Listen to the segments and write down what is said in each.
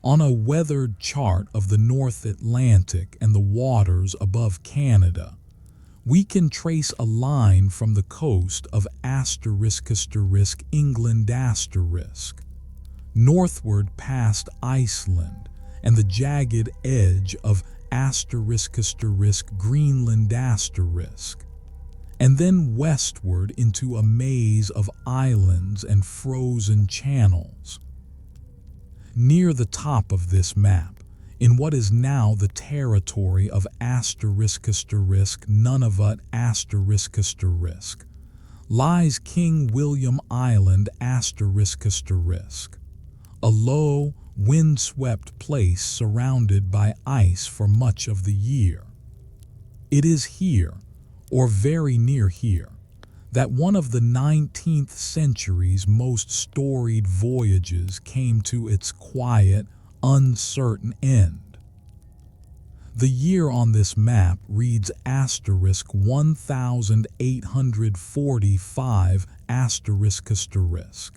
On a weathered chart of the North Atlantic and the waters above Canada, we can trace a line from the coast of England northward past Iceland and the jagged edge of Greenland and then westward into a maze of islands and frozen channels. Near the top of this map, in what is now the territory of Nunavut lies King William Island a low, windswept place surrounded by ice for much of the year. It is here, or very near here, that one of the 19th century's most storied voyages came to its quiet, uncertain end. The year on this map reads *1845**.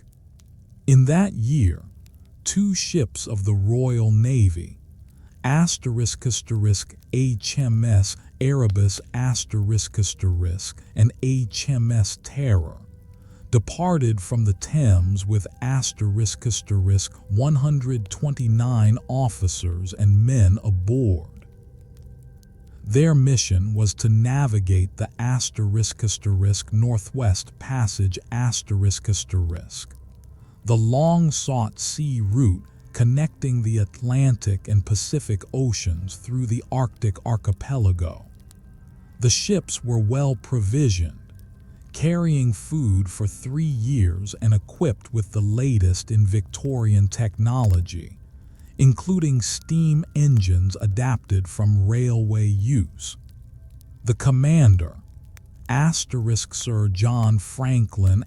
In that year, two ships of the Royal Navy, HMS Erebus and HMS Terror, departed from the Thames with 129 officers and men aboard. Their mission was to navigate the Northwest Passage the long-sought sea route connecting the Atlantic and Pacific Oceans through the Arctic archipelago. The ships were well provisioned, carrying food for 3 years and equipped with the latest in Victorian technology, including steam engines adapted from railway use. The commander, Sir John Franklin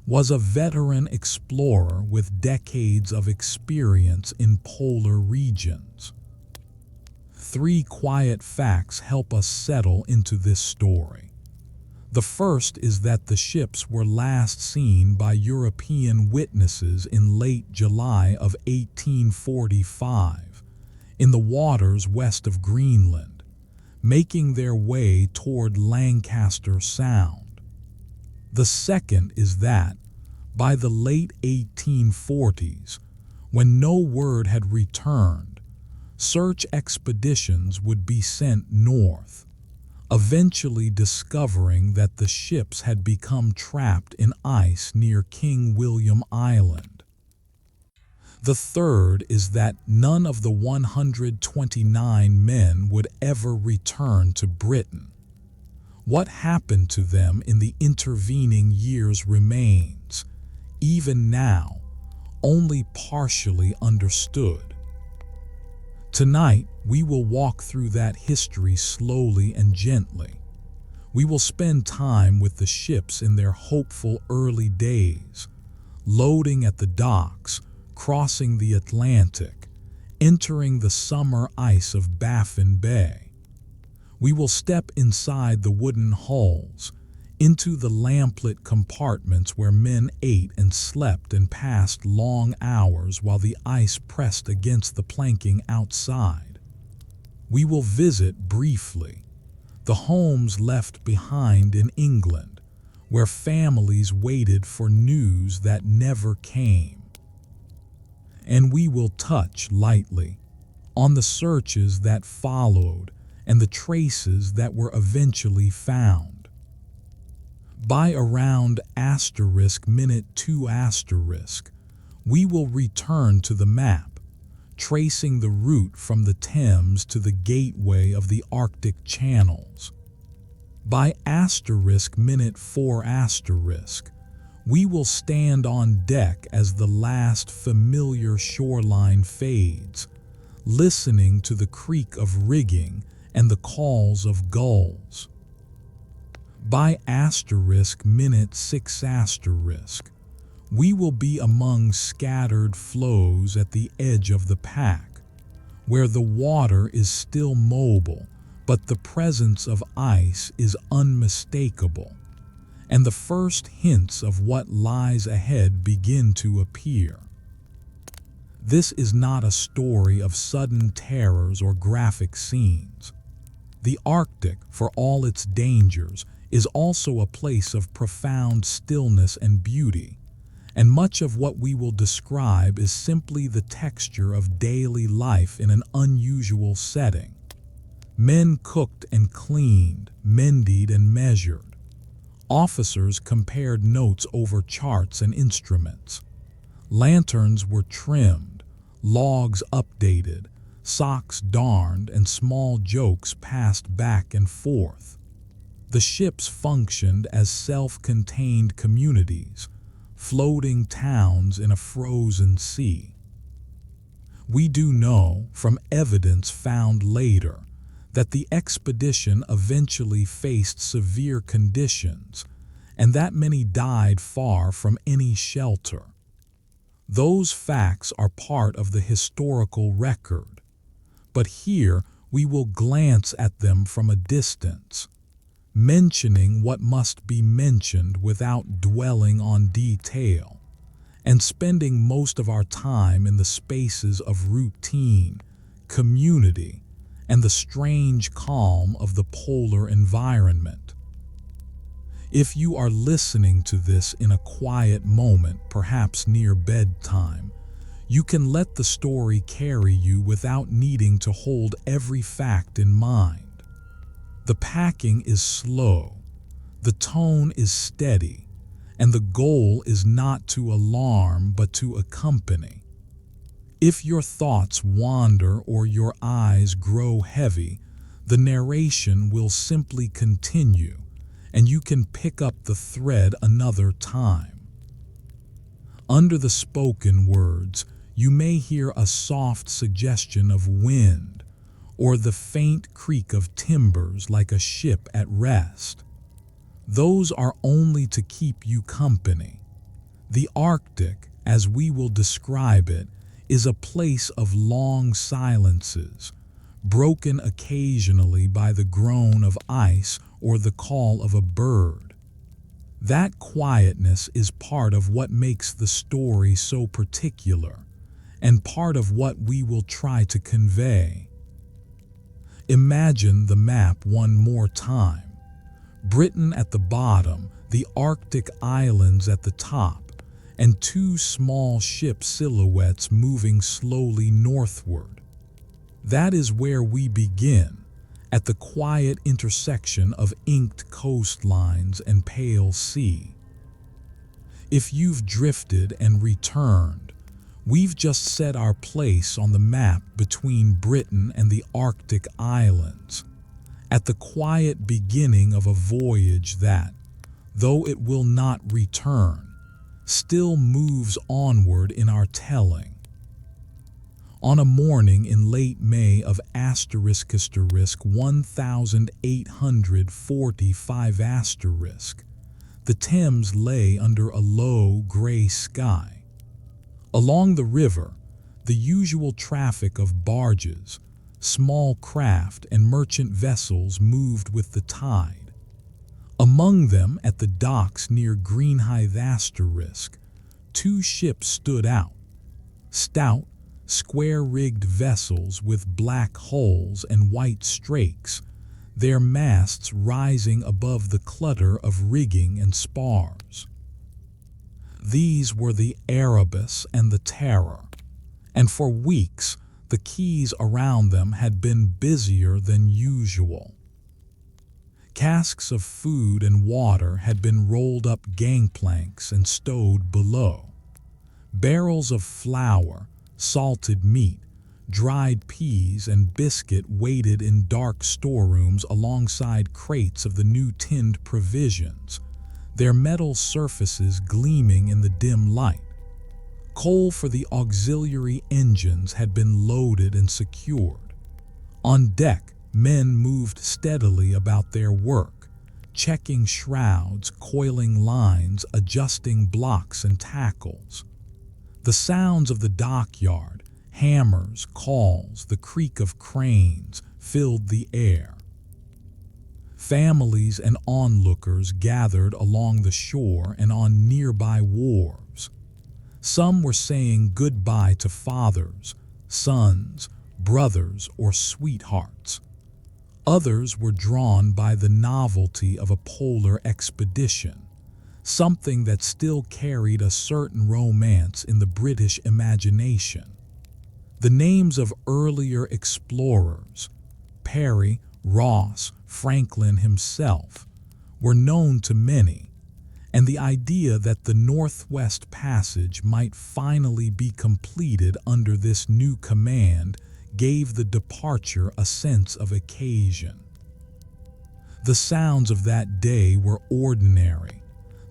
was a veteran explorer with decades of experience in polar regions. 3 quiet facts help us settle into this story. The first is that the ships were last seen by European witnesses in late July of 1845 in the waters west of Greenland, making their way toward Lancaster Sound. The second is that, by the late 1840s, when no word had returned, search expeditions would be sent north, eventually discovering that the ships had become trapped in ice near King William Island. The third is that none of the 129 men would ever return to Britain. What happened to them in the intervening years remains, even now, only partially understood. Tonight, we will walk through that history slowly and gently. We will spend time with the ships in their hopeful early days, loading at the docks, crossing the Atlantic, entering the summer ice of Baffin Bay. We will step inside the wooden hulls, into the lamplit compartments where men ate and slept and passed long hours while the ice pressed against the planking outside. We will visit briefly the homes left behind in England, where families waited for news that never came. And we will touch lightly on the searches that followed and the traces that were eventually found. By around minute 2 we will return to the map, tracing the route from the Thames to the gateway of the Arctic channels. By minute 4 we will stand on deck as the last familiar shoreline fades, listening to the creak of rigging and the calls of gulls. By minute 6 we will be among scattered floes at the edge of the pack, where the water is still mobile, but the presence of ice is unmistakable, and the first hints of what lies ahead begin to appear. This is not a story of sudden terrors or graphic scenes. The Arctic, for all its dangers, is also a place of profound stillness and beauty, and much of what we will describe is simply the texture of daily life in an unusual setting. Men cooked and cleaned, mended and measured. Officers compared notes over charts and instruments. Lanterns were trimmed, logs updated, socks darned, and small jokes passed back and forth. The ships functioned as self-contained communities, floating towns in a frozen sea. We do know, from evidence found later, that the expedition eventually faced severe conditions, and that many died far from any shelter. Those facts are part of the historical record, but here we will glance at them from a distance, mentioning what must be mentioned without dwelling on detail, and spending most of our time in the spaces of routine, community, and the strange calm of the polar environment. If you are listening to this in a quiet moment, perhaps near bedtime, you can let the story carry you without needing to hold every fact in mind. The packing is slow, the tone is steady, and the goal is not to alarm but to accompany. If your thoughts wander or your eyes grow heavy, the narration will simply continue, and you can pick up the thread another time. Under the spoken words, you may hear a soft suggestion of wind, or the faint creak of timbers like a ship at rest. Those are only to keep you company. The Arctic, as we will describe it, is a place of long silences, broken occasionally by the groan of ice or the call of a bird. That quietness is part of what makes the story so particular, and part of what we will try to convey. Imagine the map one more time. Britain at the bottom, the Arctic islands at the top, and two small ship silhouettes moving slowly northward. That is where we begin, at the quiet intersection of inked coastlines and pale sea. If you've drifted and returned, we've just set our place on the map between Britain and the Arctic islands, at the quiet beginning of a voyage that, though it will not return, still moves onward in our telling. On a morning in late May of *1845*, the Thames lay under a low, gray sky. Along the river, the usual traffic of barges, small craft, and merchant vessels moved with the tide. Among them, at the docks near Greenland, two ships stood out, stout, square-rigged vessels with black hulls and white strakes, their masts rising above the clutter of rigging and spars. These were the Erebus and the Terror, and for weeks the quays around them had been busier than usual. Casks of food and water had been rolled up gangplanks and stowed below. Barrels of flour, salted meat, dried peas, and biscuit waited in dark storerooms alongside crates of the new tinned provisions, their metal surfaces gleaming in the dim light. Coal for the auxiliary engines had been loaded and secured. On deck, men moved steadily about their work, checking shrouds, coiling lines, adjusting blocks and tackles. The sounds of the dockyard, hammers, calls, the creak of cranes, filled the air. Families and onlookers gathered along the shore and on nearby wharves. Some were saying goodbye to fathers, sons, brothers, or sweethearts. Others were drawn by the novelty of a polar expedition, something that still carried a certain romance in the British imagination. The names of earlier explorers, Parry, Ross, Franklin himself, were known to many, and the idea that the Northwest Passage might finally be completed under this new command gave the departure a sense of occasion. The sounds of that day were ordinary: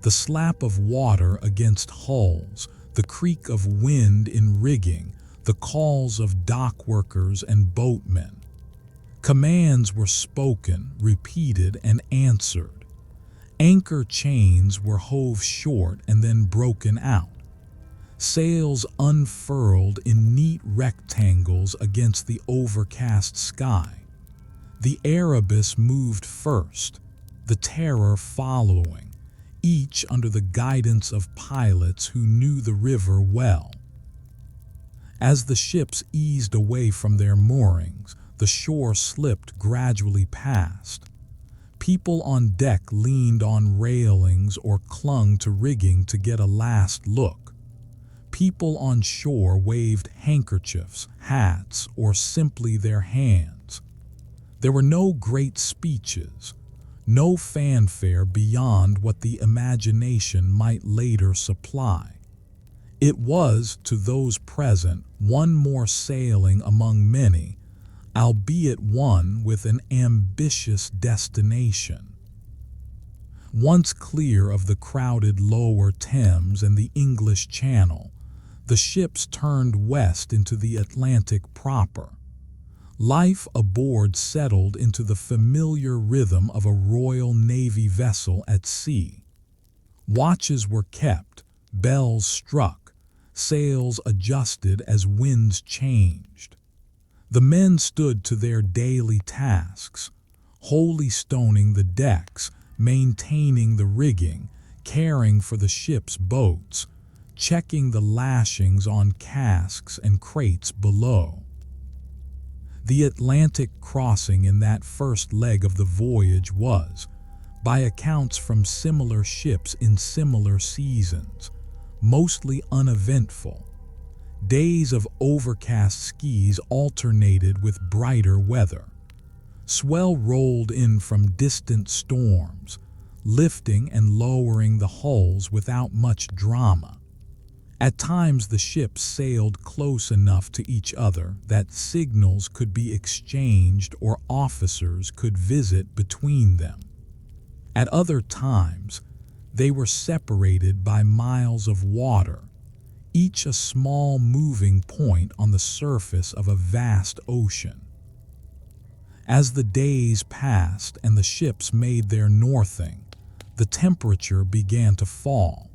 the slap of water against hulls, the creak of wind in rigging, the calls of dock workers and boatmen. Commands were spoken, repeated, and answered. Anchor chains were hove short and then broken out. Sails unfurled in neat rectangles against the overcast sky. The Erebus moved first, the Terror following, each under the guidance of pilots who knew the river well. As the ships eased away from their moorings, the shore slipped gradually past. People on deck leaned on railings or clung to rigging to get a last look. People on shore waved handkerchiefs, hats, or simply their hands. There were no great speeches, no fanfare beyond what the imagination might later supply. It was, to those present, one more sailing among many, albeit one with an ambitious destination. Once clear of the crowded lower Thames and the English Channel, the ships turned west into the Atlantic proper. Life aboard settled into the familiar rhythm of a Royal Navy vessel at sea. Watches were kept, bells struck, sails adjusted as winds changed. The men stood to their daily tasks, holy stoning the decks, maintaining the rigging, caring for the ship's boats, checking the lashings on casks and crates below. The Atlantic crossing in that first leg of the voyage was, by accounts from similar ships in similar seasons, mostly uneventful. Days of overcast skies alternated with brighter weather. Swell rolled in from distant storms, lifting and lowering the hulls without much drama. At times the ships sailed close enough to each other that signals could be exchanged or officers could visit between them. At other times, they were separated by miles of water, each a small moving point on the surface of a vast ocean. As the days passed and the ships made their northing, the temperature began to fall.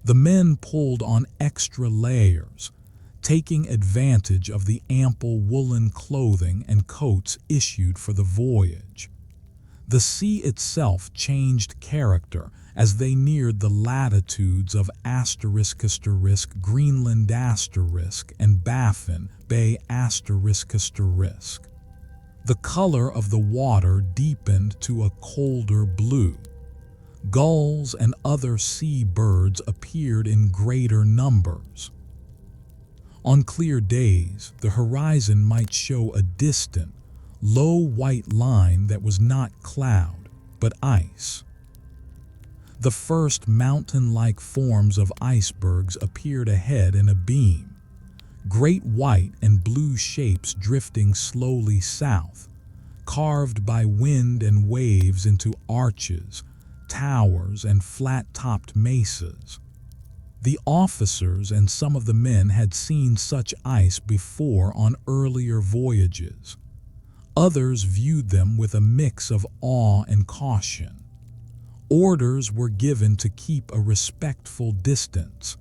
The men pulled on extra layers, taking advantage of the ample woolen clothing and coats issued for the voyage. The sea itself changed character as they neared the latitudes of Greenland and Baffin Bay . The color of the water deepened to a colder blue. Gulls and other sea birds appeared in greater numbers. On clear days, the horizon might show a distant, low white line that was not cloud, but ice. The first mountain-like forms of icebergs appeared ahead in a beam, great white and blue shapes drifting slowly south, carved by wind and waves into arches, towers, and flat-topped mesas. The officers and some of the men had seen such ice before on earlier voyages. Others viewed them with a mix of awe and caution. Orders were given to keep a respectful distance,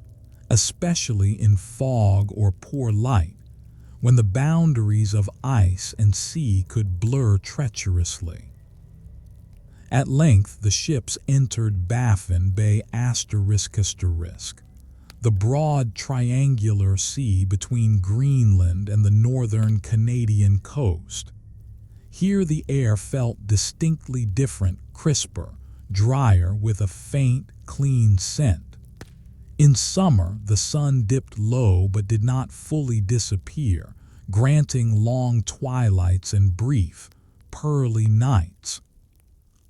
especially in fog or poor light, when the boundaries of ice and sea could blur treacherously. At length the ships entered Baffin Bay ***. the broad triangular sea between Greenland and the northern Canadian coast. Here the air felt distinctly different, crisper, drier, with a faint, clean scent. In summer, the sun dipped low but did not fully disappear, granting long twilights and brief, pearly nights.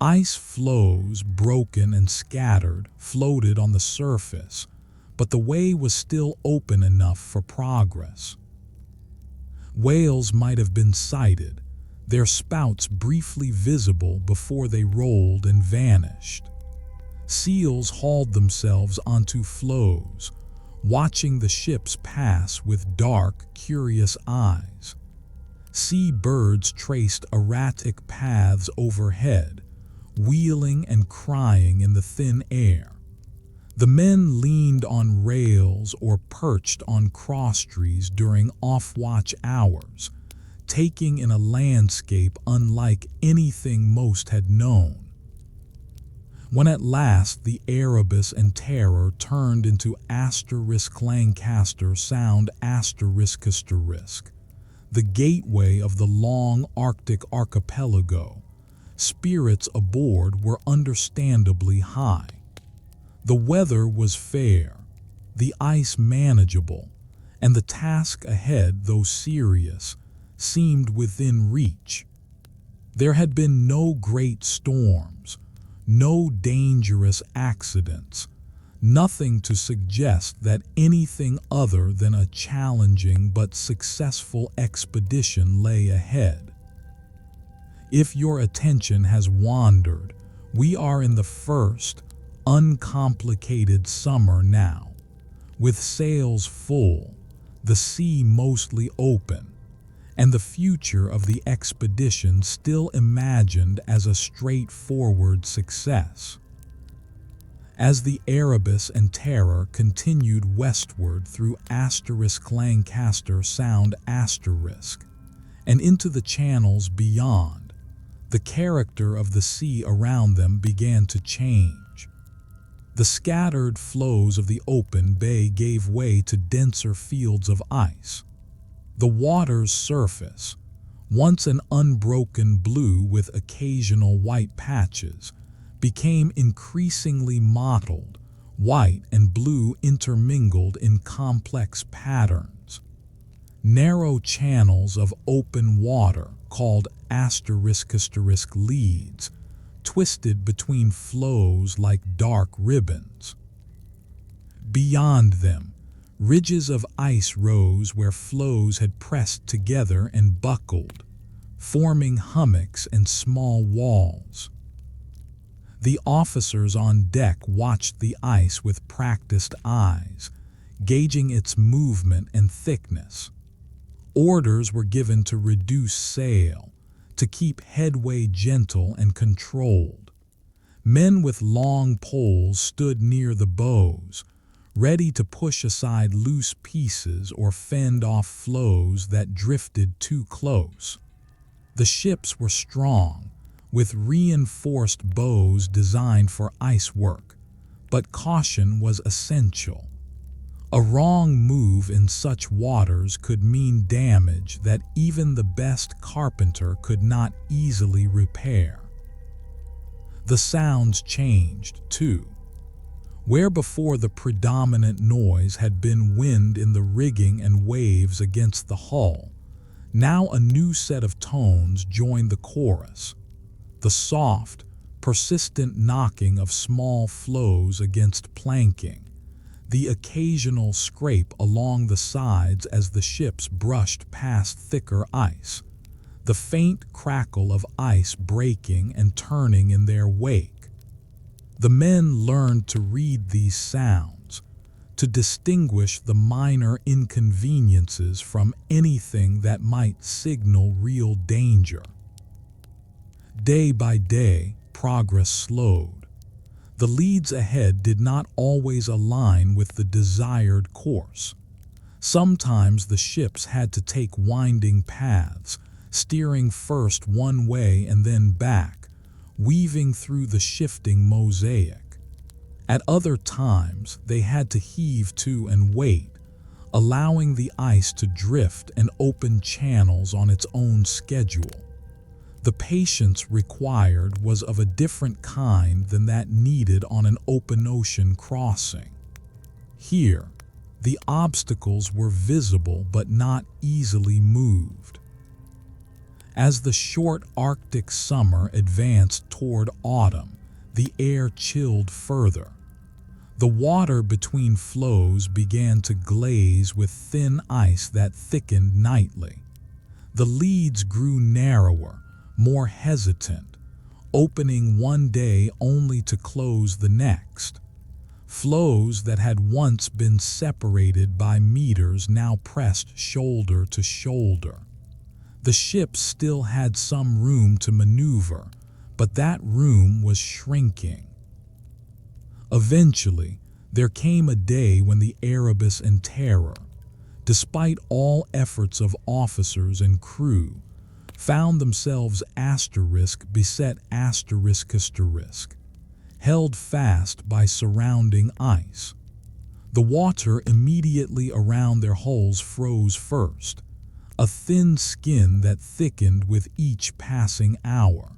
Ice floes, broken and scattered, floated on the surface, but the way was still open enough for progress. Whales might have been sighted, their spouts briefly visible before they rolled and vanished. Seals hauled themselves onto floes, watching the ships pass with dark, curious eyes. Sea birds traced erratic paths overhead, wheeling and crying in the thin air. The men leaned on rails or perched on crosstrees during off-watch hours, taking in a landscape unlike anything most had known. When at last the Erebus and Terror turned into Lancaster Sound ***, the gateway of the long Arctic archipelago, spirits aboard were understandably high. The weather was fair, the ice manageable, and the task ahead, though serious, seemed within reach. There had been no great storms, no dangerous accidents, nothing to suggest that anything other than a challenging but successful expedition lay ahead. If your attention has wandered, we are in the first, uncomplicated summer now, with sails full, the sea mostly open, and the future of the expedition still imagined as a straightforward success. As the Erebus and Terror continued westward through Lancaster Sound and into the channels beyond, the character of the sea around them began to change. The scattered flows of the open bay gave way to denser fields of ice. The water's surface, once an unbroken blue with occasional white patches, became increasingly mottled, white and blue intermingled in complex patterns. Narrow channels of open water, called leads, twisted between flows like dark ribbons. Beyond them, ridges of ice rose where floes had pressed together and buckled, forming hummocks and small walls. The officers on deck watched the ice with practiced eyes, gauging its movement and thickness. Orders were given to reduce sail, to keep headway gentle and controlled. Men with long poles stood near the bows, ready to push aside loose pieces or fend off floes that drifted too close. The ships were strong, with reinforced bows designed for ice work, but caution was essential. A wrong move in such waters could mean damage that even the best carpenter could not easily repair. The sounds changed, too. Where before the predominant noise had been wind in the rigging and waves against the hull, now a new set of tones joined the chorus. The soft, persistent knocking of small floes against planking, the occasional scrape along the sides as the ships brushed past thicker ice, the faint crackle of ice breaking and turning in their wake. The men learned to read these sounds, to distinguish the minor inconveniences from anything that might signal real danger. Day by day, progress slowed. The leads ahead did not always align with the desired course. Sometimes the ships had to take winding paths, steering first one way and then back, weaving through the shifting mosaic. At other times, they had to heave to and wait, allowing the ice to drift and open channels on its own schedule. The patience required was of a different kind than that needed on an open ocean crossing. Here, the obstacles were visible but not easily moved. As the short Arctic summer advanced toward autumn, the air chilled further. The water between floes began to glaze with thin ice that thickened nightly. The leads grew narrower, more hesitant, opening one day only to close the next. Floes that had once been separated by meters now pressed shoulder to shoulder. The ship still had some room to maneuver, but that room was shrinking. Eventually, there came a day when the Erebus and Terror, despite all efforts of officers and crew, found themselves beset held fast by surrounding ice. The water immediately around their hulls froze first, a thin skin that thickened with each passing hour.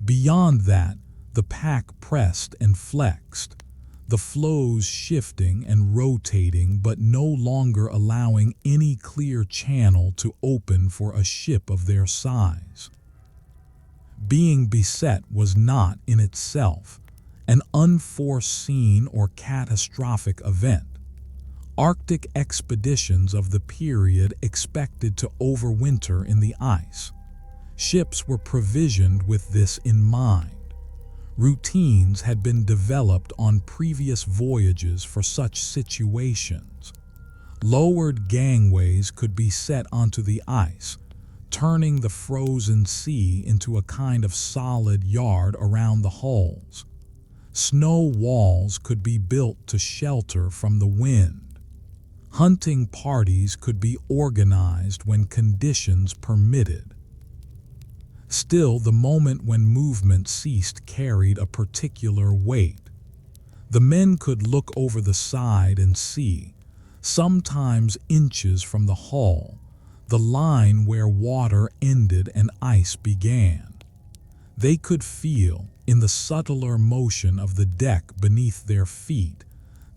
Beyond that, the pack pressed and flexed, the floes shifting and rotating but no longer allowing any clear channel to open for a ship of their size. Being beset was not in itself an unforeseen or catastrophic event. Arctic expeditions of the period expected to overwinter in the ice. Ships were provisioned with this in mind. Routines had been developed on previous voyages for such situations. Lowered gangways could be set onto the ice, turning the frozen sea into a kind of solid yard around the hulls. Snow walls could be built to shelter from the wind. Hunting parties could be organized when conditions permitted. Still, the moment when movement ceased carried a particular weight. The men could look over the side and see, sometimes inches from the hull, the line where water ended and ice began. They could feel, in the subtler motion of the deck beneath their feet,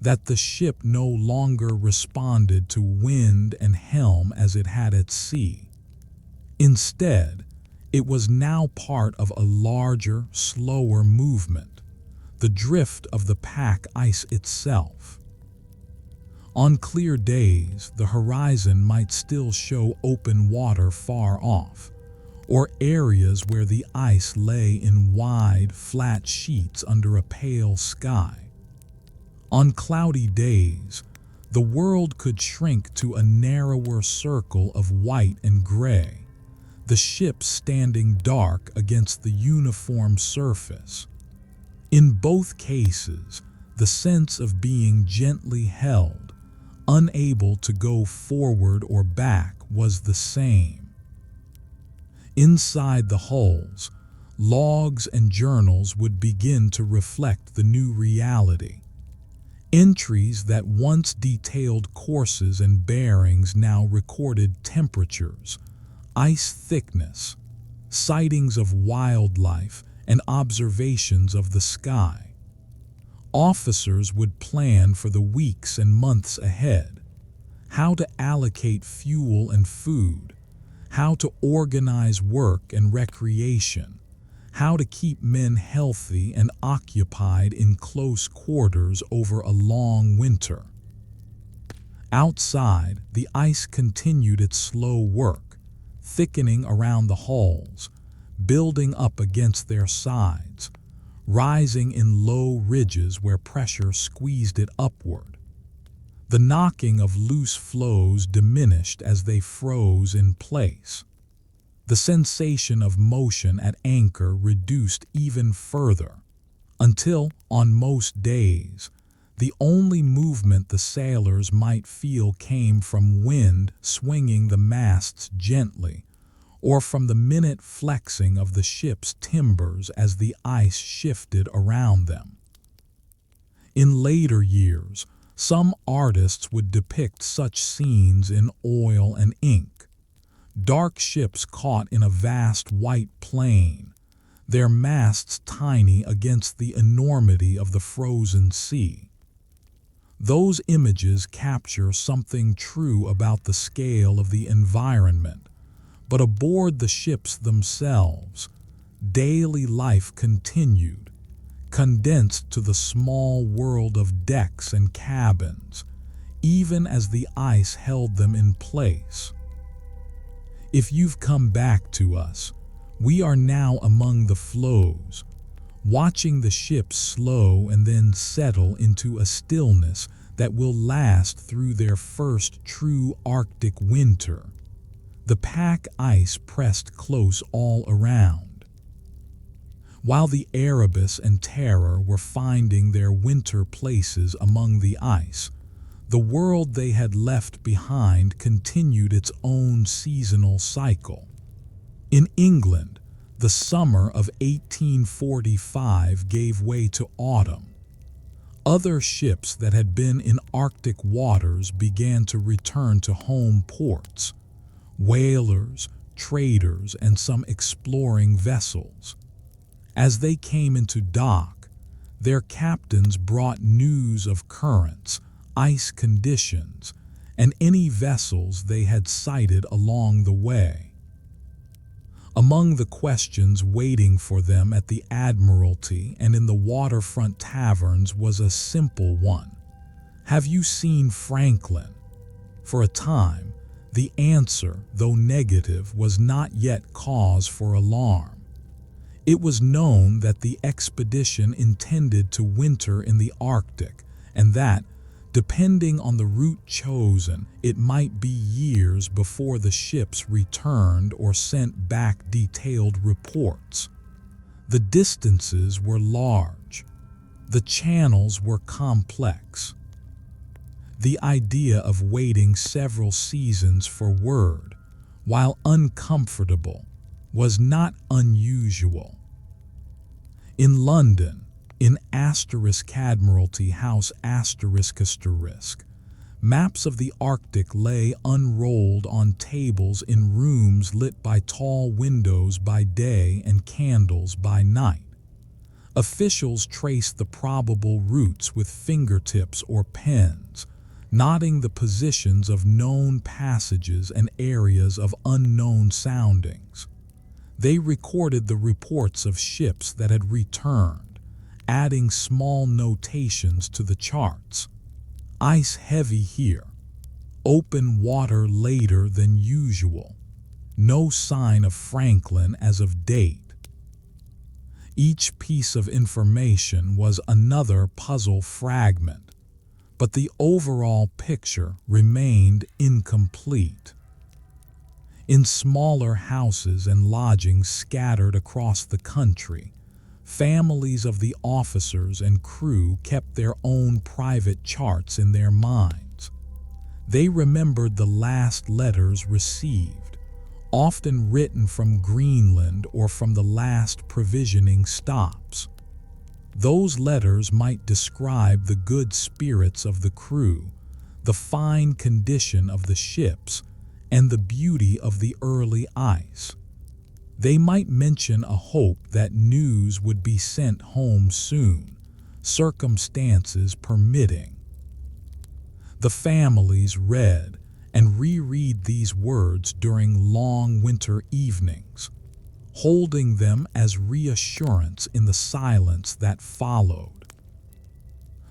that the ship no longer responded to wind and helm as it had at sea. Instead, it was now part of a larger, slower movement, the drift of the pack ice itself. On clear days, the horizon might still show open water far off, or areas where the ice lay in wide, flat sheets under a pale sky. On cloudy days, the world could shrink to a narrower circle of white and gray, the ship standing dark against the uniform surface. In both cases, the sense of being gently held, unable to go forward or back, was the same. Inside the hulls, logs and journals would begin to reflect the new reality. Entries that once detailed courses and bearings now recorded temperatures, ice thickness, sightings of wildlife, and observations of the sky. Officers would plan for the weeks and months ahead, how to allocate fuel and food, how to organize work and recreation, how to keep men healthy and occupied in close quarters over a long winter. Outside, the ice continued its slow work, thickening around the hulls, building up against their sides, rising in low ridges where pressure squeezed it upward. The knocking of loose floes diminished as they froze in place. The sensation of motion at anchor reduced even further, until, on most days, the only movement the sailors might feel came from wind swinging the masts gently, or from the minute flexing of the ship's timbers as the ice shifted around them. In later years, some artists would depict such scenes in oil and ink. Dark ships caught in a vast white plain, their masts tiny against the enormity of the frozen sea. Those images capture something true about the scale of the environment, but aboard the ships themselves, daily life continued, condensed to the small world of decks and cabins, even as the ice held them in place. If you've come back to us, we are now among the floes, watching the ships slow and then settle into a stillness that will last through their first true Arctic winter. The pack ice pressed close all around. While the Erebus and Terror were finding their winter places among the ice, the world they had left behind continued its own seasonal cycle. In England, the summer of 1845 gave way to autumn. Other ships that had been in Arctic waters began to return to home ports, whalers, traders, and some exploring vessels. As they came into dock, their captains brought news of currents, ice conditions, and any vessels they had sighted along the way. Among the questions waiting for them at the Admiralty and in the waterfront taverns was a simple one. Have you seen Franklin? For a time, the answer, though negative, was not yet cause for alarm. It was known that the expedition intended to winter in the Arctic, and that, depending on the route chosen, it might be years before the ships returned or sent back detailed reports. The distances were large. The channels were complex. The idea of waiting several seasons for word, while uncomfortable, was not unusual. In London, in Admiralty House ***, maps of the Arctic lay unrolled on tables in rooms lit by tall windows by day and candles by night. Officials traced the probable routes with fingertips or pens, noting the positions of known passages and areas of unknown soundings. They recorded the reports of ships that had returned, adding small notations to the charts. Ice heavy here. Open water later than usual. No sign of Franklin as of date. Each piece of information was another puzzle fragment, but the overall picture remained incomplete. In smaller houses and lodgings scattered across the country, families of the officers and crew kept their own private charts in their minds. They remembered the last letters received, often written from Greenland or from the last provisioning stops. Those letters might describe the good spirits of the crew, the fine condition of the ships, and the beauty of the early ice. They might mention a hope that news would be sent home soon, circumstances permitting. The families read and reread these words during long winter evenings, holding them as reassurance in the silence that followed.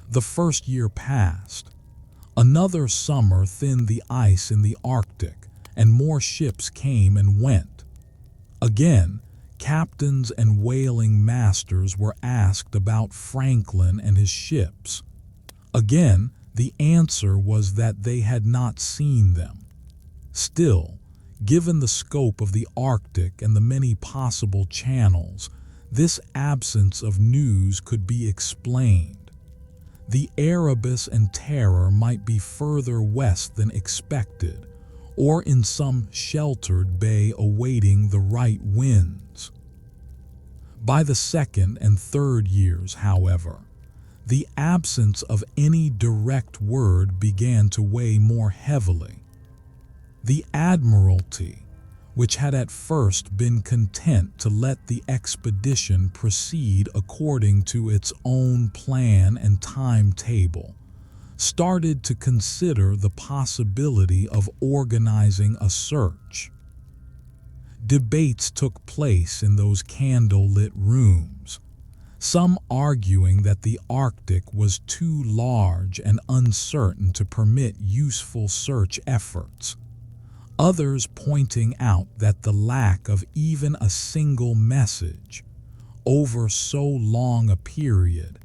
The first year passed. Another summer thinned the ice in the Arctic, and more ships came and went. Again, captains and whaling masters were asked about Franklin and his ships. Again, the answer was that they had not seen them. Still, given the scope of the Arctic and the many possible channels, this absence of news could be explained. The Erebus and Terror might be further west than expected, or in some sheltered bay awaiting the right winds. By the second and third years, however, The absence of any direct word began to weigh more heavily. The Admiralty, which had at first been content to let the expedition proceed according to its own plan and timetable, started to consider the possibility of organizing a search. Debates took place in those candle-lit rooms, some arguing that the Arctic was too large and uncertain to permit useful search efforts, others pointing out that the lack of even a single message over so long a period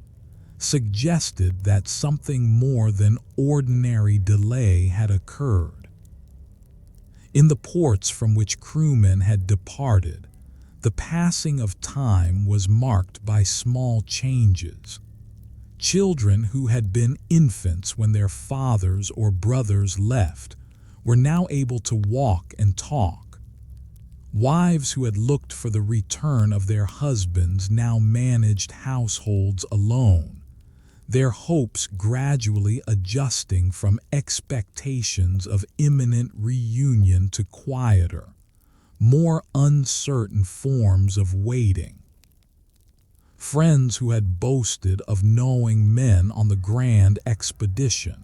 suggested that something more than ordinary delay had occurred. In the ports from which crewmen had departed, the passing of time was marked by small changes. Children who had been infants when their fathers or brothers left were now able to walk and talk. Wives who had looked for the return of their husbands now managed households alone, their hopes gradually adjusting from expectations of imminent reunion to quieter, more uncertain forms of waiting. Friends who had boasted of knowing men on the grand expedition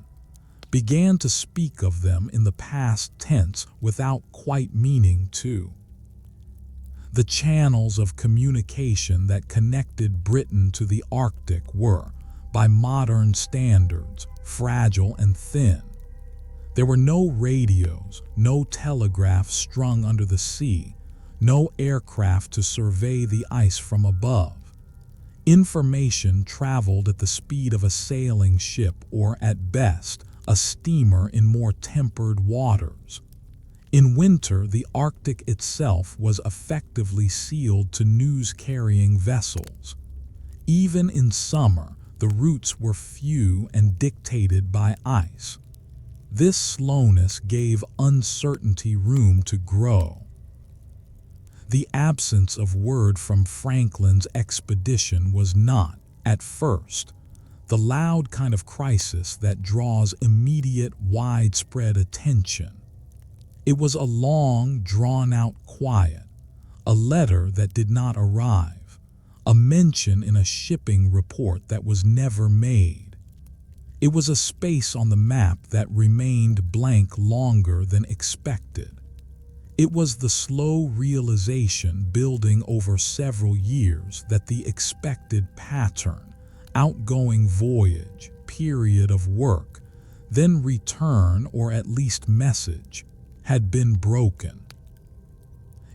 began to speak of them in the past tense without quite meaning to. The channels of communication that connected Britain to the Arctic were, by modern standards, fragile and thin. There were no radios, no telegraphs strung under the sea, no aircraft to survey the ice from above. Information traveled at the speed of a sailing ship or, at best, a steamer in more tempered waters. In winter, the Arctic itself was effectively sealed to news-carrying vessels. Even in summer, the routes were few and dictated by ice. This slowness gave uncertainty room to grow. The absence of word from Franklin's expedition was not, at first, the loud kind of crisis that draws immediate, widespread attention. It was a long, drawn-out quiet, a letter that did not arrive, a mention in a shipping report that was never made. It was a space on the map that remained blank longer than expected. It was the slow realization building over several years that the expected pattern, outgoing voyage, period of work, then return or at least message, had been broken.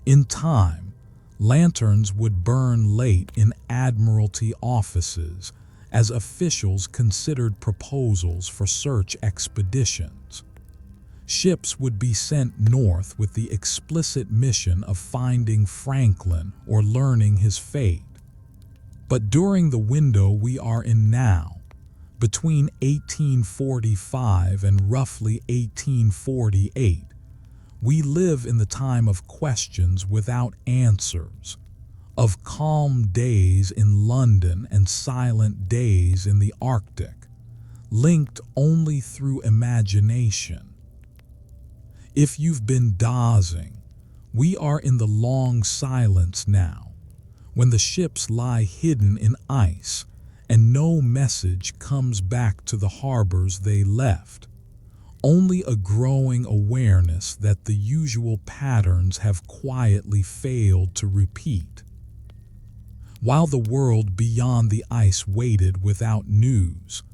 In time, lanterns would burn late in Admiralty offices as officials considered proposals for search expeditions. Ships would be sent north with the explicit mission of finding Franklin or learning his fate. But during the window we are in now, between 1845 and roughly 1848, we live in the time of questions without answers, of calm days in London and silent days in the Arctic, linked only through imagination. If you've been dozing, we are in the long silence now, when the ships lie hidden in ice and no message comes back to the harbors they left, only a growing awareness that the usual patterns have quietly failed to repeat. While the world beyond the ice waited without news,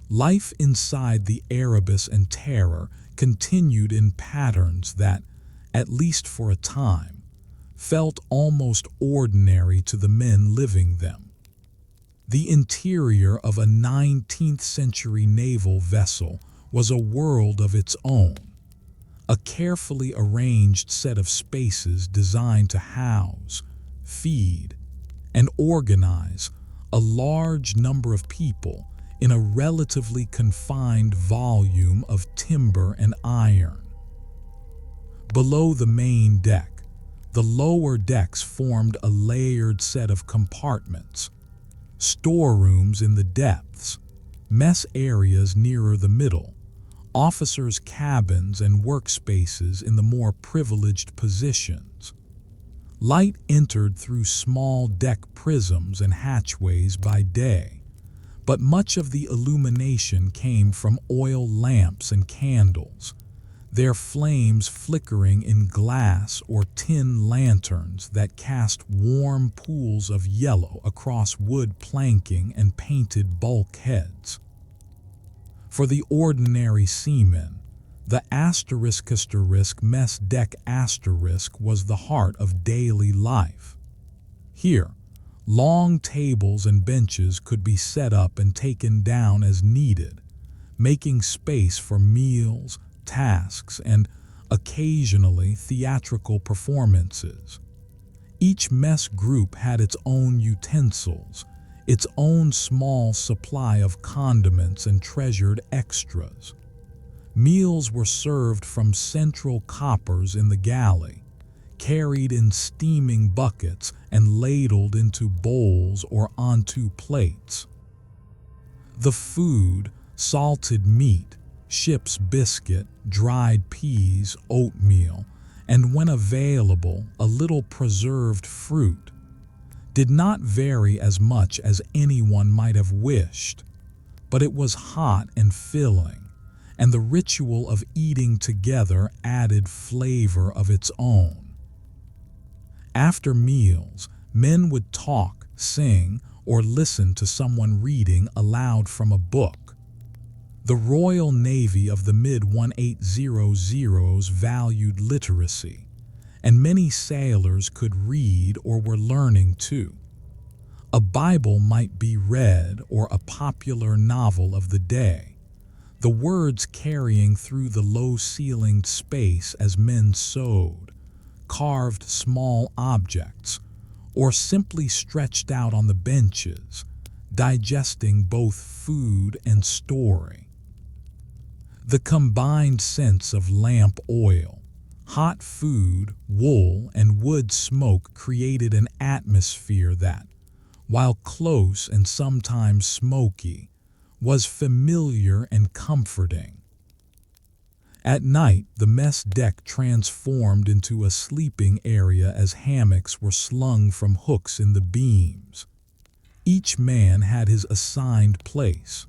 life inside the Erebus and Terror continued in patterns that, at least for a time, felt almost ordinary to the men living them. The interior of a 19th century naval vessel was a world of its own, a carefully arranged set of spaces designed to house, feed, and organize a large number of people in a relatively confined volume of timber and iron. Below the main deck, the lower decks formed a layered set of compartments, storerooms in the depths, mess areas nearer the middle, officers' cabins and workspaces in the more privileged positions. Light entered through small deck prisms and hatchways by day, but much of the illumination came from oil lamps and candles, their flames flickering in glass or tin lanterns that cast warm pools of yellow across wood planking and painted bulkheads. For the ordinary seaman, the ** mess deck * was the heart of daily life. Here, long tables and benches could be set up and taken down as needed, making space for meals, tasks, and occasionally theatrical performances. Each mess group had its own utensils, its own small supply of condiments and treasured extras. Meals were served from central coppers in the galley, carried in steaming buckets and ladled into bowls or onto plates. The food, salted meat, ship's biscuit, dried peas, oatmeal, and when available, a little preserved fruit, did not vary as much as anyone might have wished, but it was hot and filling, and the ritual of eating together added flavor of its own. After meals, men would talk, sing, or listen to someone reading aloud from a book. The Royal Navy of the mid-1800s valued literacy, and many sailors could read or were learning to. A Bible might be read or a popular novel of the day, the words carrying through the low-ceilinged space as men sewed, carved small objects, or simply stretched out on the benches, digesting both food and story. The combined sense of lamp oil, hot food, wool, and wood smoke created an atmosphere that, while close and sometimes smoky, was familiar and comforting. At night, the mess deck transformed into a sleeping area as hammocks were slung from hooks in the beams. Each man had his assigned place.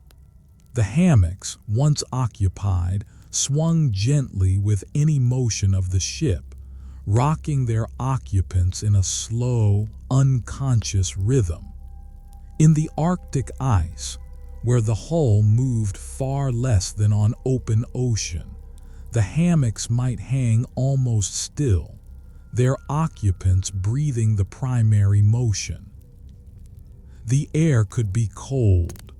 The hammocks, once occupied, swung gently with any motion of the ship, rocking their occupants in a slow, unconscious rhythm. In the Arctic ice, where the hull moved far less than on open ocean, the hammocks might hang almost still, their occupants breathing the primary motion. The air could be cold.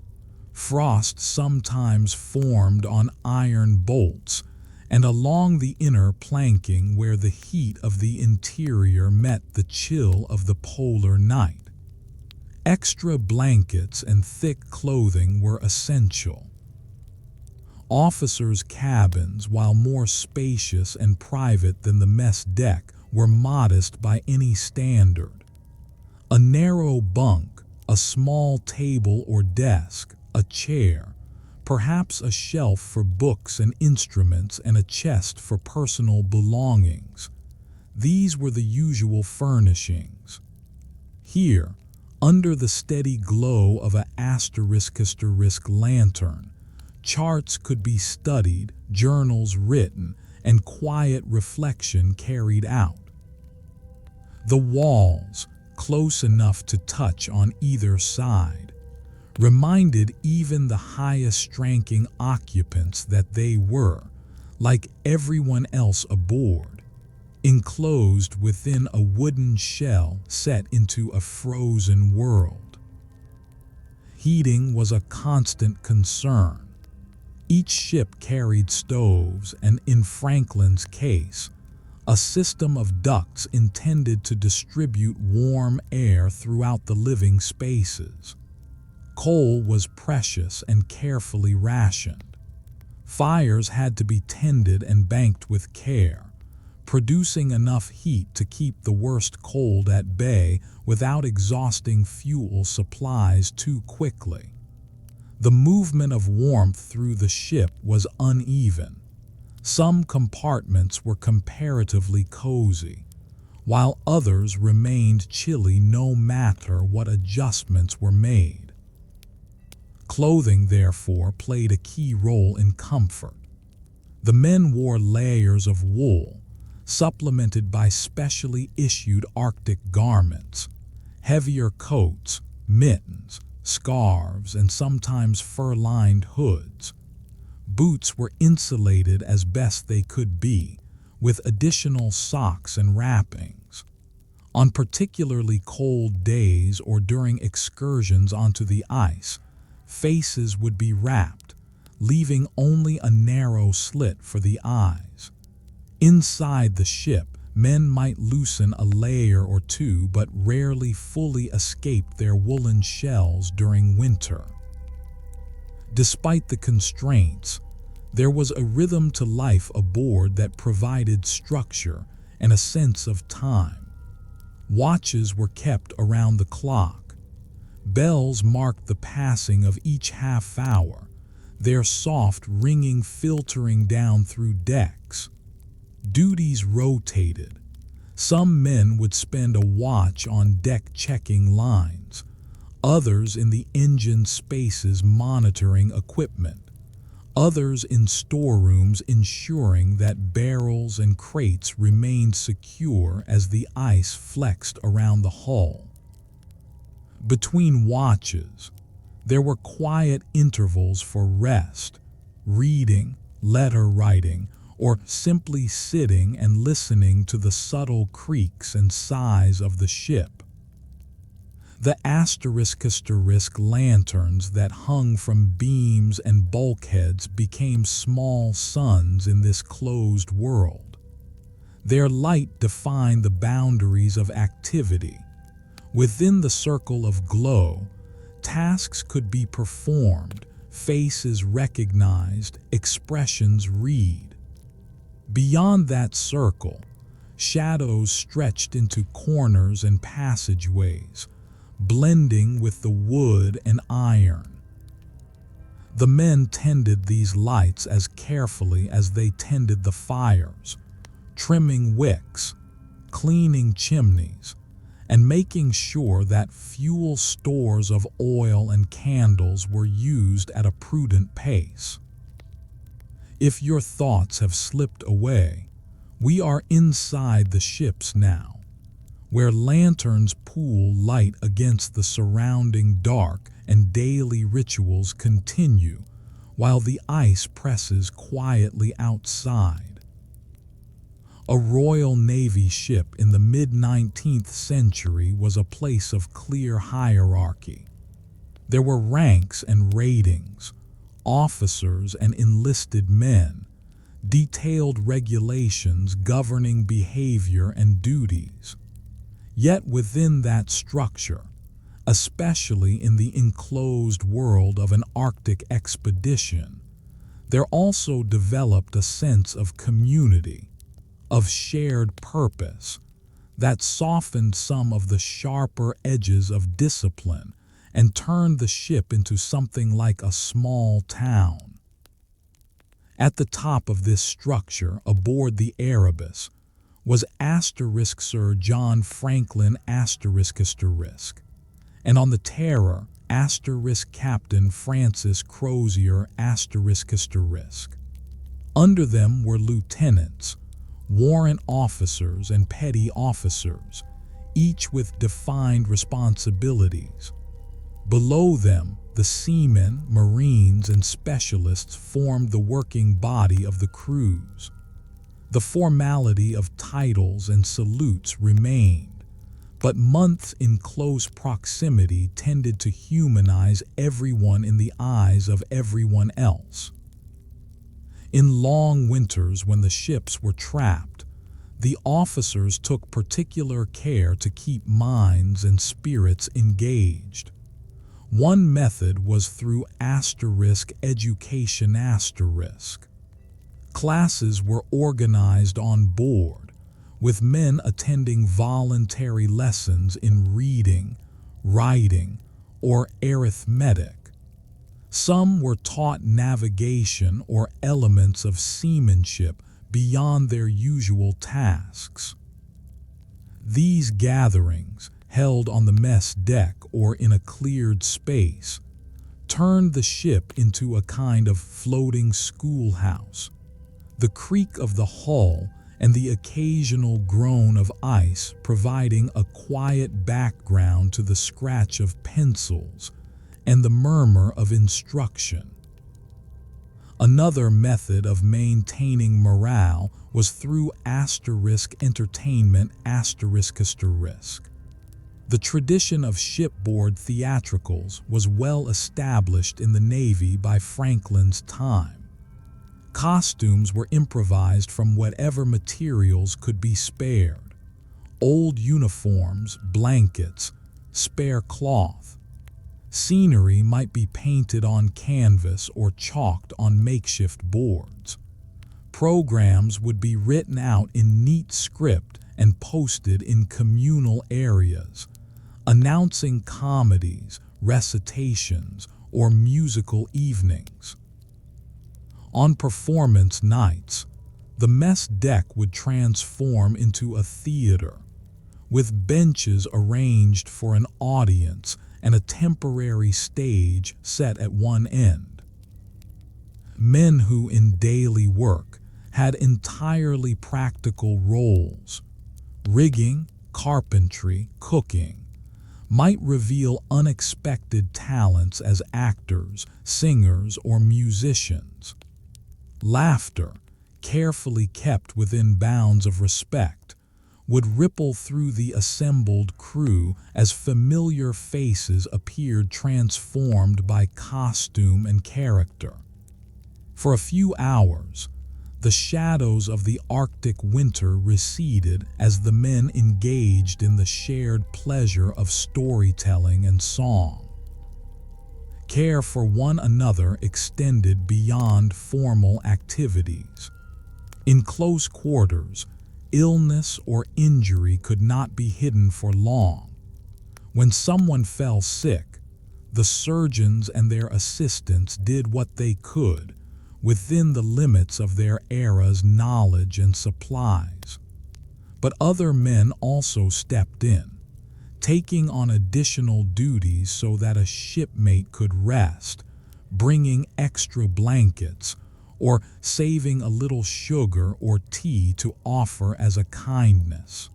Frost sometimes formed on iron bolts and along the inner planking where the heat of the interior met the chill of the polar night. Extra blankets and thick clothing were essential. Officers' cabins, while more spacious and private than the mess deck, were modest by any standard. A narrow bunk, a small table or desk, a chair, perhaps a shelf for books and instruments, and a chest for personal belongings. These were the usual furnishings. Here, under the steady glow of a ** lantern, charts could be studied, journals written, and quiet reflection carried out. The walls, close enough to touch on either side, reminded even the highest-ranking occupants that they were, like everyone else aboard, enclosed within a wooden shell set into a frozen world. Heating was a constant concern. Each ship carried stoves and, in Franklin's case, a system of ducts intended to distribute warm air throughout the living spaces. Coal was precious and carefully rationed. Fires had to be tended and banked with care, producing enough heat to keep the worst cold at bay without exhausting fuel supplies too quickly. The movement of warmth through the ship was uneven. Some compartments were comparatively cozy, while others remained chilly no matter what adjustments were made. Clothing, therefore, played a key role in comfort. The men wore layers of wool, supplemented by specially issued Arctic garments, heavier coats, mittens, scarves, and sometimes fur-lined hoods. Boots were insulated as best they could be, with additional socks and wrappings. On particularly cold days or during excursions onto the ice, faces would be wrapped, leaving only a narrow slit for the eyes. Inside the ship, men might loosen a layer or two but rarely fully escape their woolen shells during winter. Despite the constraints, there was a rhythm to life aboard that provided structure and a sense of time. Watches were kept around the clock. Bells marked the passing of each half hour, their soft ringing filtering down through decks. Duties rotated. Some men would spend a watch on deck checking lines, others in the engine spaces monitoring equipment, others in storerooms ensuring that barrels and crates remained secure as the ice flexed around the hull. Between watches, there were quiet intervals for rest, reading, letter writing, or simply sitting and listening to the subtle creaks and sighs of the ship. The asterisk lanterns that hung from beams and bulkheads became small suns in this closed world. Their light defined the boundaries of activity. Within the circle of glow, tasks could be performed, faces recognized, expressions read. Beyond that circle, shadows stretched into corners and passageways, blending with the wood and iron. The men tended these lights as carefully as they tended the fires, trimming wicks, cleaning chimneys, and making sure that fuel stores of oil and candles were used at a prudent pace. If your thoughts have slipped away, we are inside the ships now, where lanterns pool light against the surrounding dark and daily rituals continue while the ice presses quietly outside. A Royal Navy ship in the mid-19th century was a place of clear hierarchy. There were ranks and ratings, officers and enlisted men, detailed regulations governing behavior and duties. Yet within that structure, especially in the enclosed world of an Arctic expedition, there also developed a sense of community, of shared purpose, that softened some of the sharper edges of discipline and turned the ship into something like a small town. At the top of this structure, aboard the Erebus, was Sir John Franklin ***, and on the Terror, Captain Francis Crozier ***. Under them were lieutenants, warrant officers, and petty officers, each with defined responsibilities. Below them, the seamen, marines, and specialists formed the working body of the crews. The formality of titles and salutes remained, but months in close proximity tended to humanize everyone in the eyes of everyone else. In long winters when the ships were trapped, the officers took particular care to keep minds and spirits engaged. One method was through education. Classes were organized on board, with men attending voluntary lessons in reading, writing, or arithmetic. Some were taught navigation or elements of seamanship beyond their usual tasks. These gatherings, held on the mess deck or in a cleared space, turned the ship into a kind of floating schoolhouse. The creak of the hull and the occasional groan of ice providing a quiet background to the scratch of pencils and the murmur of instruction. Another method of maintaining morale was through entertainment. The tradition of shipboard theatricals was well established in the Navy by Franklin's time. Costumes were improvised from whatever materials could be spared: old uniforms, blankets, spare cloth. Scenery might be painted on canvas or chalked on makeshift boards. Programs would be written out in neat script and posted in communal areas, announcing comedies, recitations, or musical evenings. On performance nights, the mess deck would transform into a theater, with benches arranged for an audience and a temporary stage set at one end. Men who in daily work had entirely practical roles, rigging, carpentry, cooking, might reveal unexpected talents as actors, singers, or musicians. Laughter, carefully kept within bounds of respect, would ripple through the assembled crew as familiar faces appeared transformed by costume and character. For a few hours, the shadows of the Arctic winter receded as the men engaged in the shared pleasure of storytelling and song. Care for one another extended beyond formal activities. In close quarters, illness or injury could not be hidden for long. When someone fell sick, the surgeons and their assistants did what they could within the limits of their era's knowledge and supplies. But other men also stepped in, taking on additional duties so that a shipmate could rest, bringing extra blankets, or saving a little sugar or tea to offer as a kindness.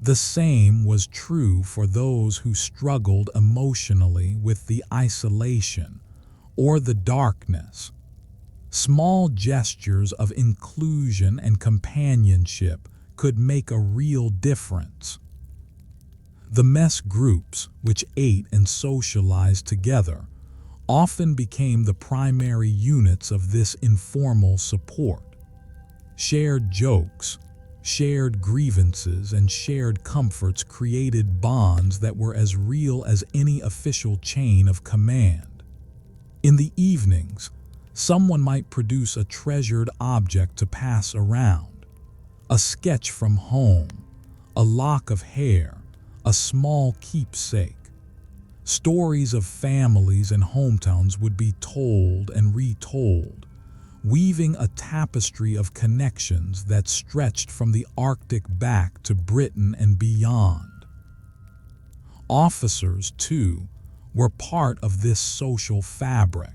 The same was true for those who struggled emotionally with the isolation or the darkness. Small gestures of inclusion and companionship could make a real difference. The mess groups, which ate and socialized together, often became the primary units of this informal support. Shared jokes, shared grievances, and shared comforts created bonds that were as real as any official chain of command. In the evenings, someone might produce a treasured object to pass around: a sketch from home, a lock of hair, a small keepsake. Stories of families and hometowns would be told and retold, weaving a tapestry of connections that stretched from the Arctic back to Britain and beyond. Officers, too, were part of this social fabric.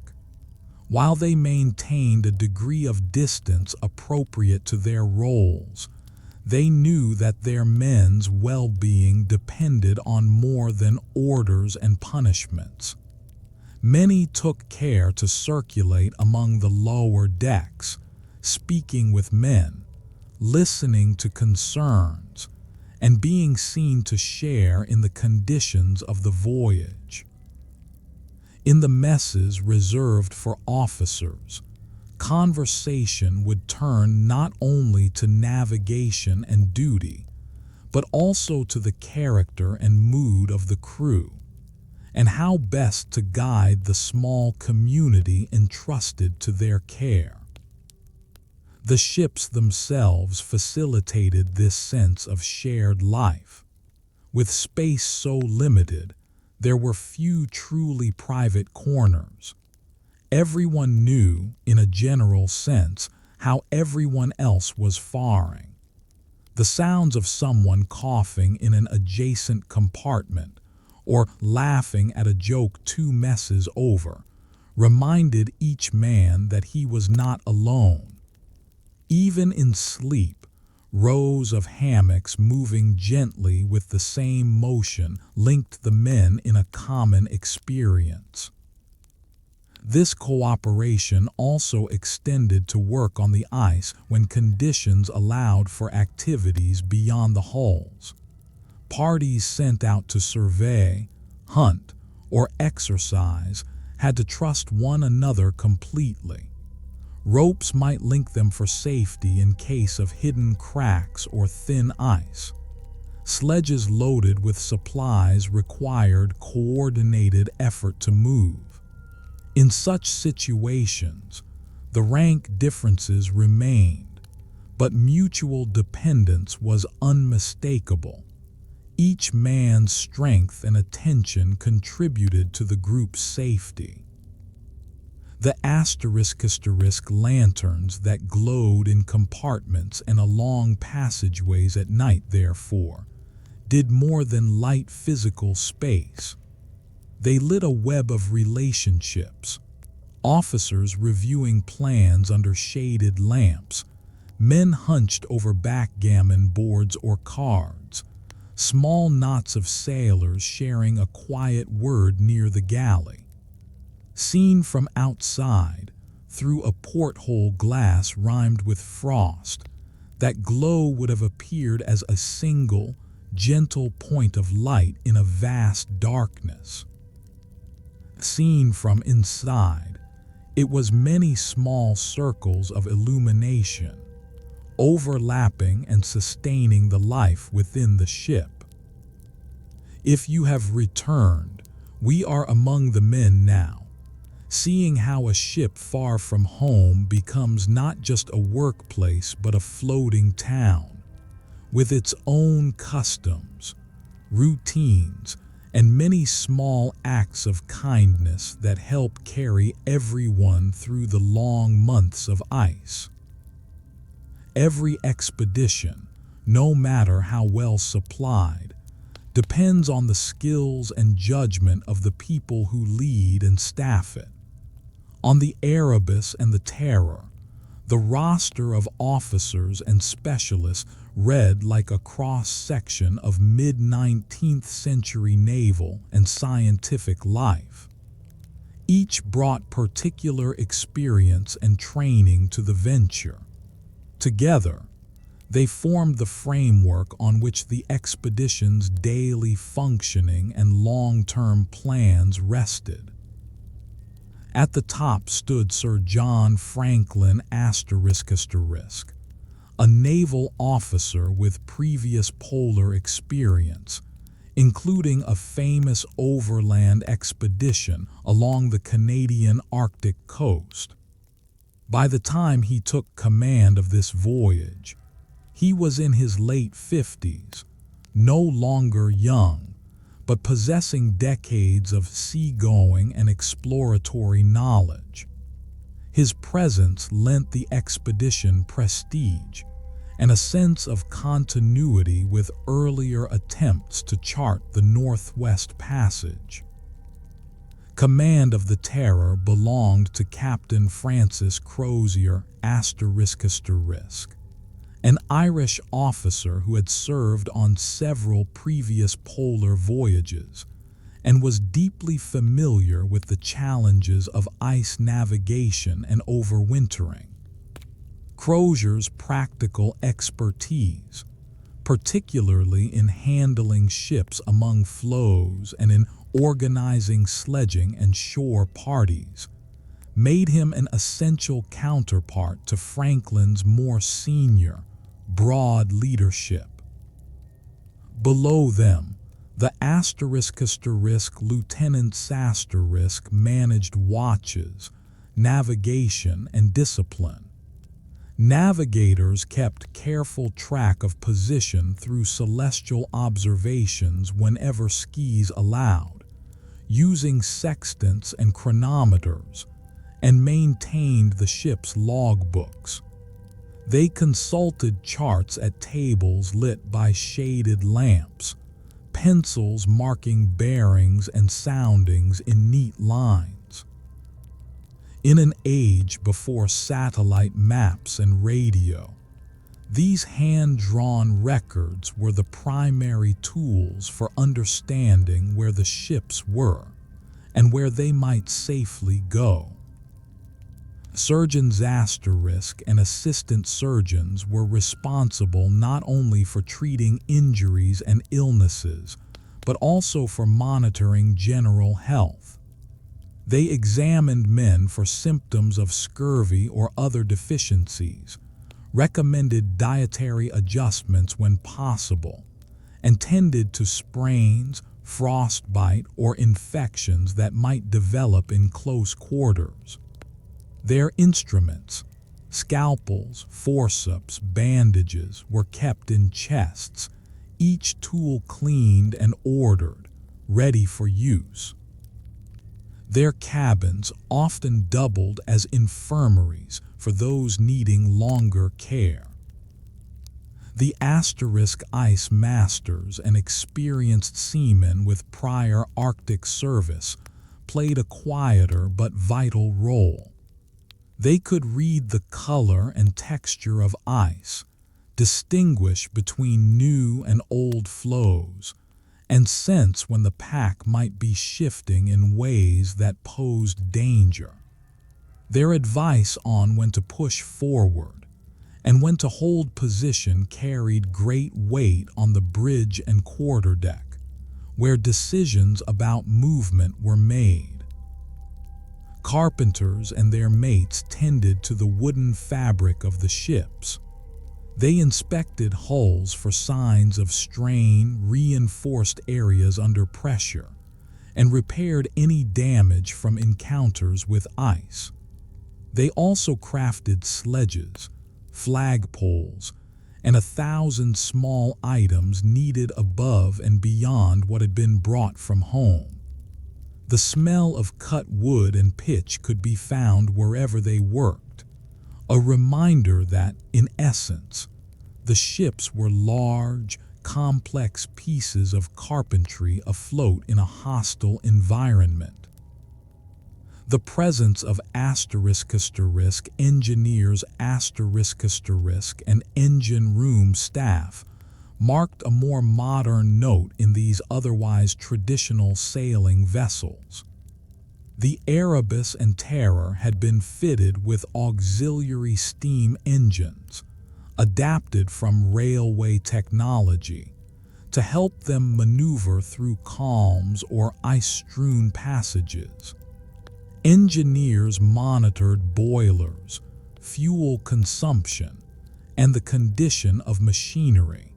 While they maintained a degree of distance appropriate to their roles, they knew that their men's well-being depended on more than orders and punishments. Many took care to circulate among the lower decks, speaking with men, listening to concerns, and being seen to share in the conditions of the voyage. In the messes reserved for officers, conversation would turn not only to navigation and duty, but also to the character and mood of the crew, and how best to guide the small community entrusted to their care. The ships themselves facilitated this sense of shared life. With space so limited, there were few truly private corners. Everyone knew, in a general sense, how everyone else was faring. The sounds of someone coughing in an adjacent compartment or laughing at a joke two messes over reminded each man that he was not alone. Even in sleep, rows of hammocks moving gently with the same motion linked the men in a common experience. This cooperation also extended to work on the ice when conditions allowed for activities beyond the hulls. Parties sent out to survey, hunt, or exercise had to trust one another completely. Ropes might link them for safety in case of hidden cracks or thin ice. Sledges loaded with supplies required coordinated effort to move. In such situations, the rank differences remained, but mutual dependence was unmistakable. Each man's strength and attention contributed to the group's safety. The ** lanterns that glowed in compartments and along passageways at night, therefore, did more than light physical space. They lit a web of relationships. Officers reviewing plans under shaded lamps, men hunched over backgammon boards or cards, small knots of sailors sharing a quiet word near the galley. Seen from outside, through a porthole glass rimed with frost, that glow would have appeared as a single, gentle point of light in a vast darkness. Seen from inside, it was many small circles of illumination, overlapping and sustaining the life within the ship. If you have returned, we are among the men now, seeing how a ship far from home becomes not just a workplace but a floating town, with its own customs, routines, and many small acts of kindness that help carry everyone through the long months of ice. Every expedition, no matter how well supplied, depends on the skills and judgment of the people who lead and staff it. On the Erebus and the Terror, the roster of officers and specialists read like a cross-section of mid-19th century naval and scientific life. Each brought particular experience and training to the venture. Together, they formed the framework on which the expedition's daily functioning and long-term plans rested. At the top stood Sir John Franklin ***, a naval officer with previous polar experience, including a famous overland expedition along the Canadian Arctic coast. By the time he took command of this voyage, he was in his late 50s, no longer young, but possessing decades of seagoing and exploratory knowledge. His presence lent the expedition prestige and a sense of continuity with earlier attempts to chart the Northwest Passage. Command of the Terror belonged to Captain Francis Crozier ***, an Irish officer who had served on several previous polar voyages and was deeply familiar with the challenges of ice navigation and overwintering. Crozier's practical expertise, particularly in handling ships among floes and in organizing sledging and shore parties, made him an essential counterpart to Franklin's more senior, broad leadership. Below them, the ** Lieutenant ** managed watches, navigation, and discipline. Navigators kept careful track of position through celestial observations whenever skis allowed, using sextants and chronometers, and maintained the ship's logbooks. They consulted charts at tables lit by shaded lamps, pencils marking bearings and soundings in neat lines. In an age before satellite maps and radio, these hand-drawn records were the primary tools for understanding where the ships were and where they might safely go. Surgeons and assistant surgeons were responsible not only for treating injuries and illnesses, but also for monitoring general health. They examined men for symptoms of scurvy or other deficiencies, recommended dietary adjustments when possible, and tended to sprains, frostbite, or infections that might develop in close quarters. Their instruments, scalpels, forceps, bandages, were kept in chests, each tool cleaned and ordered, ready for use. Their cabins often doubled as infirmaries for those needing longer care. The ice masters and experienced seamen with prior Arctic service played a quieter but vital role. They could read the color and texture of ice, distinguish between new and old flows, and sense when the pack might be shifting in ways that posed danger. Their advice on when to push forward and when to hold position carried great weight on the bridge and quarterdeck, where decisions about movement were made. Carpenters and their mates tended to the wooden fabric of the ships. They inspected hulls for signs of strain, reinforced areas under pressure, and repaired any damage from encounters with ice. They also crafted sledges, flagpoles, and 1,000 small items needed above and beyond what had been brought from home. The smell of cut wood and pitch could be found wherever they worked, a reminder that, in essence, the ships were large, complex pieces of carpentry afloat in a hostile environment. The presence of engineers, and engine room staff marked a more modern note in these otherwise traditional sailing vessels. The Erebus and Terror had been fitted with auxiliary steam engines, adapted from railway technology, to help them maneuver through calms or ice-strewn passages. Engineers monitored boilers, fuel consumption, and the condition of machinery.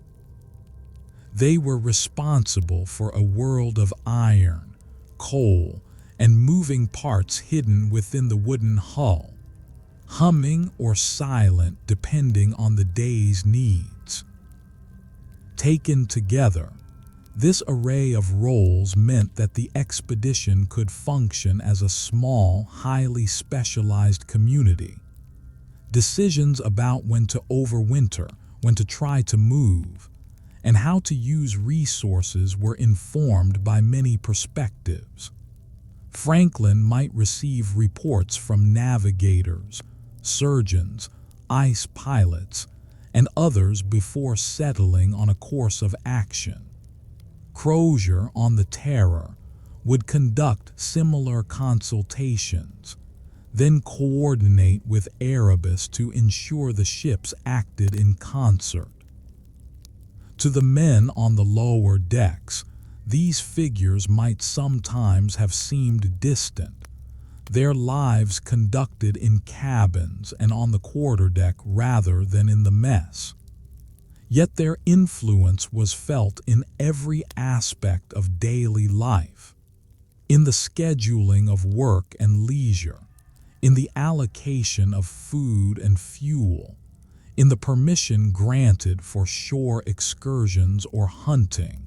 They were responsible for a world of iron, coal, and moving parts hidden within the wooden hull, humming or silent depending on the day's needs. Taken together, this array of roles meant that the expedition could function as a small, highly specialized community. Decisions about when to overwinter, when to try to move, and how to use resources were informed by many perspectives. Franklin might receive reports from navigators, surgeons, ice pilots, and others before settling on a course of action. Crozier on the Terror would conduct similar consultations, then coordinate with Erebus to ensure the ships acted in concert. To the men on the lower decks, these figures might sometimes have seemed distant, their lives conducted in cabins and on the quarterdeck rather than in the mess. Yet their influence was felt in every aspect of daily life, in the scheduling of work and leisure, in the allocation of food and fuel, in the permission granted for shore excursions or hunting,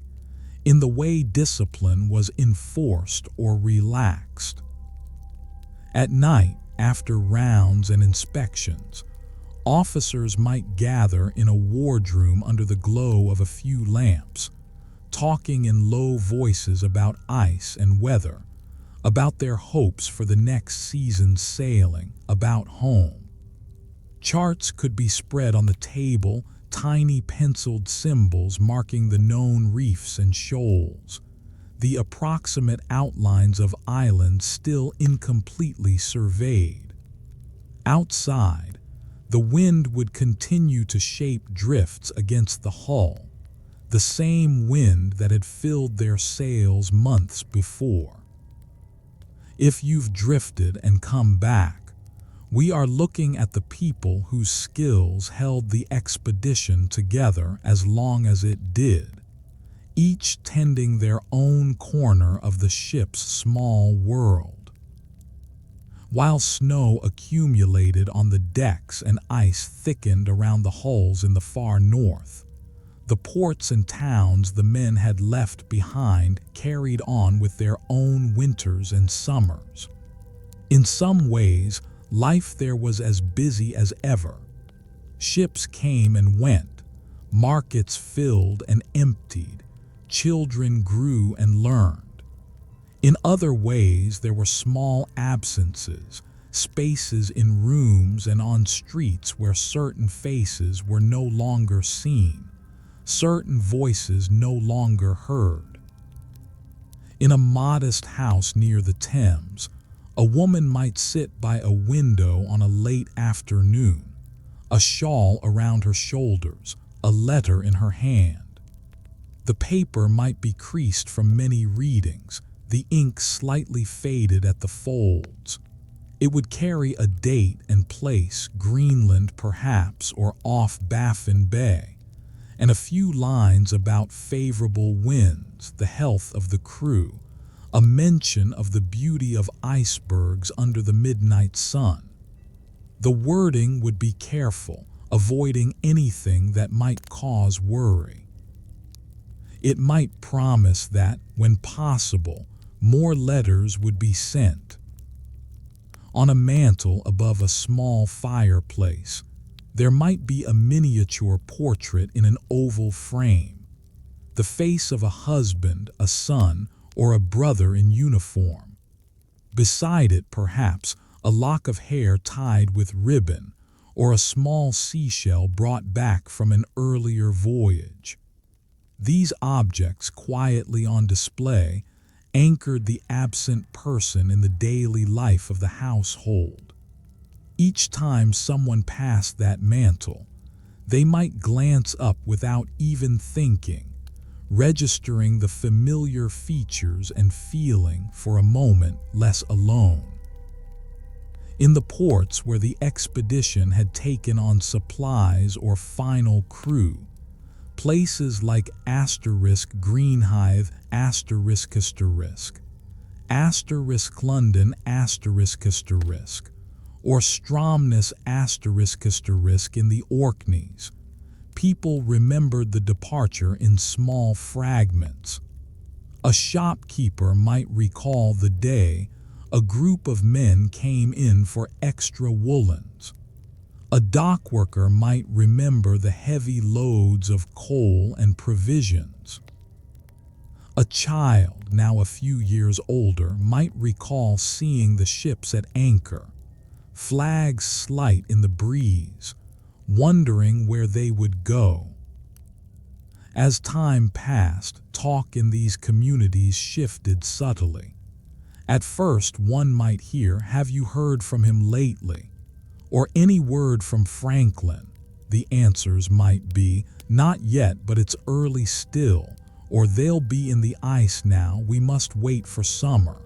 in the way discipline was enforced or relaxed. At night, after rounds and inspections, officers might gather in a wardroom under the glow of a few lamps, talking in low voices about ice and weather, about their hopes for the next season's sailing, about home. Charts could be spread on the table, tiny penciled symbols marking the known reefs and shoals, the approximate outlines of islands still incompletely surveyed. Outside, the wind would continue to shape drifts against the hull, the same wind that had filled their sails months before. If you've drifted and come back, we are looking at the people whose skills held the expedition together as long as it did, each tending their own corner of the ship's small world. While snow accumulated on the decks and ice thickened around the hulls in the far north, the ports and towns the men had left behind carried on with their own winters and summers. In some ways, life there was as busy as ever. Ships came and went, markets filled and emptied, children grew and learned. In other ways, there were small absences, spaces in rooms and on streets where certain faces were no longer seen, certain voices no longer heard. In a modest house near the Thames, a woman might sit by a window on a late afternoon, a shawl around her shoulders, a letter in her hand. The paper might be creased from many readings, the ink slightly faded at the folds. It would carry a date and place, Greenland perhaps, or off Baffin Bay, and a few lines about favorable winds, the health of the crew, a mention of the beauty of icebergs under the midnight sun. The wording would be careful, avoiding anything that might cause worry. It might promise that, when possible, more letters would be sent. On a mantel above a small fireplace, there might be a miniature portrait in an oval frame, the face of a husband, a son, or a brother in uniform. Beside it, perhaps, a lock of hair tied with ribbon, or a small seashell brought back from an earlier voyage. These objects, quietly on display, anchored the absent person in the daily life of the household. Each time someone passed that mantel, they might glance up without even thinking, registering the familiar features and feeling for a moment less alone. In the ports where the expedition had taken on supplies or final crew, places like *Greenhive, *London, or Stromness in the Orkneys, people remembered the departure in small fragments. A shopkeeper might recall the day a group of men came in for extra woolens. A dockworker might remember the heavy loads of coal and provisions. A child, now a few years older, might recall seeing the ships at anchor, flags slight in the breeze, wondering where they would go. As time passed, talk in these communities shifted subtly. At first, one might hear, "Have you heard from him lately?" or any word from Franklin. The answers might be, "Not yet, but it's early still," or "They'll be in the ice now, we must wait for summer."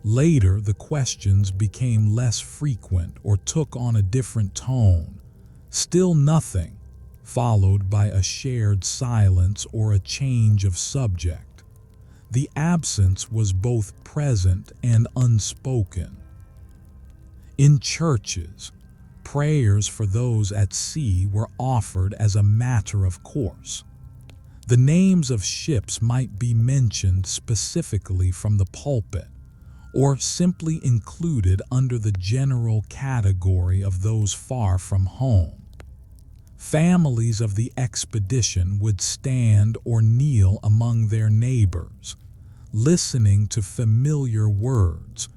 Later, the questions became less frequent or took on a different tone. "Still nothing," followed by a shared silence or a change of subject. The absence was both present and unspoken. In churches, Prayers for those at sea were offered as a matter of course. The names of ships might be mentioned specifically from the pulpit, or simply included under the general category of those far from home. Families of the expedition would stand or kneel among their neighbors, listening to familiar words,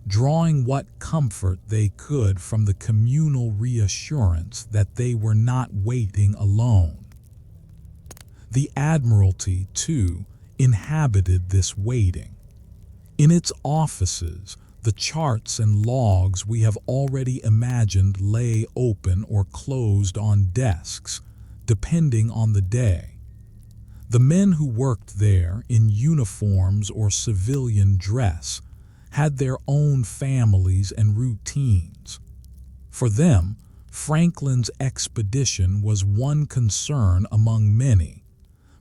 drawing what comfort they could from the communal reassurance that they were not waiting alone. The Admiralty, too, inhabited this waiting. In its offices, the charts and logs we have already imagined lay open or closed on desks, depending on the day. The men who worked there in uniforms or civilian dress had their own families and routines. For them, Franklin's expedition was one concern among many,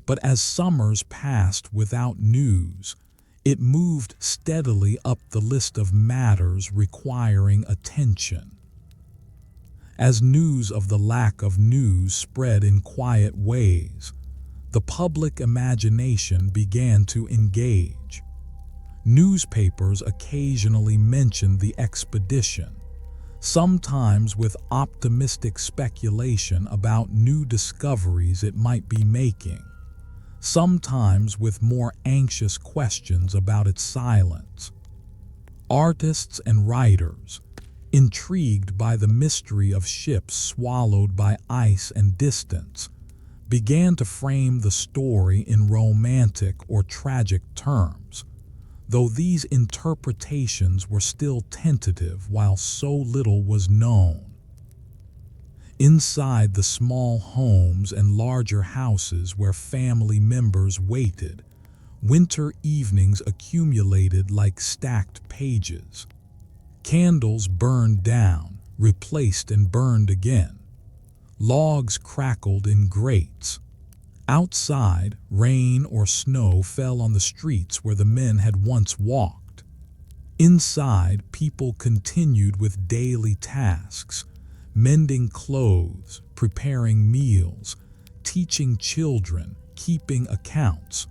but as summers passed without news, it moved steadily up the list of matters requiring attention. As news of the lack of news spread in quiet ways, the public imagination began to engage. Newspapers occasionally mentioned the expedition, sometimes with optimistic speculation about new discoveries it might be making, sometimes with more anxious questions about its silence. Artists and writers, intrigued by the mystery of ships swallowed by ice and distance, began to frame the story in romantic or tragic terms, though these interpretations were still tentative while so little was known. Inside the small homes and larger houses where family members waited, winter evenings accumulated like stacked pages. Candles burned down, replaced and burned again. Logs crackled in grates. Outside, rain or snow fell on the streets where the men had once walked. Inside, people continued with daily tasks, mending clothes, preparing meals, teaching children, keeping accounts,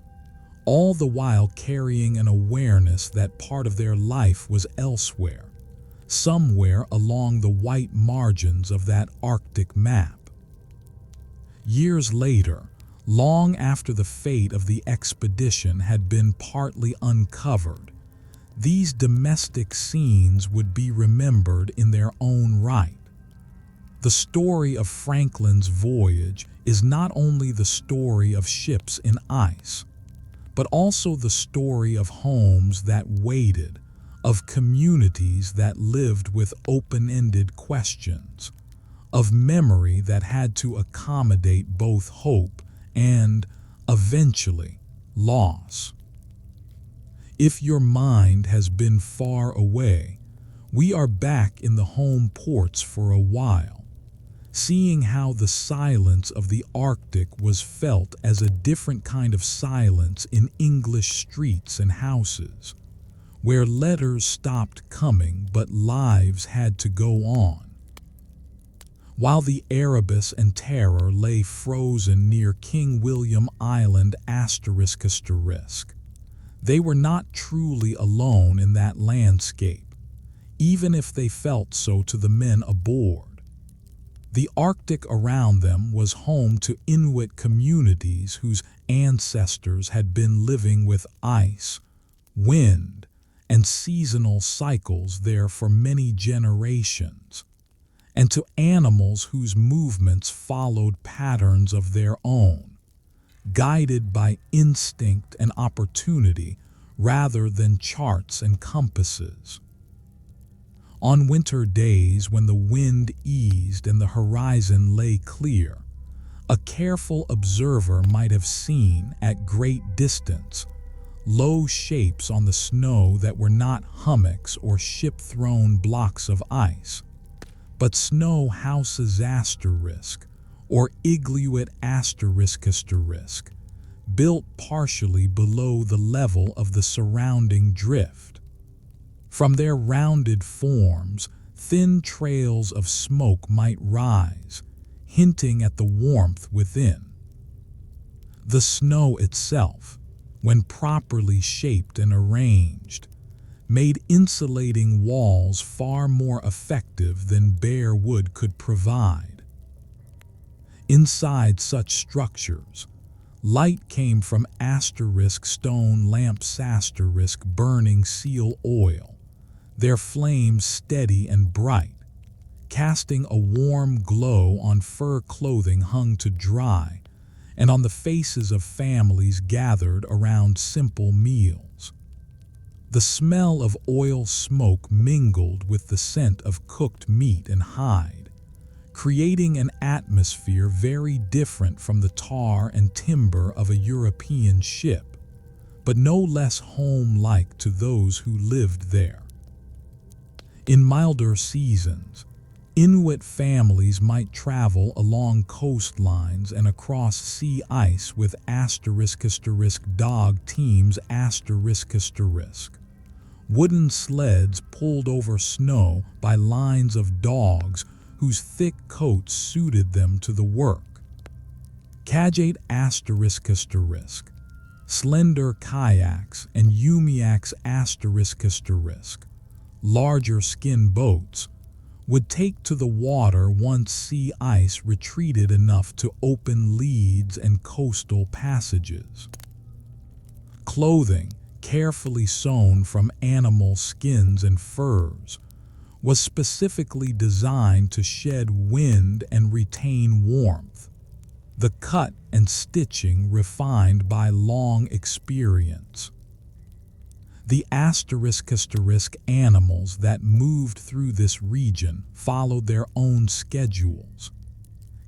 all the while carrying an awareness that part of their life was elsewhere, somewhere along the white margins of that Arctic map. Years later, long after the fate of the expedition had been partly uncovered, these domestic scenes would be remembered in their own right. The story of Franklin's voyage is not only the story of ships in ice, but also the story of homes that waited, of communities that lived with open-ended questions, of memory that had to accommodate both hope and, eventually, loss. If your mind has been far away, we are back in the home ports for a while, seeing how the silence of the Arctic was felt as a different kind of silence in English streets and houses, where letters stopped coming but lives had to go on. While the Erebus and Terror lay frozen near King William Island ***, they were not truly alone in that landscape, even if they felt so to the men aboard. The Arctic around them was home to Inuit communities whose ancestors had been living with ice, wind, and seasonal cycles there for many generations, and to animals whose movements followed patterns of their own, guided by instinct and opportunity rather than charts and compasses. On winter days when the wind eased and the horizon lay clear, a careful observer might have seen, at great distance, low shapes on the snow that were not hummocks or ship-thrown blocks of ice, but snow houses or igluit ***, built partially below the level of the surrounding drift. From their rounded forms, thin trails of smoke might rise, hinting at the warmth within. The snow itself, when properly shaped and arranged, made insulating walls far more effective than bare wood could provide. Inside such structures, light came from stone lamps burning seal oil, their flames steady and bright, casting a warm glow on fur clothing hung to dry and on the faces of families gathered around simple meals. The smell of oil smoke mingled with the scent of cooked meat and hide, creating an atmosphere very different from the tar and timber of a European ship, but no less home-like to those who lived there. In milder seasons, Inuit families might travel along coastlines and across sea ice with dog teams wooden sleds pulled over snow by lines of dogs whose thick coats suited them to the work. Kajate slender kayaks and umiaks larger skin boats, would take to the water once sea ice retreated enough to open leads and coastal passages. Clothing, carefully sewn from animal skins and furs, was specifically designed to shed wind and retain warmth, the cut and stitching refined by long experience. The animals that moved through this region followed their own schedules.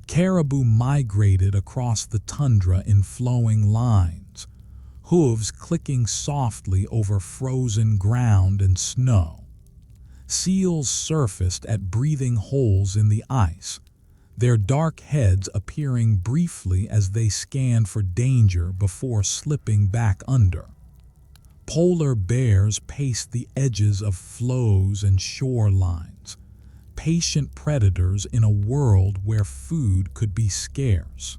Caribou migrated across the tundra in flowing lines, hooves clicking softly over frozen ground and snow. Seals surfaced at breathing holes in the ice, their dark heads appearing briefly as they scanned for danger before slipping back under. Polar bears paced the edges of floes and shorelines, patient predators in a world where food could be scarce.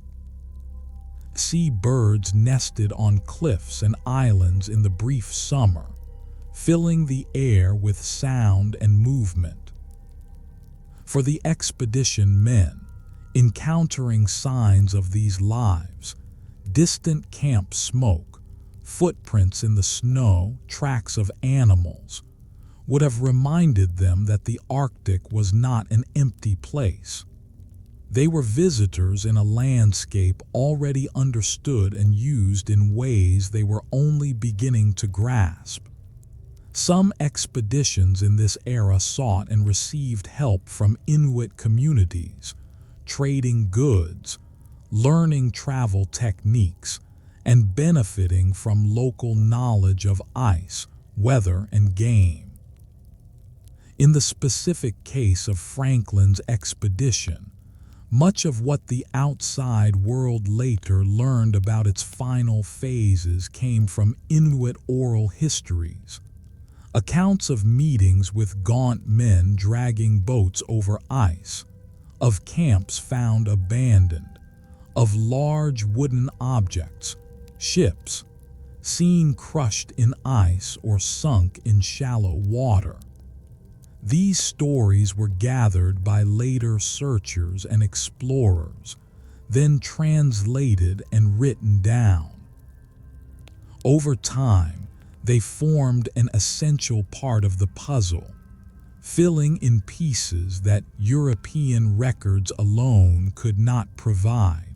Sea birds nested on cliffs and islands in the brief summer, filling the air with sound and movement. For the expedition men, encountering signs of these lives, distant camp smoke, footprints in the snow, tracks of animals, would have reminded them that the Arctic was not an empty place. They were visitors in a landscape already understood and used in ways they were only beginning to grasp. Some expeditions in this era sought and received help from Inuit communities, trading goods, learning travel techniques, and benefiting from local knowledge of ice, weather, and game. In the specific case of Franklin's expedition, much of what the outside world later learned about its final phases came from Inuit oral histories, accounts of meetings with gaunt men dragging boats over ice, of camps found abandoned, of large wooden objects, ships, seen crushed in ice or sunk in shallow water. These stories were gathered by later searchers and explorers, then translated and written down. Over time, they formed an essential part of the puzzle, filling in pieces that European records alone could not provide.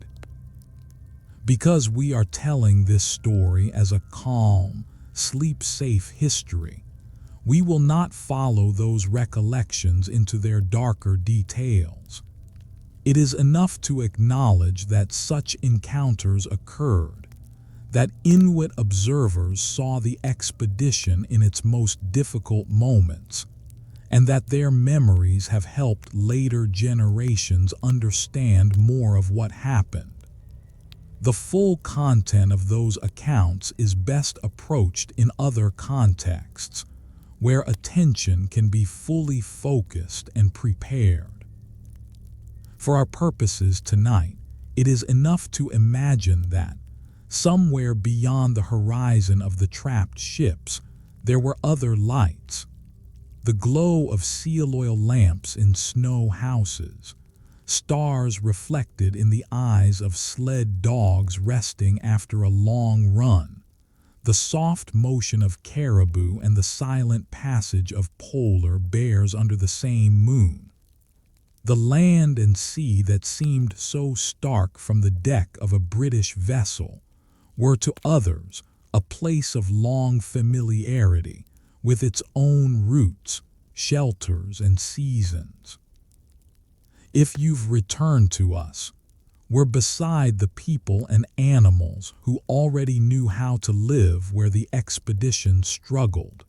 Because we are telling this story as a calm, sleep-safe history, we will not follow those recollections into their darker details. It is enough to acknowledge that such encounters occurred, that Inuit observers saw the expedition in its most difficult moments, and that their memories have helped later generations understand more of what happened. The full content of those accounts is best approached in other contexts, where attention can be fully focused and prepared. For our purposes tonight, it is enough to imagine that, somewhere beyond the horizon of the trapped ships, there were other lights. The glow of seal oil lamps in snow houses, stars reflected in the eyes of sled dogs resting after a long run, the soft motion of caribou and the silent passage of polar bears under the same moon. The land and sea that seemed so stark from the deck of a British vessel were to others a place of long familiarity with its own roots, shelters, and seasons. If you've returned to us, we're beside the people and animals who already knew how to live where the expedition struggled,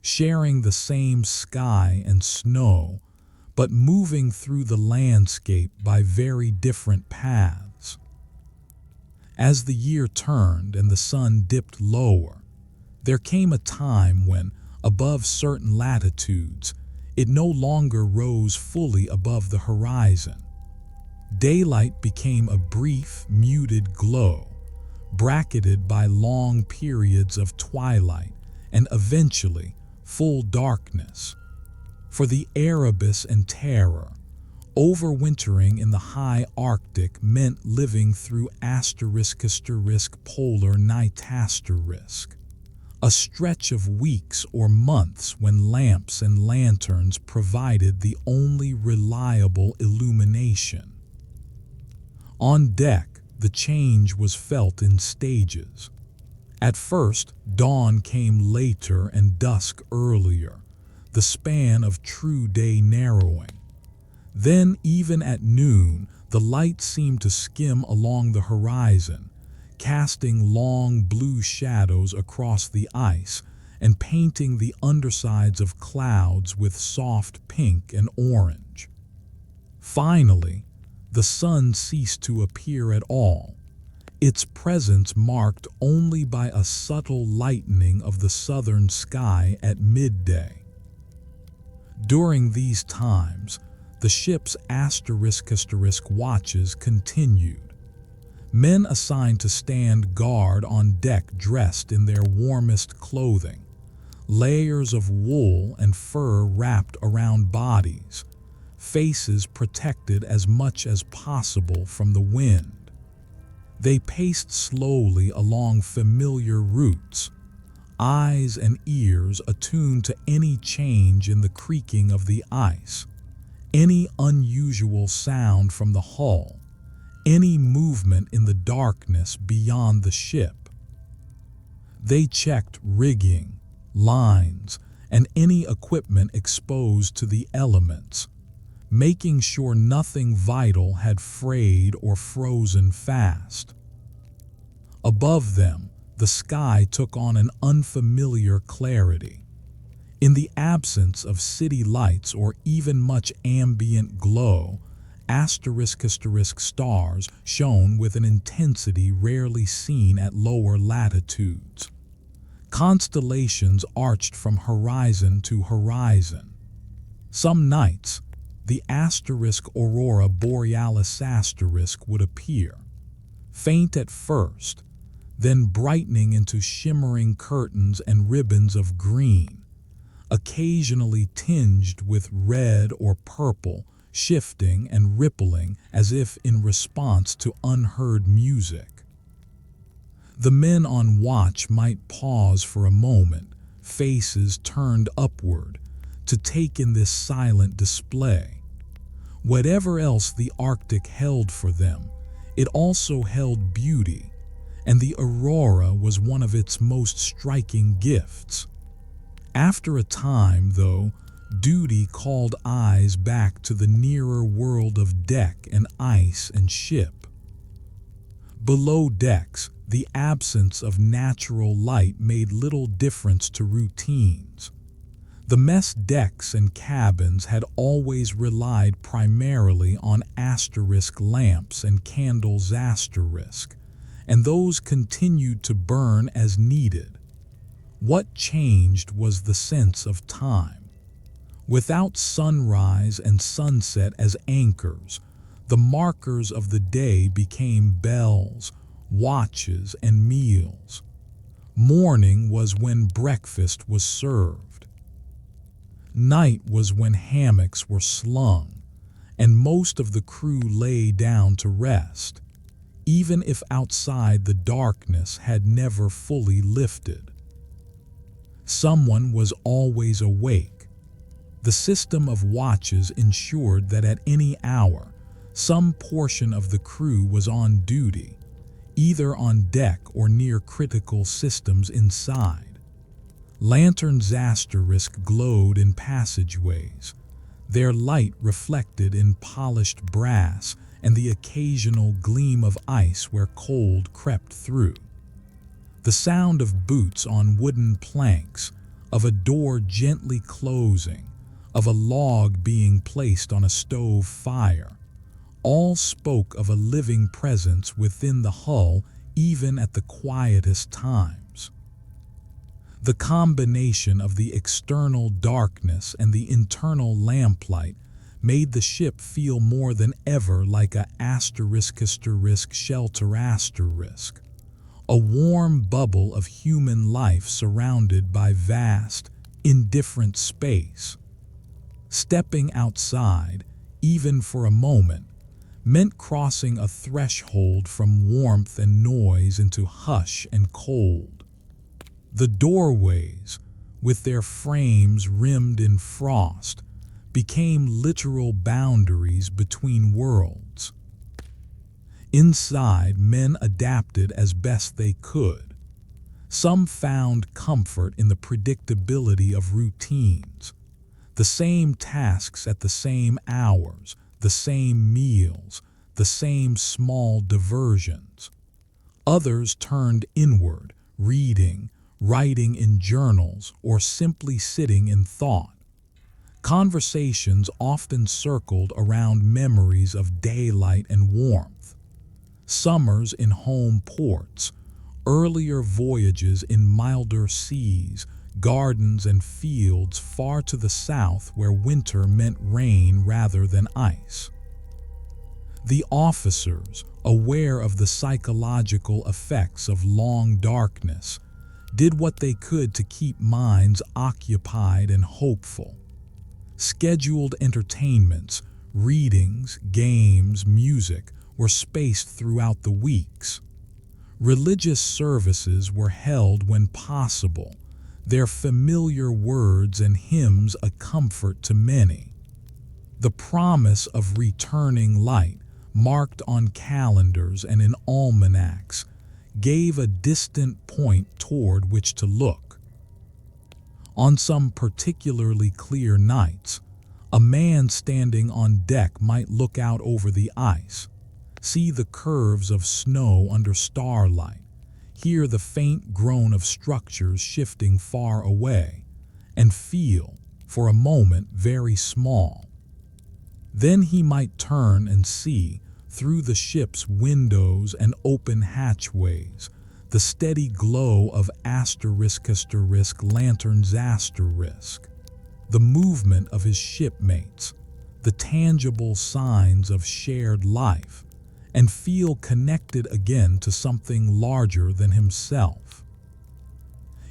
sharing the same sky and snow, but moving through the landscape by very different paths. As the year turned and the sun dipped lower, there came a time when, above certain latitudes, it no longer rose fully above the horizon. Daylight became a brief, muted glow, bracketed by long periods of twilight and eventually full darkness. For the Erebus and Terror, overwintering in the high Arctic meant living through polar night, a stretch of weeks or months when lamps and lanterns provided the only reliable illumination. On deck, the change was felt in stages. At first, dawn came later and dusk earlier, the span of true day narrowing. Then, even at noon, the light seemed to skim along the horizon, casting long blue shadows across the ice and painting the undersides of clouds with soft pink and orange. Finally, the sun ceased to appear at all, its presence marked only by a subtle lightening of the southern sky at midday. During these times, the ship's ** watches continued. Men assigned to stand guard on deck dressed in their warmest clothing, layers of wool and fur wrapped around bodies, faces protected as much as possible from the wind. They paced slowly along familiar routes, eyes and ears attuned to any change in the creaking of the ice, any unusual sound from the hull, any movement in the darkness beyond the ship. They checked rigging, lines, and any equipment exposed to the elements, making sure nothing vital had frayed or frozen fast. Above them, the sky took on an unfamiliar clarity. In the absence of city lights or even much ambient glow, stars shone with an intensity rarely seen at lower latitudes. Constellations arched from horizon to horizon. Some nights, the aurora borealis would appear, faint at first, then brightening into shimmering curtains and ribbons of green, occasionally tinged with red or purple, shifting and rippling as if in response to unheard music. The men on watch might pause for a moment, faces turned upward, to take in this silent display. Whatever else the Arctic held for them, it also held beauty, and the aurora was one of its most striking gifts. After a time, though, duty called eyes back to the nearer world of deck and ice and ship. Below decks, the absence of natural light made little difference to routines. The mess decks and cabins had always relied primarily on lamps and candles and those continued to burn as needed. What changed was the sense of time. Without sunrise and sunset as anchors, the markers of the day became bells, watches, and meals. Morning was when breakfast was served. Night was when hammocks were slung, and most of the crew lay down to rest, even if outside the darkness had never fully lifted. Someone was always awake. The system of watches ensured that at any hour, some portion of the crew was on duty, either on deck or near critical systems inside. Lanterns glowed in passageways, their light reflected in polished brass and the occasional gleam of ice where cold crept through. The sound of boots on wooden planks, of a door gently closing, of a log being placed on a stove fire, all spoke of a living presence within the hull even at the quietest times. The combination of the external darkness and the internal lamplight made the ship feel more than ever like a shelter, a warm bubble of human life surrounded by vast, indifferent space. Stepping outside, even for a moment, meant crossing a threshold from warmth and noise into hush and cold. The doorways, with their frames rimmed in frost, became literal boundaries between worlds. Inside, men adapted as best they could. Some found comfort in the predictability of routines, the same tasks at the same hours, the same meals, the same small diversions. Others turned inward, reading, writing in journals, or simply sitting in thought. Conversations often circled around memories of daylight and warmth, summers in home ports, earlier voyages in milder seas, gardens and fields far to the south where winter meant rain rather than ice. The officers, aware of the psychological effects of long darkness, did what they could to keep minds occupied and hopeful. Scheduled entertainments, readings, games, music were spaced throughout the weeks. Religious services were held when possible, their familiar words and hymns a comfort to many. The promise of returning light, marked on calendars and in almanacs, gave a distant point toward which to look. On some particularly clear nights, a man standing on deck might look out over the ice, see the curves of snow under starlight, hear the faint groan of structures shifting far away, and feel, for a moment, very small. Then he might turn and see, through the ship's windows and open hatchways, the steady glow of lanterns, the movement of his shipmates, the tangible signs of shared life, and feel connected again to something larger than himself.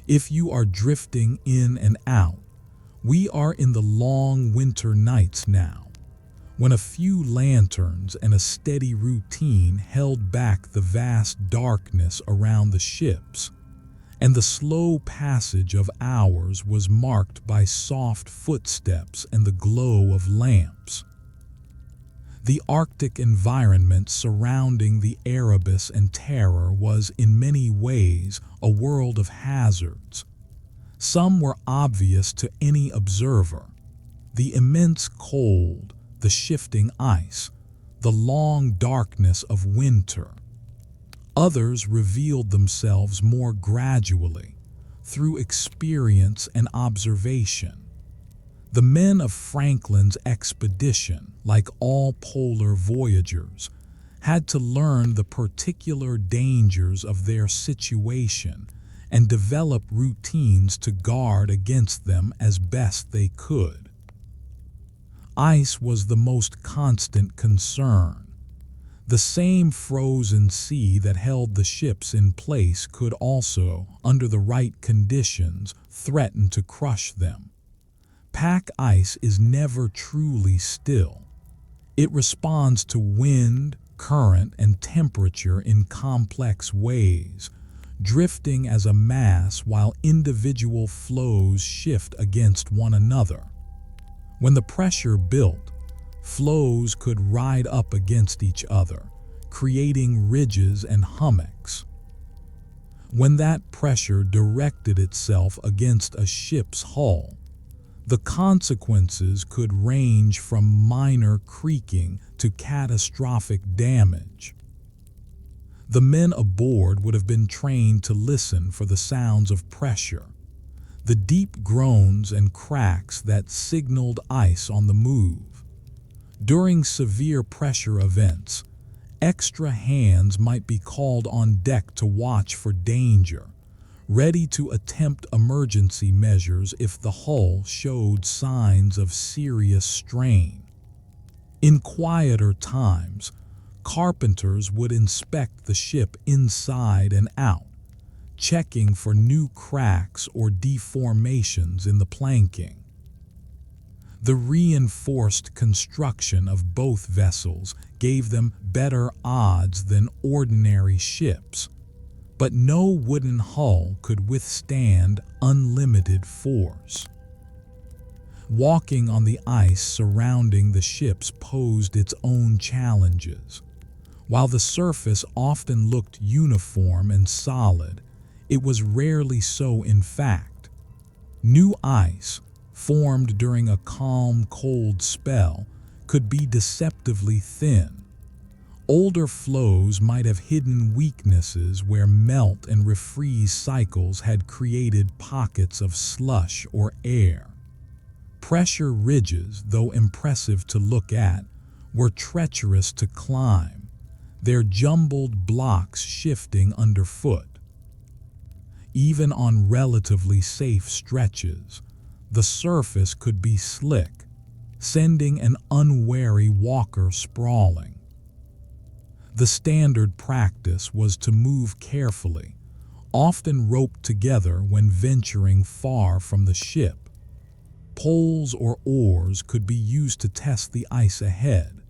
If you are drifting in and out, we are in the long winter nights now, when a few lanterns and a steady routine held back the vast darkness around the ships, and the slow passage of hours was marked by soft footsteps and the glow of lamps. The Arctic environment surrounding the Erebus and Terror was in many ways a world of hazards. Some were obvious to any observer: the immense cold, the shifting ice, the long darkness of winter. Others revealed themselves more gradually, through experience and observation. The men of Franklin's expedition, like all polar voyagers, had to learn the particular dangers of their situation and develop routines to guard against them as best they could. Ice was the most constant concern. The same frozen sea that held the ships in place could also, under the right conditions, threaten to crush them. Pack ice is never truly still. It responds to wind, current, and temperature in complex ways, drifting as a mass while individual flows shift against one another. When the pressure built, flows could ride up against each other, creating ridges and hammocks. When that pressure directed itself against a ship's hull, the consequences could range from minor creaking to catastrophic damage. The men aboard would have been trained to listen for the sounds of pressure, the deep groans and cracks that signaled ice on the move. During severe pressure events, extra hands might be called on deck to watch for danger, ready to attempt emergency measures if the hull showed signs of serious strain. In quieter times, carpenters would inspect the ship inside and out, checking for new cracks or deformations in the planking. The reinforced construction of both vessels gave them better odds than ordinary ships, but no wooden hull could withstand unlimited force. Walking on the ice surrounding the ships posed its own challenges. While the surface often looked uniform and solid, it was rarely so in fact. New ice, formed during a calm, cold spell, could be deceptively thin. Older flows might have hidden weaknesses where melt and refreeze cycles had created pockets of slush or air. Pressure ridges, though impressive to look at, were treacherous to climb, their jumbled blocks shifting underfoot. Even on relatively safe stretches, the surface could be slick, sending an unwary walker sprawling. The standard practice was to move carefully, often roped together when venturing far from the ship. Poles or oars could be used to test the ice ahead.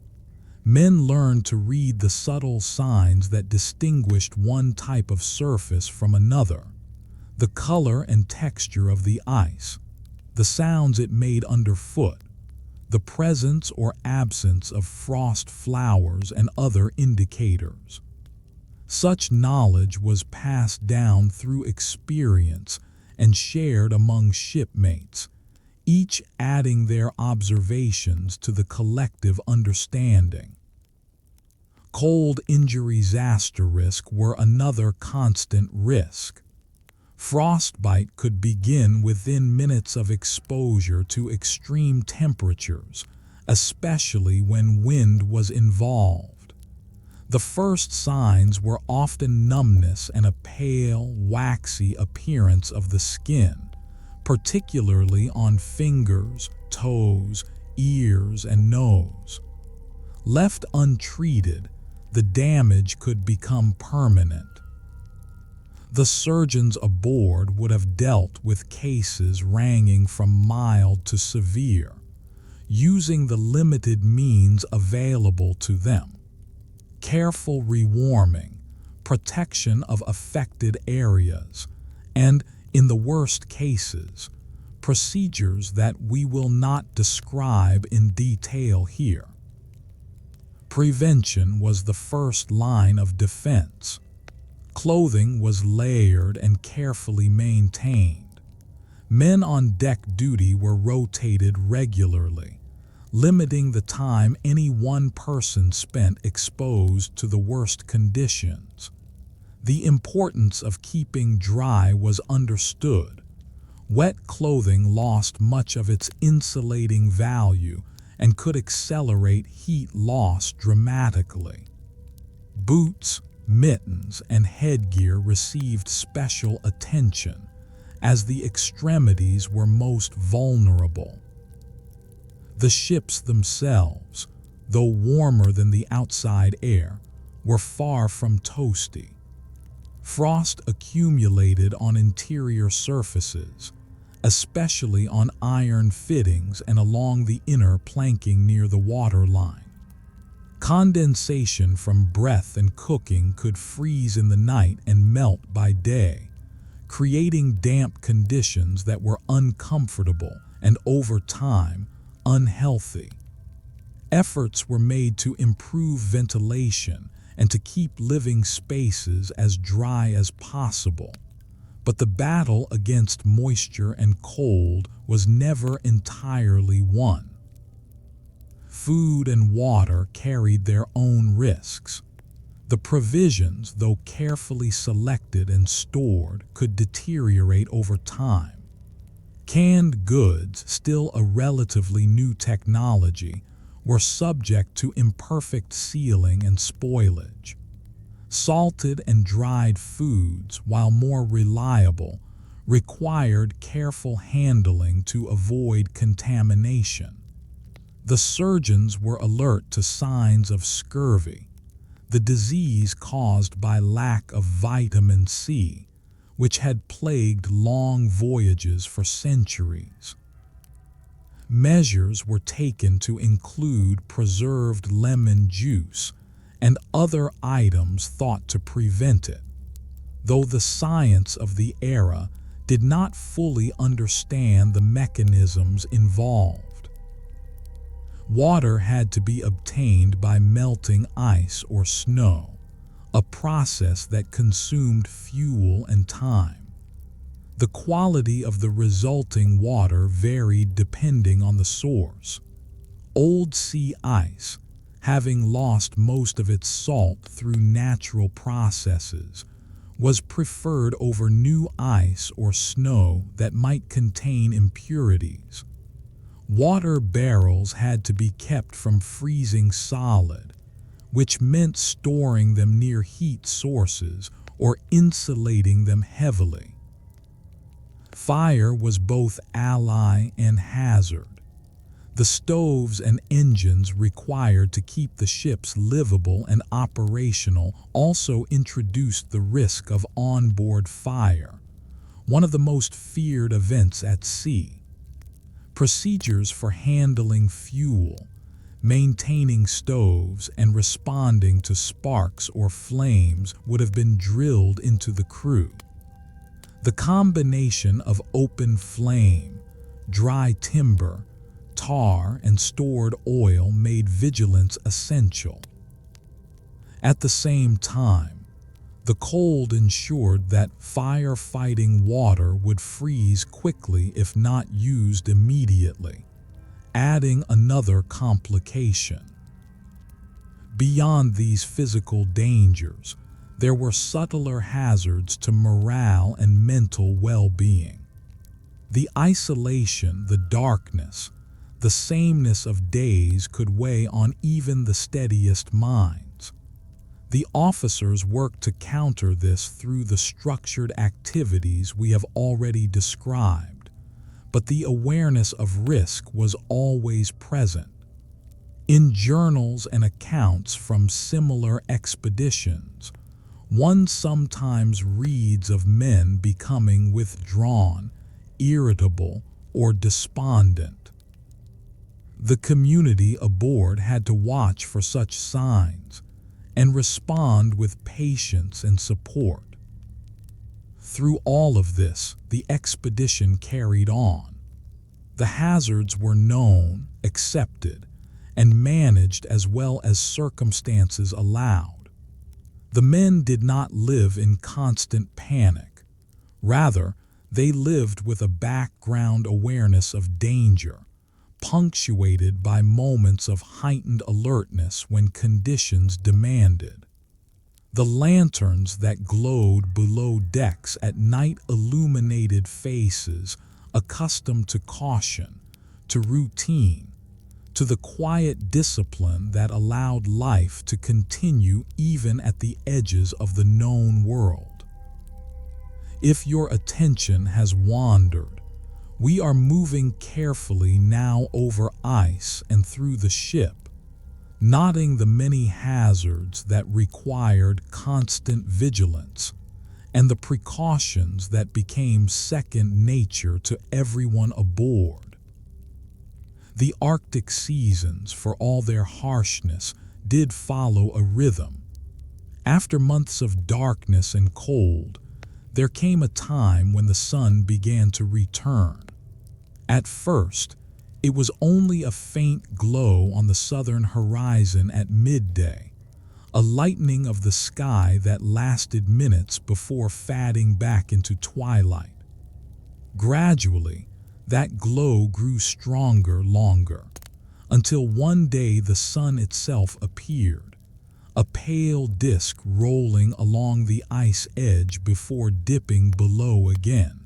Men learned to read the subtle signs that distinguished one type of surface from another: the color and texture of the ice, the sounds it made underfoot, the presence or absence of frost flowers and other indicators. Such knowledge was passed down through experience and shared among shipmates, each adding their observations to the collective understanding. Cold injuries were another constant risk. Frostbite could begin within minutes of exposure to extreme temperatures, especially when wind was involved. The first signs were often numbness and a pale, waxy appearance of the skin, particularly on fingers, toes, ears, and nose. Left untreated, the damage could become permanent. The surgeons aboard would have dealt with cases ranging from mild to severe, using the limited means available to them. Careful rewarming, protection of affected areas, and, in the worst cases, procedures that we will not describe in detail here. Prevention was the first line of defense. Clothing was layered and carefully maintained. Men on deck duty were rotated regularly, limiting the time any one person spent exposed to the worst conditions. The importance of keeping dry was understood. Wet clothing lost much of its insulating value and could accelerate heat loss dramatically. Boots, mittens, and headgear received special attention, as the extremities were most vulnerable. The ships themselves, though warmer than the outside air, were far from toasty. Frost accumulated on interior surfaces, especially on iron fittings and along the inner planking near the waterline. Condensation from breath and cooking could freeze in the night and melt by day, creating damp conditions that were uncomfortable and, over time, unhealthy. Efforts were made to improve ventilation and to keep living spaces as dry as possible, but the battle against moisture and cold was never entirely won. Food and water carried their own risks. The provisions, though carefully selected and stored, could deteriorate over time. Canned goods, still a relatively new technology, were subject to imperfect sealing and spoilage. Salted and dried foods, while more reliable, required careful handling to avoid contamination. The surgeons were alert to signs of scurvy, the disease caused by lack of vitamin C, which had plagued long voyages for centuries. Measures were taken to include preserved lemon juice and other items thought to prevent it, though the science of the era did not fully understand the mechanisms involved. Water had to be obtained by melting ice or snow, a process that consumed fuel and time. The quality of the resulting water varied depending on the source. Old sea ice, having lost most of its salt through natural processes, was preferred over new ice or snow that might contain impurities. Water barrels had to be kept from freezing solid, which meant storing them near heat sources or insulating them heavily. Fire was both ally and hazard. The stoves and engines required to keep the ships livable and operational also introduced the risk of onboard fire, one of the most feared events at sea. Procedures for handling fuel, maintaining stoves, and responding to sparks or flames would have been drilled into the crew. The combination of open flame, dry timber, tar, and stored oil made vigilance essential. At the same time, the cold ensured that firefighting water would freeze quickly if not used immediately, adding another complication. Beyond these physical dangers, there were subtler hazards to morale and mental well-being. The isolation, the darkness, the sameness of days could weigh on even the steadiest minds. The officers worked to counter this through the structured activities we have already described, but the awareness of risk was always present. In journals and accounts from similar expeditions, one sometimes reads of men becoming withdrawn, irritable, or despondent. The community aboard had to watch for such signs and respond with patience and support. Through all of this, the expedition carried on. The hazards were known, accepted, and managed as well as circumstances allowed. The men did not live in constant panic. Rather, they lived with a background awareness of danger, punctuated by moments of heightened alertness when conditions demanded. The lanterns that glowed below decks at night illuminated faces accustomed to caution, to routine, to the quiet discipline that allowed life to continue even at the edges of the known world. If your attention has wandered, we are moving carefully now over ice and through the ship, noting the many hazards that required constant vigilance and the precautions that became second nature to everyone aboard. The Arctic seasons, for all their harshness, did follow a rhythm. After months of darkness and cold, there came a time when the sun began to return. At first, it was only a faint glow on the southern horizon at midday, a lightening of the sky that lasted minutes before fading back into twilight. Gradually, that glow grew stronger longer, until one day the sun itself appeared, a pale disk rolling along the ice edge before dipping below again.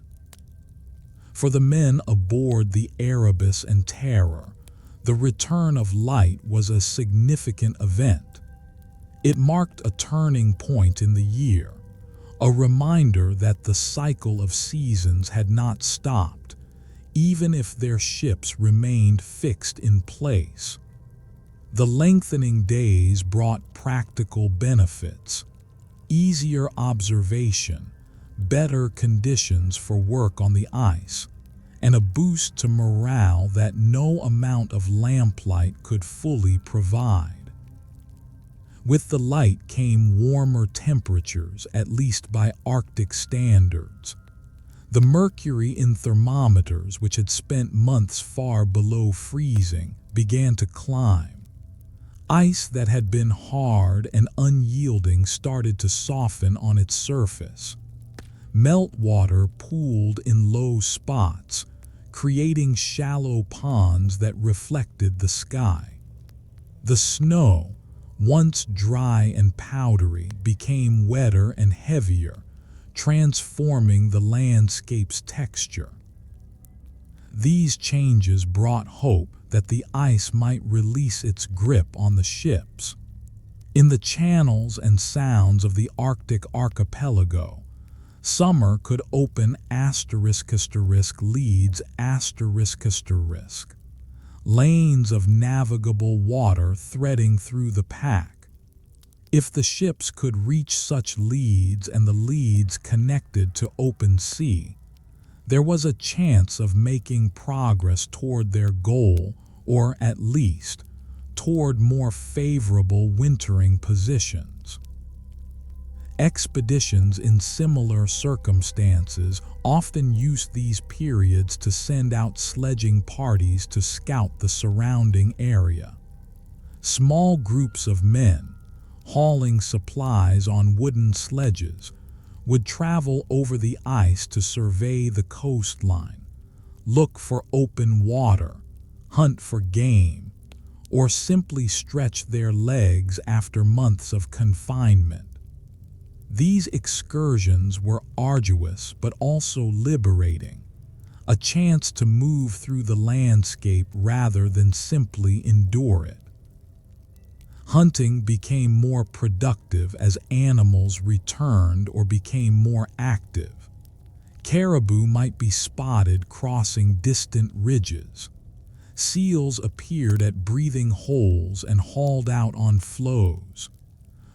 For the men aboard the Erebus and Terror, the return of light was a significant event. It marked a turning point in the year, a reminder that the cycle of seasons had not stopped, even if their ships remained fixed in place. The lengthening days brought practical benefits: easier observation, better conditions for work on the ice, and a boost to morale that no amount of lamplight could fully provide. With the light came warmer temperatures, at least by Arctic standards. The mercury in thermometers, which had spent months far below freezing, began to climb. Ice that had been hard and unyielding started to soften on its surface. Meltwater pooled in low spots, creating shallow ponds that reflected the sky. The snow, once dry and powdery, became wetter and heavier, transforming the landscape's texture. These changes brought hope that the ice might release its grip on the ships. In the channels and sounds of the Arctic archipelago, summer could open leads lanes of navigable water threading through the pack. If the ships could reach such leads and the leads connected to open sea, there was a chance of making progress toward their goal, or at least toward more favorable wintering positions. Expeditions in similar circumstances often used these periods to send out sledging parties to scout the surrounding area. Small groups of men, hauling supplies on wooden sledges, would travel over the ice to survey the coastline, look for open water, hunt for game, or simply stretch their legs after months of confinement. These excursions were arduous but also liberating, a chance to move through the landscape rather than simply endure it. Hunting became more productive as animals returned or became more active. Caribou might be spotted crossing distant ridges. Seals appeared at breathing holes and hauled out on floes.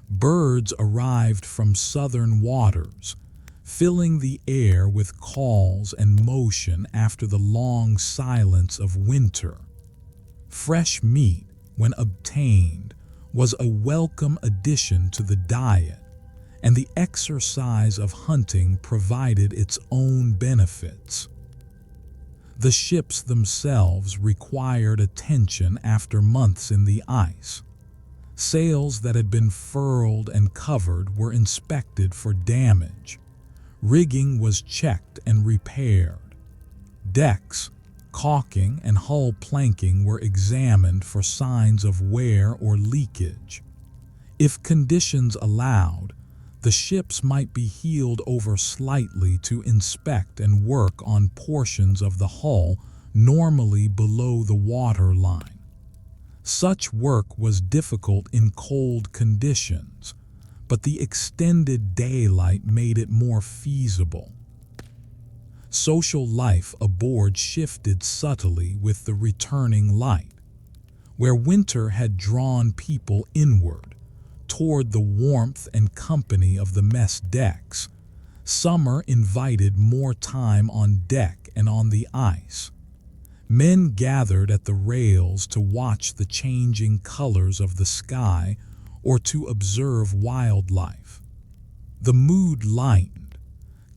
Birds arrived from southern waters, filling the air with calls and motion after the long silence of winter. Fresh meat, when obtained, was a welcome addition to the diet, and the exercise of hunting provided its own benefits. The ships themselves required attention after months in the ice. Sails that had been furled and covered were inspected for damage. Rigging was checked and repaired. Decks, caulking, and hull planking were examined for signs of wear or leakage. If conditions allowed, the ships might be heeled over slightly to inspect and work on portions of the hull normally below the water line. Such work was difficult in cold conditions, but the extended daylight made it more feasible. Social life aboard shifted subtly with the returning light. Where winter had drawn people inward, toward the warmth and company of the mess decks, summer invited more time on deck and on the ice. Men gathered at the rails to watch the changing colors of the sky or to observe wildlife. The mood lightened.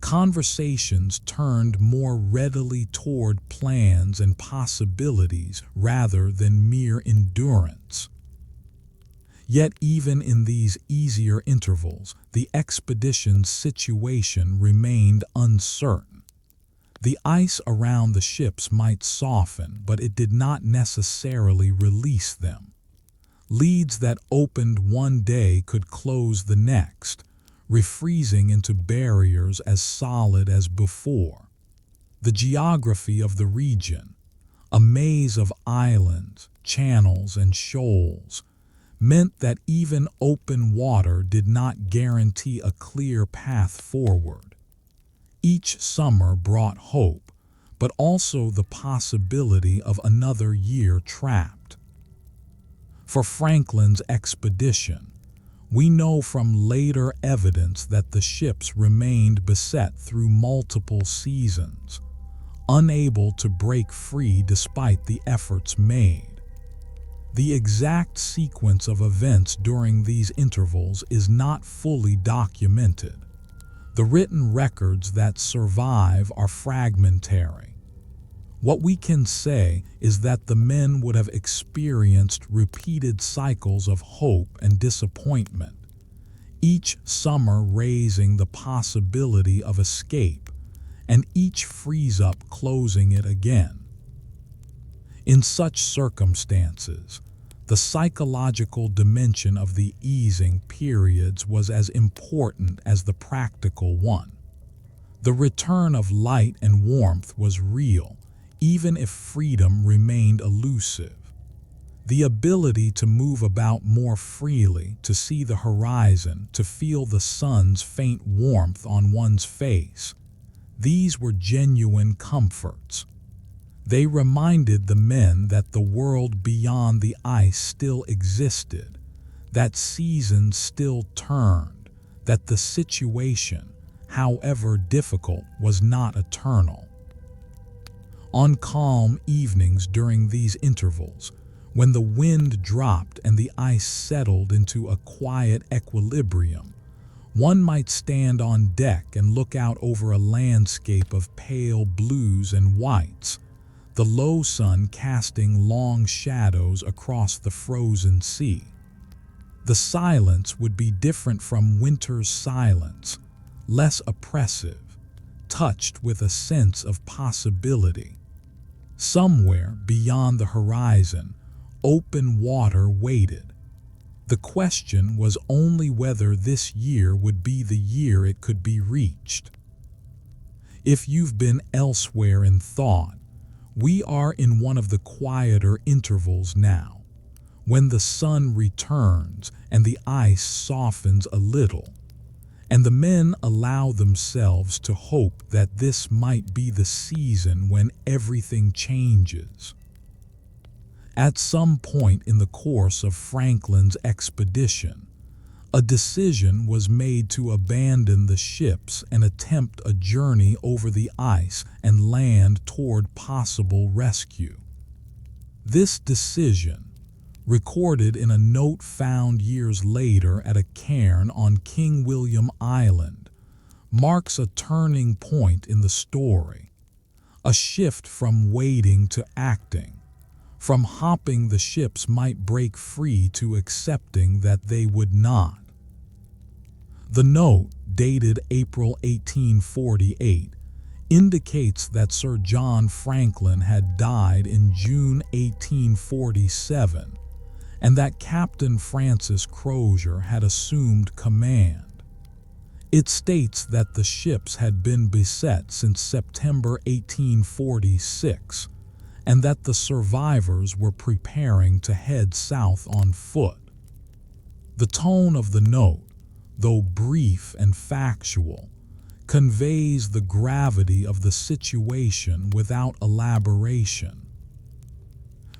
Conversations turned more readily toward plans and possibilities rather than mere endurance. Yet even in these easier intervals, the expedition's situation remained uncertain. The ice around the ships might soften, but it did not necessarily release them. Leads that opened one day could close the next, refreezing into barriers as solid as before. The geography of the region, a maze of islands, channels, and shoals, meant that even open water did not guarantee a clear path forward. Each summer brought hope, but also the possibility of another year trapped. For Franklin's expedition, we know from later evidence that the ships remained beset through multiple seasons, unable to break free despite the efforts made. The exact sequence of events during these intervals is not fully documented. The written records that survive are fragmentary. What we can say is that the men would have experienced repeated cycles of hope and disappointment, each summer raising the possibility of escape, and each freeze-up closing it again. In such circumstances, the psychological dimension of the easing periods was as important as the practical one. The return of light and warmth was real, even if freedom remained elusive. The ability to move about more freely, to see the horizon, to feel the sun's faint warmth on one's face, these were genuine comforts. They reminded the men that the world beyond the ice still existed, that seasons still turned, that the situation, however difficult, was not eternal. On calm evenings during these intervals, when the wind dropped and the ice settled into a quiet equilibrium, one might stand on deck and look out over a landscape of pale blues and whites, the low sun casting long shadows across the frozen sea. The silence would be different from winter's silence, less oppressive, touched with a sense of possibility. Somewhere beyond the horizon, open water waited. The question was only whether this year would be the year it could be reached. If you've been elsewhere in thought, we are in one of the quieter intervals now, when the sun returns and the ice softens a little, and the men allow themselves to hope that this might be the season when everything changes. At some point in the course of Franklin's expedition, a decision was made to abandon the ships and attempt a journey over the ice and land toward possible rescue. This decision, recorded in a note found years later at a cairn on King William Island, marks a turning point in the story, a shift from waiting to acting, from hoping the ships might break free to accepting that they would not. The note, dated April 1848, indicates that Sir John Franklin had died in June 1847, and that Captain Francis Crozier had assumed command. It states that the ships had been beset since September 1846, and that the survivors were preparing to head south on foot. The tone of the note, though brief and factual, conveys the gravity of the situation without elaboration.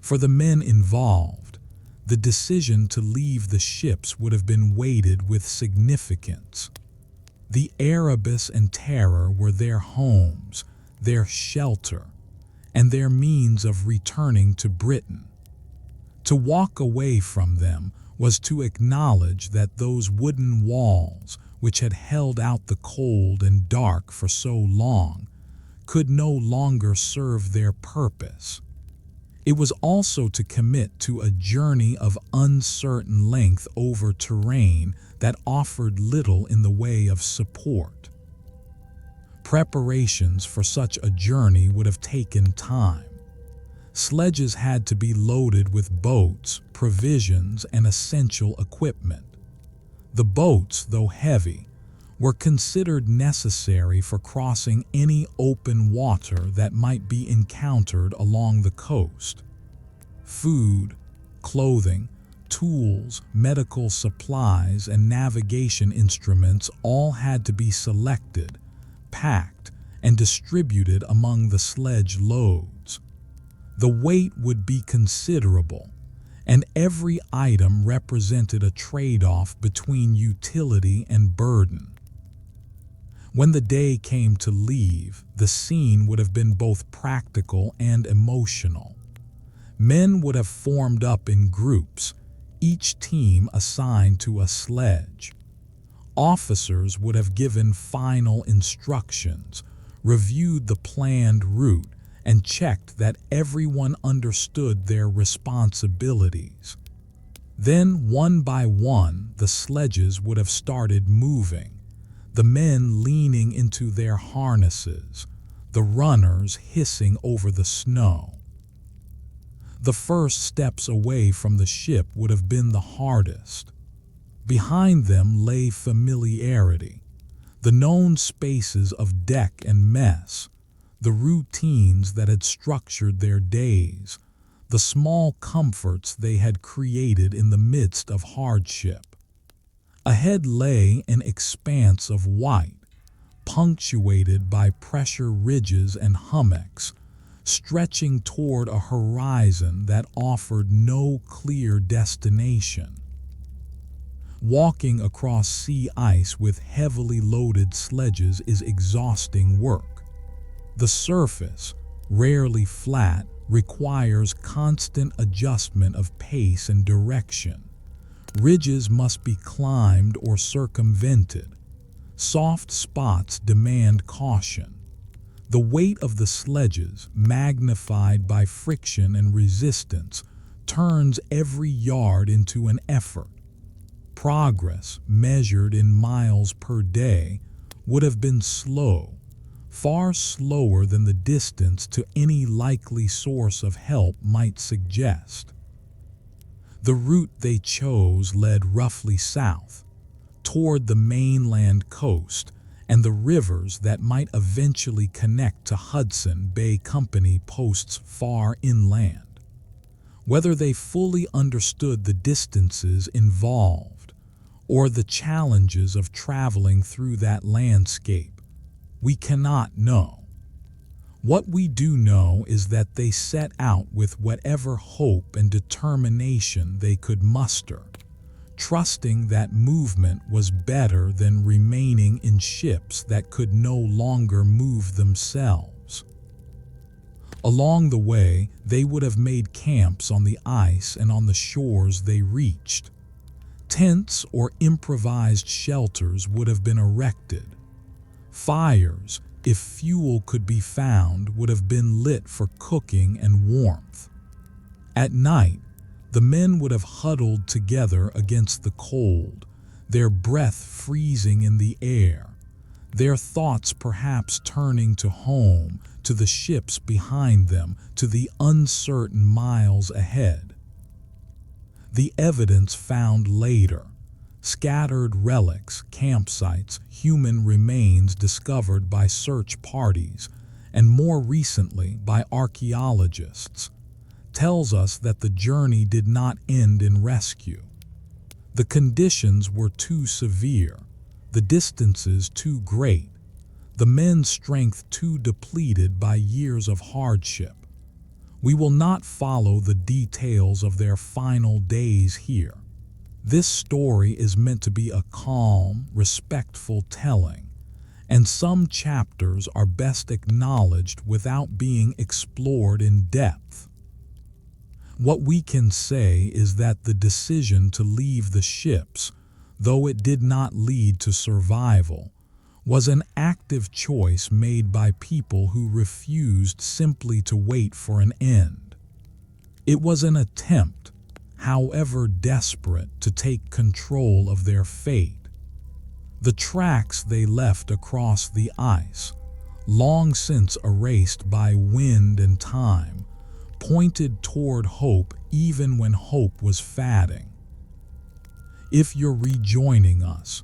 For the men involved, the decision to leave the ships would have been weighted with significance. The Erebus and Terror were their homes, their shelter, and their means of returning to Britain. To walk away from them was to acknowledge that those wooden walls, which had held out the cold and dark for so long, could no longer serve their purpose. It was also to commit to a journey of uncertain length over terrain that offered little in the way of support. Preparations for such a journey would have taken time. Sledges had to be loaded with boats, provisions, and essential equipment. The boats, though heavy, were considered necessary for crossing any open water that might be encountered along the coast. Food, clothing, tools, medical supplies, and navigation instruments all had to be selected, packed, and distributed among the sledge loads. The weight would be considerable, and every item represented a trade-off between utility and burden. When the day came to leave, the scene would have been both practical and emotional. Men would have formed up in groups, each team assigned to a sledge. Officers would have given final instructions, reviewed the planned route, and checked that everyone understood their responsibilities. Then, one by one, the sledges would have started moving, the men leaning into their harnesses, the runners hissing over the snow. The first steps away from the ship would have been the hardest. Behind them lay familiarity, the known spaces of deck and mess, the routines that had structured their days, the small comforts they had created in the midst of hardship. Ahead lay an expanse of white, punctuated by pressure ridges and hummocks, stretching toward a horizon that offered no clear destination. Walking across sea ice with heavily loaded sledges is exhausting work. The surface, rarely flat, requires constant adjustment of pace and direction. Ridges must be climbed or circumvented. Soft spots demand caution. The weight of the sledges, magnified by friction and resistance, turns every yard into an effort. Progress, measured in miles per day, would have been slow, far slower than the distance to any likely source of help might suggest. The route they chose led roughly south, toward the mainland coast and the rivers that might eventually connect to Hudson Bay Company posts far inland. Whether they fully understood the distances involved or the challenges of traveling through that landscape, we cannot know. What we do know is that they set out with whatever hope and determination they could muster, trusting that movement was better than remaining in ships that could no longer move themselves. Along the way, they would have made camps on the ice and on the shores they reached. Tents or improvised shelters would have been erected. Fires, if fuel could be found, would have been lit for cooking and warmth. At night, the men would have huddled together against the cold, their breath freezing in the air, their thoughts perhaps turning to home, to the ships behind them, to the uncertain miles ahead. The evidence found later, scattered relics, campsites, human remains discovered by search parties, and more recently by archaeologists, tells us that the journey did not end in rescue. The conditions were too severe, the distances too great, the men's strength too depleted by years of hardship. We will not follow the details of their final days here. This story is meant to be a calm, respectful telling, and some chapters are best acknowledged without being explored in depth. What we can say is that the decision to leave the ships, though it did not lead to survival, was an active choice made by people who refused simply to wait for an end. It was an attempt, however desperate, to take control of their fate. The tracks they left across the ice, long since erased by wind and time, pointed toward hope even when hope was fading. If you're rejoining us,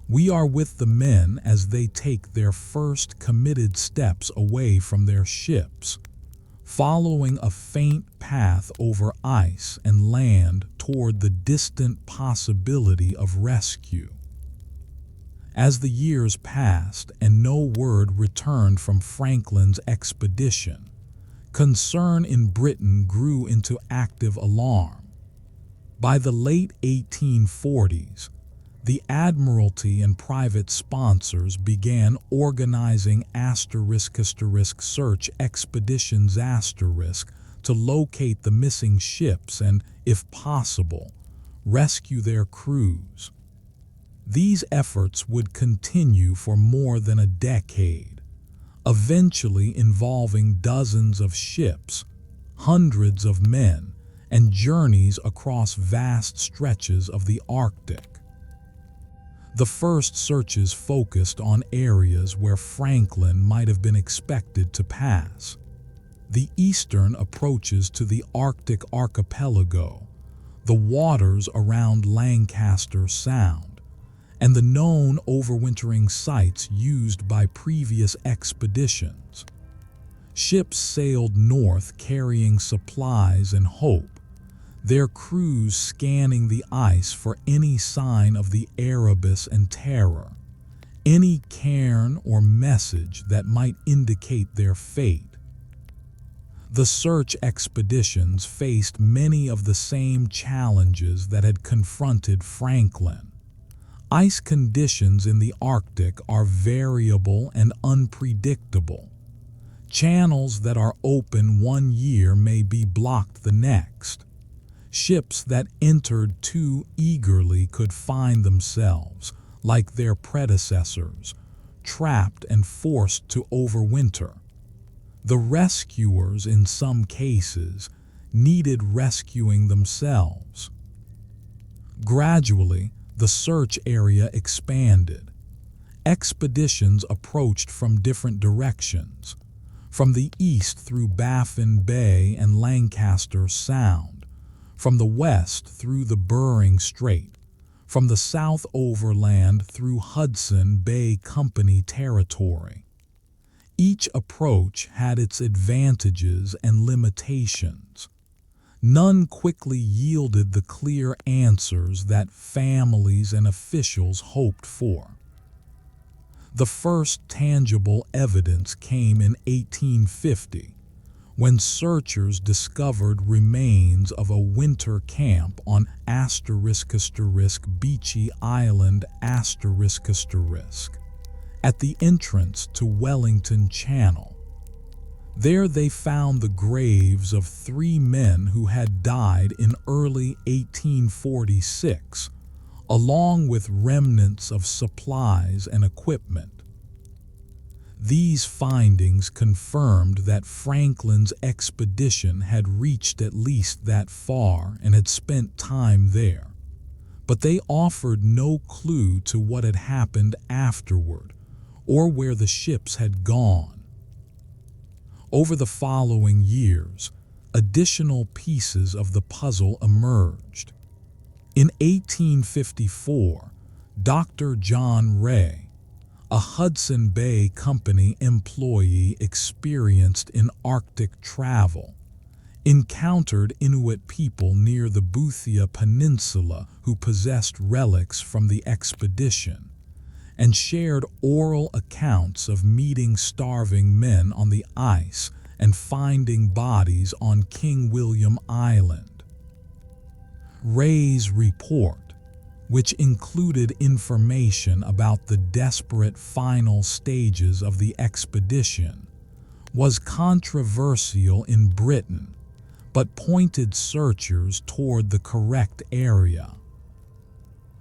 we are with the men as they take their first committed steps away from their ships, following a faint path over ice and land toward the distant possibility of rescue. As the years passed and no word returned from Franklin's expedition, concern in Britain grew into active alarm. By the late 1840s, the Admiralty and private sponsors began organizing **search expeditions to locate the missing ships and, if possible, rescue their crews. These efforts would continue for more than a decade, eventually involving dozens of ships, hundreds of men, and journeys across vast stretches of the Arctic. The first searches focused on areas where Franklin might have been expected to pass: the eastern approaches to the Arctic archipelago, the waters around Lancaster Sound, and the known overwintering sites used by previous expeditions. Ships sailed north carrying supplies and hope, their crews scanning the ice for any sign of the Erebus and Terror, any cairn or message that might indicate their fate. The search expeditions faced many of the same challenges that had confronted Franklin. Ice conditions in the Arctic are variable and unpredictable. Channels that are open one year may be blocked the next. Ships that entered too eagerly could find themselves, like their predecessors, trapped and forced to overwinter. The rescuers, in some cases, needed rescuing themselves. Gradually, the search area expanded. Expeditions approached from different directions, from the east through Baffin Bay and Lancaster Sound, from the west through the Bering Strait, from the south overland through Hudson Bay Company territory. Each approach had its advantages and limitations. None quickly yielded the clear answers that families and officials hoped for. The first tangible evidence came in 1850, when searchers discovered remains of a winter camp on Beachy Island at the entrance to Wellington Channel. There they found the graves of 3 men who had died in early 1846, along with remnants of supplies and equipment. These findings confirmed that Franklin's expedition had reached at least that far and had spent time there, but they offered no clue to what had happened afterward or where the ships had gone. Over the following years, additional pieces of the puzzle emerged. In 1854, Dr. John Ray, a Hudson Bay Company employee experienced in Arctic travel, encountered Inuit people near the Boothia Peninsula who possessed relics from the expedition, and shared oral accounts of meeting starving men on the ice and finding bodies on King William Island. Ray's report, which included information about the desperate final stages of the expedition, was controversial in Britain, but pointed searchers toward the correct area.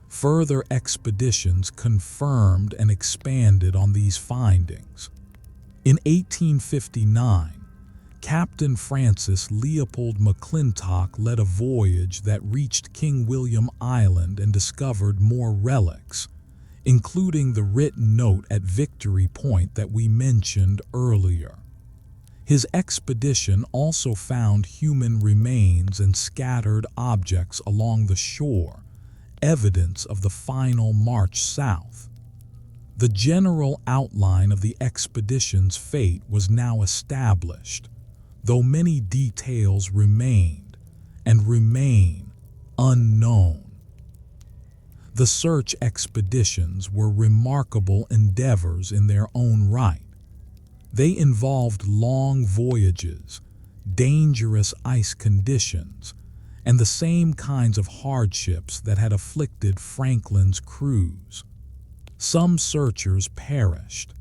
Further expeditions confirmed and expanded on these findings. In 1859, Captain Francis Leopold McClintock led a voyage that reached King William Island and discovered more relics, including the written note at Victory Point that we mentioned earlier. His expedition also found human remains and scattered objects along the shore, evidence of the final march south. The general outline of the expedition's fate was now established, though many details remained and remain unknown. The search expeditions were remarkable endeavors in their own right. They involved long voyages, dangerous ice conditions, and the same kinds of hardships that had afflicted Franklin's crews. Some searchers perished.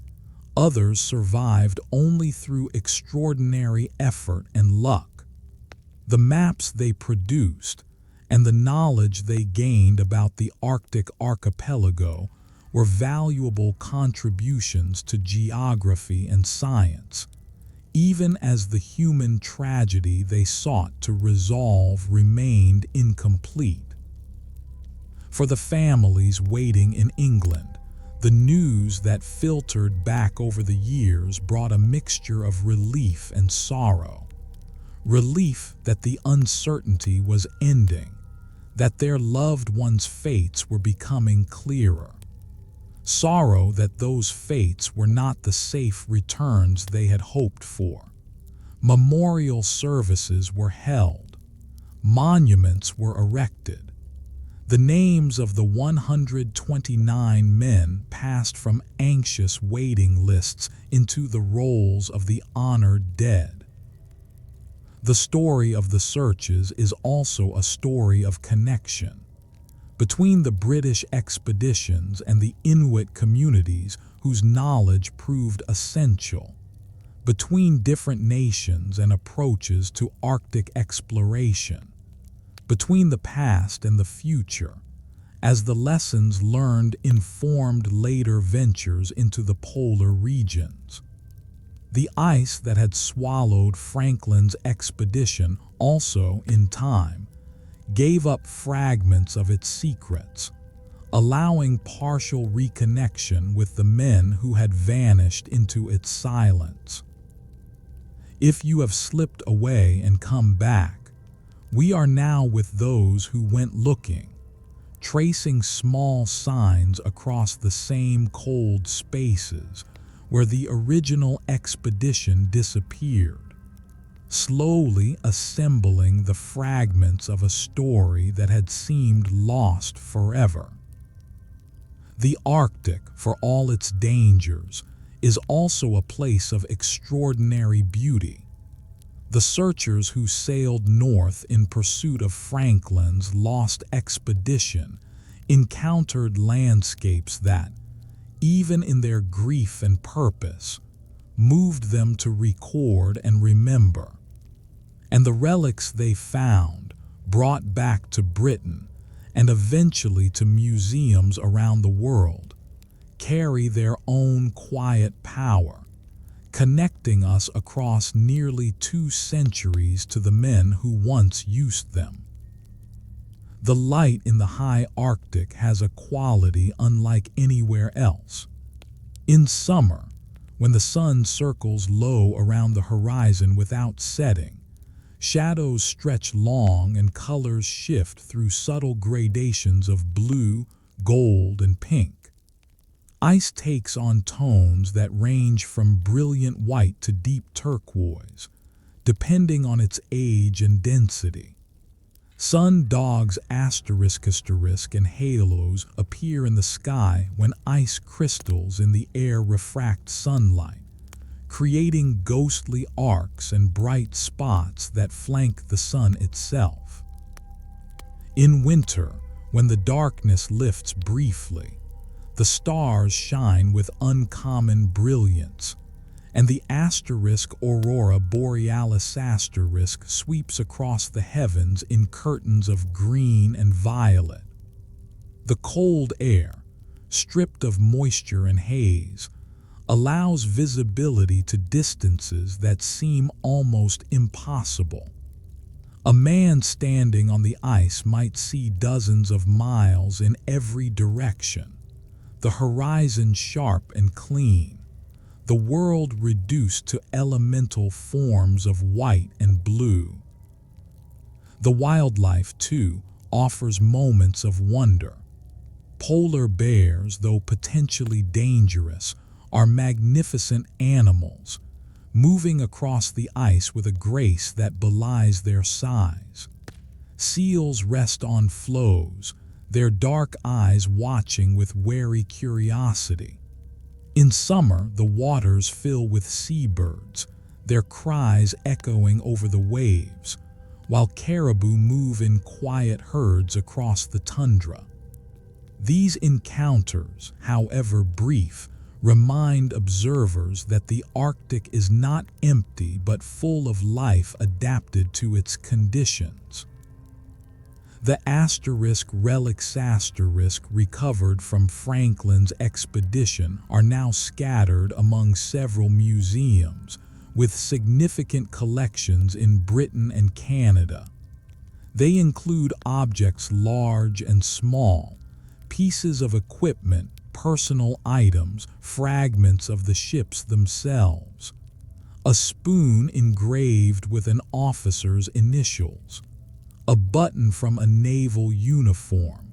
Others survived only through extraordinary effort and luck. The maps they produced and the knowledge they gained about the Arctic archipelago were valuable contributions to geography and science, even as the human tragedy they sought to resolve remained incomplete. For the families waiting in England, the news that filtered back over the years brought a mixture of relief and sorrow. Relief that the uncertainty was ending, that their loved ones' fates were becoming clearer. Sorrow that those fates were not the safe returns they had hoped for. Memorial services were held. Monuments were erected. The names of the 129 men passed from anxious waiting lists into the rolls of the honored dead. The story of the searches is also a story of connection between the British expeditions and the Inuit communities whose knowledge proved essential, between different nations and approaches to Arctic exploration, between the past and the future, as the lessons learned informed later ventures into the polar regions. The ice that had swallowed Franklin's expedition also, in time, gave up fragments of its secrets, allowing partial reconnection with the men who had vanished into its silence. If you have slipped away and come back, we are now with those who went looking, tracing small signs across the same cold spaces where the original expedition disappeared, slowly assembling the fragments of a story that had seemed lost forever. The Arctic, for all its dangers, is also a place of extraordinary beauty. The searchers who sailed north in pursuit of Franklin's lost expedition encountered landscapes that, even in their grief and purpose, moved them to record and remember. And the relics they found, brought back to Britain and eventually to museums around the world, carry their own quiet power, connecting us across nearly 2 centuries to the men who once used them. The light in the high Arctic has a quality unlike anywhere else. In summer, when the sun circles low around the horizon without setting, shadows stretch long and colors shift through subtle gradations of blue, gold, and pink. Ice takes on tones that range from brilliant white to deep turquoise, depending on its age and density. Sundogs and halos appear in the sky when ice crystals in the air refract sunlight, creating ghostly arcs and bright spots that flank the sun itself. In winter, when the darkness lifts briefly, the stars shine with uncommon brilliance, and the aurora borealis sweeps across the heavens in curtains of green and violet. The cold air, stripped of moisture and haze, allows visibility to distances that seem almost impossible. A man standing on the ice might see dozens of miles in every direction, the horizon sharp and clean, the world reduced to elemental forms of white and blue. The wildlife, too, offers moments of wonder. Polar bears, though potentially dangerous, are magnificent animals, moving across the ice with a grace that belies their size. Seals rest on floes, their dark eyes watching with wary curiosity. In summer, the waters fill with seabirds, their cries echoing over the waves, while caribou move in quiet herds across the tundra. These encounters, however brief, remind observers that the Arctic is not empty but full of life adapted to its conditions. The relics recovered from Franklin's expedition are now scattered among several museums, with significant collections in Britain and Canada. They include objects large and small, pieces of equipment, personal items, fragments of the ships themselves, a spoon engraved with an officer's initials, a button from a naval uniform,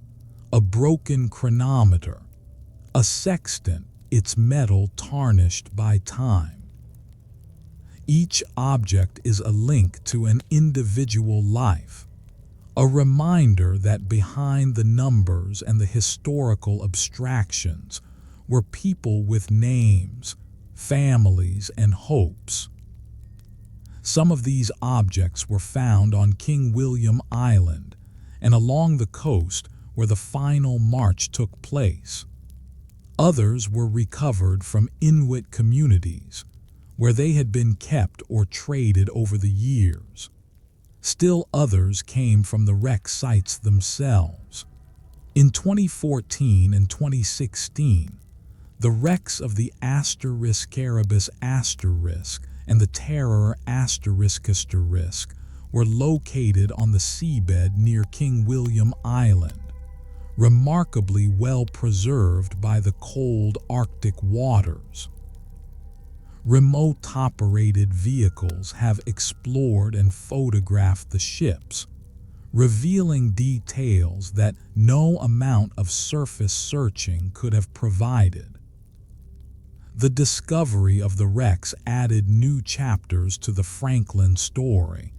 a broken chronometer, a sextant, its metal tarnished by time. Each object is a link to an individual life, a reminder that behind the numbers and the historical abstractions were people with names, families, and hopes. Some of these objects were found on King William Island and along the coast where the final march took place. Others were recovered from Inuit communities, where they had been kept or traded over the years. Still others came from the wreck sites themselves. In 2014 and 2016, the wrecks of the Erebus and the Terror were located on the seabed near King William Island, remarkably well preserved by the cold Arctic waters. Remote-operated vehicles have explored and photographed the ships, revealing details that no amount of surface searching could have provided. The discovery of the wrecks added new chapters to the Franklin story,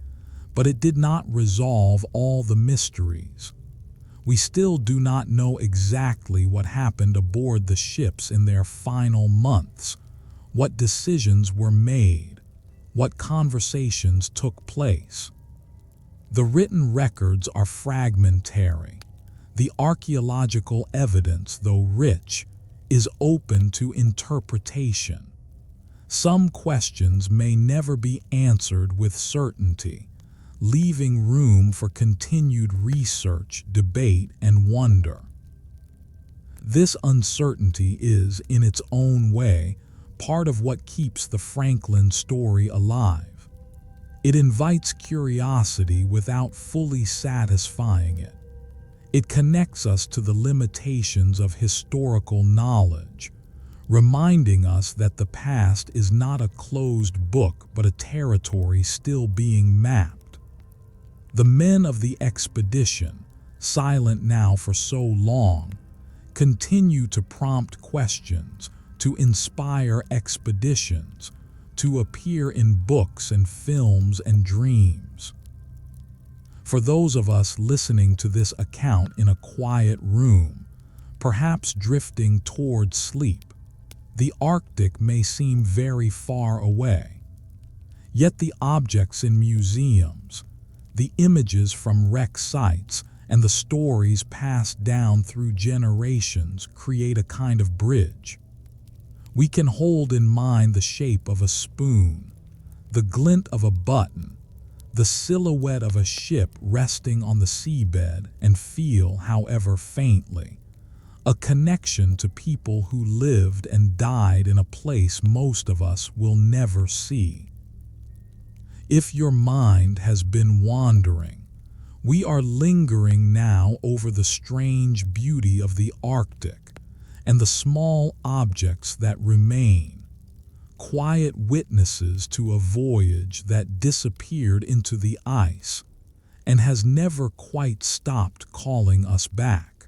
but it did not resolve all the mysteries. We still do not know exactly what happened aboard the ships in their final months, what decisions were made, what conversations took place. The written records are fragmentary. The archaeological evidence, though rich, is open to interpretation. Some questions may never be answered with certainty, leaving room for continued research, debate, and wonder. This uncertainty is, in its own way, part of what keeps the Franklin story alive. It invites curiosity without fully satisfying it. It connects us to the limitations of historical knowledge, reminding us that the past is not a closed book but a territory still being mapped. The men of the expedition, silent now for so long, continue to prompt questions, to inspire expeditions, to appear in books and films and dreams. For those of us listening to this account in a quiet room, perhaps drifting toward sleep, the Arctic may seem very far away. Yet the objects in museums, the images from wreck sites, and the stories passed down through generations create a kind of bridge. We can hold in mind the shape of a spoon, the glint of a button, the silhouette of a ship resting on the seabed, and feel, however faintly, a connection to people who lived and died in a place most of us will never see. If your mind has been wandering, we are lingering now over the strange beauty of the Arctic and the small objects that remain, quiet witnesses to a voyage that disappeared into the ice and has never quite stopped calling us back.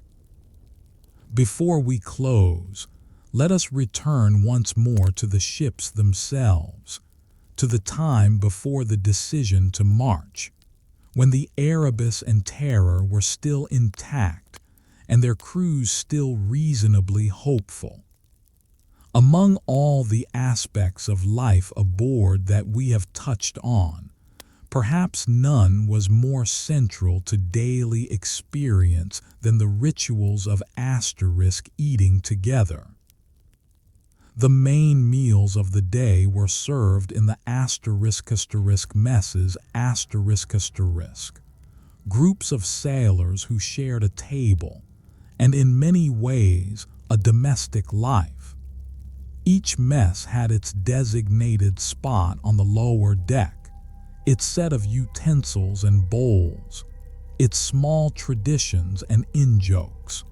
Before we close, let us return once more to the ships themselves, to the time before the decision to march, when the Erebus and Terror were still intact and their crews still reasonably hopeful. Among all the aspects of life aboard that we have touched on, perhaps none was more central to daily experience than the rituals of asterisk eating together. The main meals of the day were served in the asterisk messes ***, groups of sailors who shared a table, and in many ways a domestic life. Each mess had its designated spot on the lower deck, its set of utensils and bowls, its small traditions and in-jokes.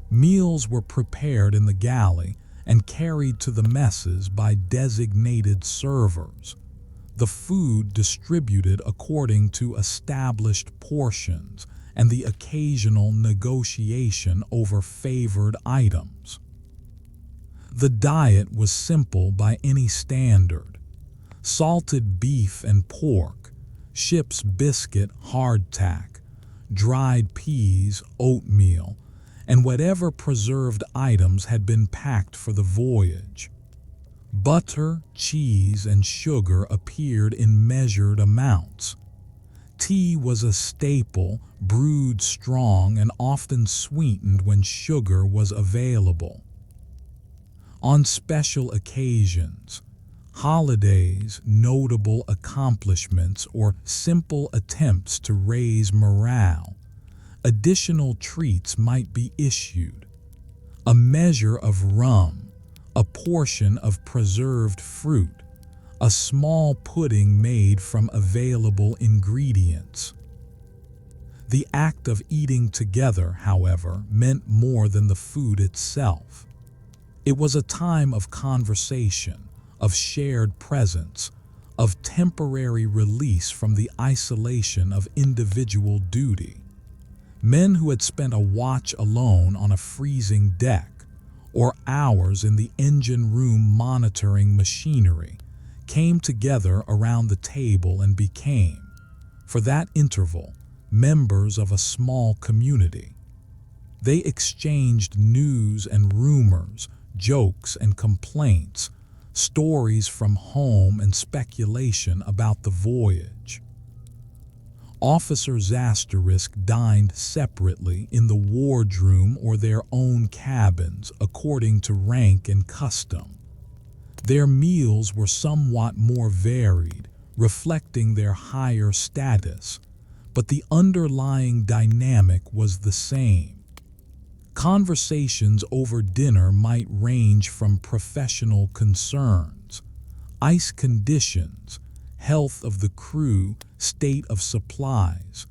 Meals were prepared in the galley and carried to the messes by designated servers, the food distributed according to established portions and the occasional negotiation over favored items. The diet was simple by any standard: salted beef and pork, ship's biscuit hardtack, dried peas, oatmeal, and whatever preserved items had been packed for the voyage. Butter, cheese, and sugar appeared in measured amounts. Tea was a staple, brewed strong and often sweetened when sugar was available. On special occasions, holidays, notable accomplishments, or simple attempts to raise morale, additional treats might be issued: a measure of rum, a portion of preserved fruit, a small pudding made from available ingredients. The act of eating together, however, meant more than the food itself. It was a time of conversation, of shared presence, of temporary release from the isolation of individual duty. Men who had spent a watch alone on a freezing deck, or hours in the engine room monitoring machinery, came together around the table and became, for that interval, members of a small community. They exchanged news and rumors, jokes and complaints, stories from home and speculation about the voyage. Officers dined separately in the wardroom or their own cabins according to rank and custom. Their meals were somewhat more varied, reflecting their higher status, but the underlying dynamic was the same. Conversations over dinner might range from professional concerns, ice conditions, health of the crew, state of supplies,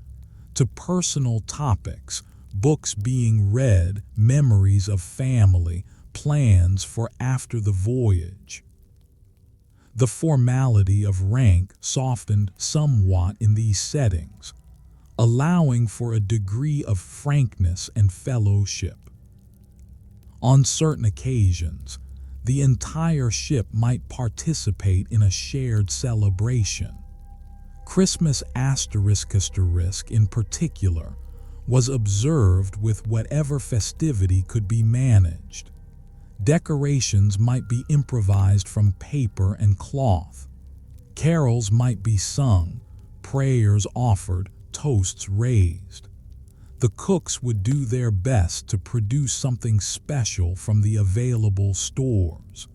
to personal topics, books being read, memories of family, plans for after the voyage. The formality of rank softened somewhat in these settings, allowing for a degree of frankness and fellowship. On certain occasions, the entire ship might participate in a shared celebration. Christmas ** in particular was observed with whatever festivity could be managed. Decorations might be improvised from paper and cloth. Carols might be sung, prayers offered, toasts raised. The cooks would do their best to produce something special from the available stores.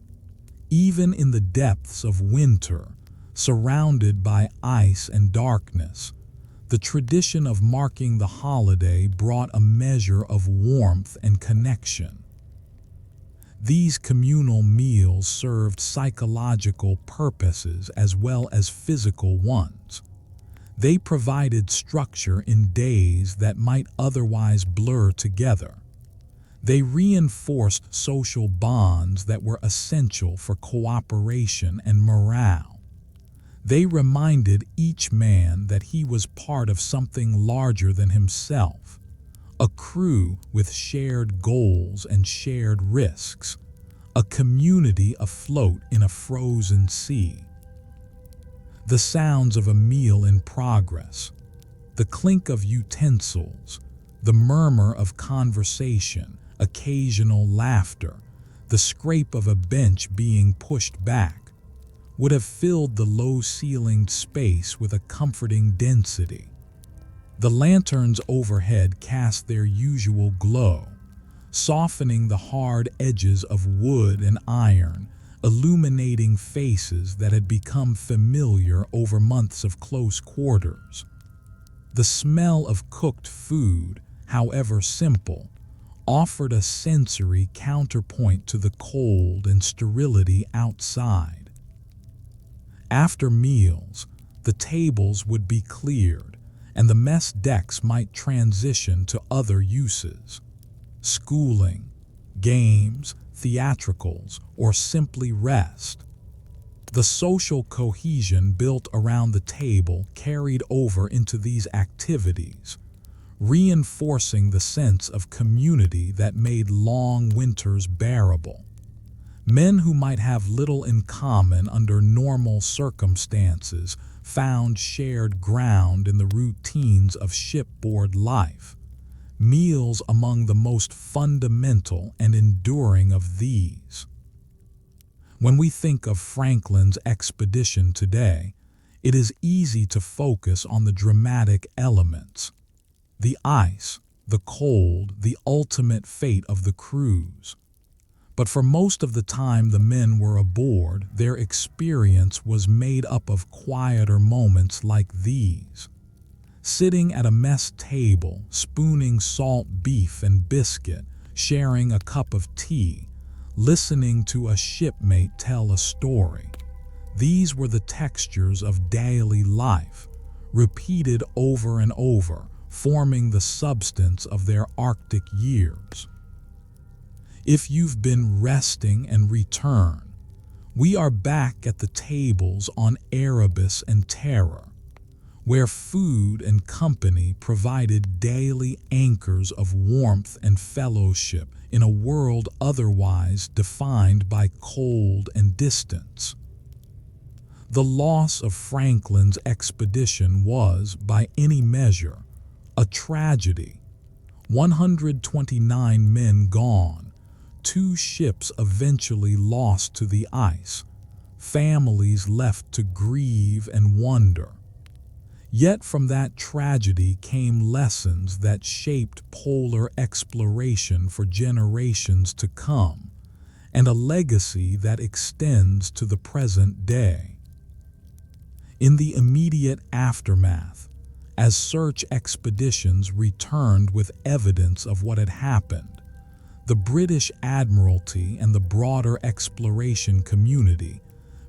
Even in the depths of winter, surrounded by ice and darkness, the tradition of marking the holiday brought a measure of warmth and connection. These communal meals served psychological purposes as well as physical ones. They provided structure in days that might otherwise blur together. They reinforced social bonds that were essential for cooperation and morale. They reminded each man that he was part of something larger than himself, a crew with shared goals and shared risks, a community afloat in a frozen sea. The sounds of a meal in progress, the clink of utensils, the murmur of conversation, occasional laughter, the scrape of a bench being pushed back, would have filled the low-ceilinged space with a comforting density. The lanterns overhead cast their usual glow, softening the hard edges of wood and iron, illuminating faces that had become familiar over months of close quarters. The smell of cooked food, however simple, offered a sensory counterpoint to the cold and sterility outside. After meals, the tables would be cleared, and the mess decks might transition to other uses. Schooling, games, theatricals, or simply rest. The social cohesion built around the table carried over into these activities, reinforcing the sense of community that made long winters bearable. Men who might have little in common under normal circumstances found shared ground in the routines of shipboard life, meals among the most fundamental and enduring of these. When we think of Franklin's expedition today, it is easy to focus on the dramatic elements: the ice, the cold, the ultimate fate of the cruise. But for most of the time the men were aboard, their experience was made up of quieter moments like these. Sitting at a mess table, spooning salt beef and biscuit, sharing a cup of tea, listening to a shipmate tell a story. These were the textures of daily life, repeated over and over, forming the substance of their Arctic years. If you've been resting and return, we are back at the tables on Erebus and Terror, where food and company provided daily anchors of warmth and fellowship in a world otherwise defined by cold and distance. The loss of Franklin's expedition was, by any measure, a tragedy. 129 men gone, 2 ships eventually lost to the ice, families left to grieve and wonder. Yet from that tragedy came lessons that shaped polar exploration for generations to come, and a legacy that extends to the present day. In the immediate aftermath, as search expeditions returned with evidence of what had happened, the British Admiralty and the broader exploration community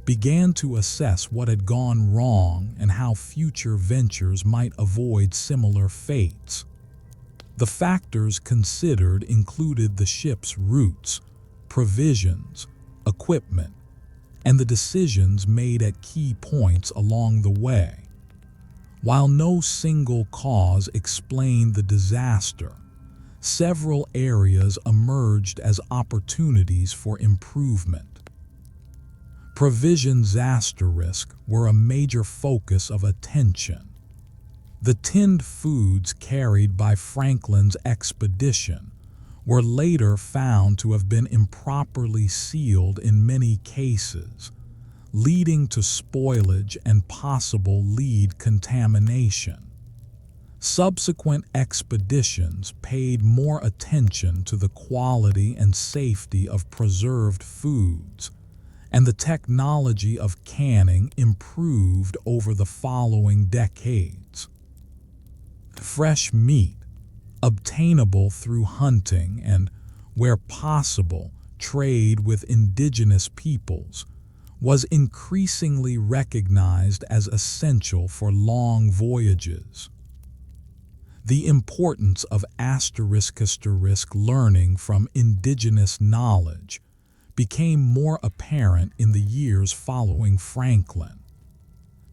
began to assess what had gone wrong and how future ventures might avoid similar fates. The factors considered included the ship's routes, provisions, equipment, and the decisions made at key points along the way. While no single cause explained the disaster, several areas emerged as opportunities for improvement. Provisions were a major focus of attention. The tinned foods carried by Franklin's expedition were later found to have been improperly sealed in many cases, leading to spoilage and possible lead contamination. Subsequent expeditions paid more attention to the quality and safety of preserved foods, and the technology of canning improved over the following decades. Fresh meat, obtainable through hunting and, where possible, trade with indigenous peoples, was increasingly recognized as essential for long voyages. The importance of ** learning from indigenous knowledge became more apparent in the years following Franklin.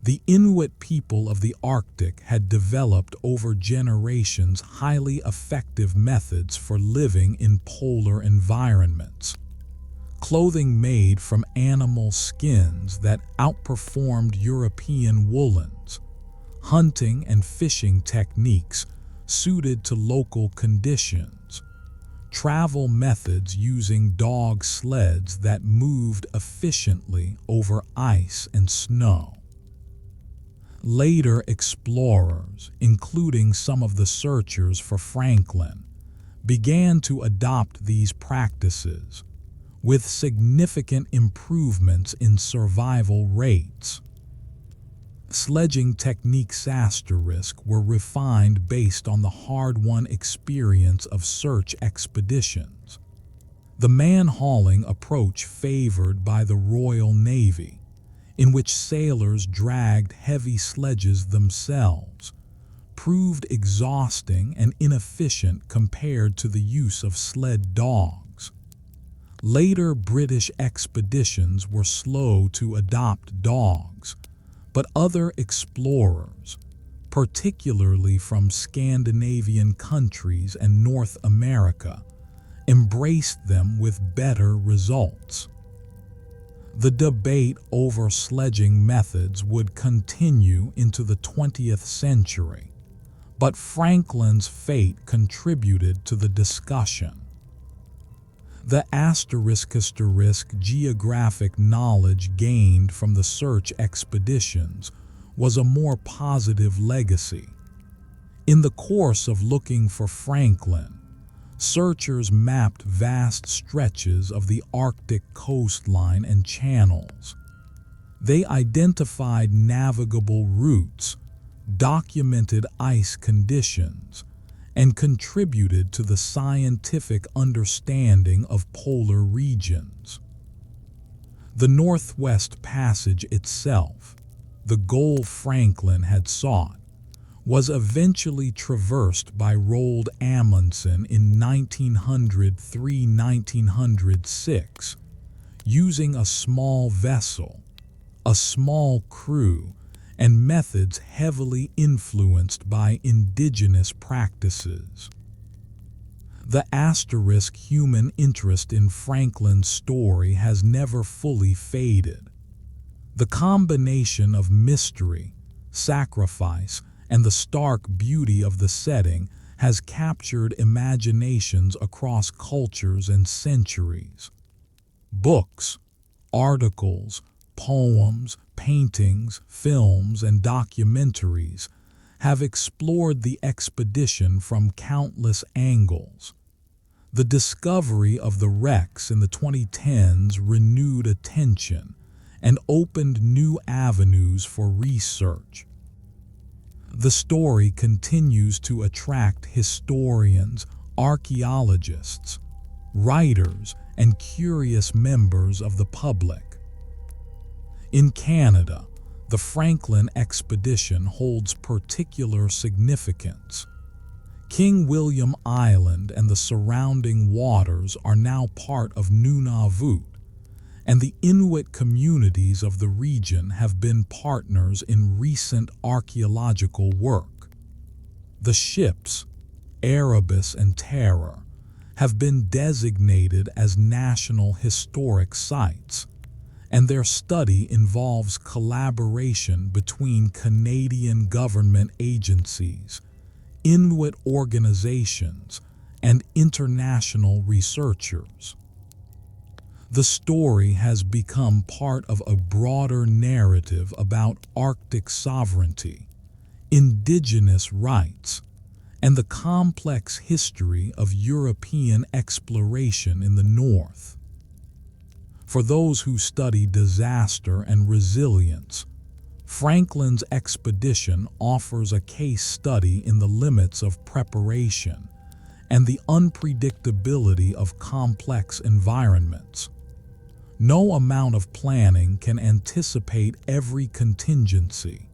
The Inuit people of the Arctic had developed over generations highly effective methods for living in polar environments. Clothing made from animal skins that outperformed European woolens, hunting and fishing techniques suited to local conditions, travel methods using dog sleds that moved efficiently over ice and snow. Later explorers, including some of the searchers for Franklin, began to adopt these practices, with significant improvements in survival rates. Sledging techniques were refined based on the hard-won experience of search expeditions. The man-hauling approach favored by the Royal Navy, in which sailors dragged heavy sledges themselves, proved exhausting and inefficient compared to the use of sled dogs. Later British expeditions were slow to adopt dogs, but other explorers, particularly from Scandinavian countries and North America, embraced them with better results. The debate over sledging methods would continue into the 20th century, but Franklin's fate contributed to the discussion. The ** geographic knowledge gained from the search expeditions was a more positive legacy. In the course of looking for Franklin, searchers mapped vast stretches of the Arctic coastline and channels. They identified navigable routes, documented ice conditions, and contributed to the scientific understanding of polar regions. The Northwest Passage itself, the goal Franklin had sought, was eventually traversed by Roald Amundsen in 1903–1906, using a small vessel, a small crew, and methods heavily influenced by indigenous practices. The * human interest in Franklin's story has never fully faded. The combination of mystery, sacrifice, and the stark beauty of the setting has captured imaginations across cultures and centuries. Books, articles, poems, paintings, films, and documentaries have explored the expedition from countless angles. The discovery of the wrecks in the 2010s renewed attention and opened new avenues for research. The story continues to attract historians, archaeologists, writers, and curious members of the public. In Canada, the Franklin expedition holds particular significance. King William Island and the surrounding waters are now part of Nunavut, and the Inuit communities of the region have been partners in recent archaeological work. The ships, Erebus and Terror, have been designated as National Historic Sites, and their study involves collaboration between Canadian government agencies, Inuit organizations, and international researchers. The story has become part of a broader narrative about Arctic sovereignty, indigenous rights, and the complex history of European exploration in the North. For those who study disaster and resilience, Franklin's expedition offers a case study in the limits of preparation and the unpredictability of complex environments. No amount of planning can anticipate every contingency,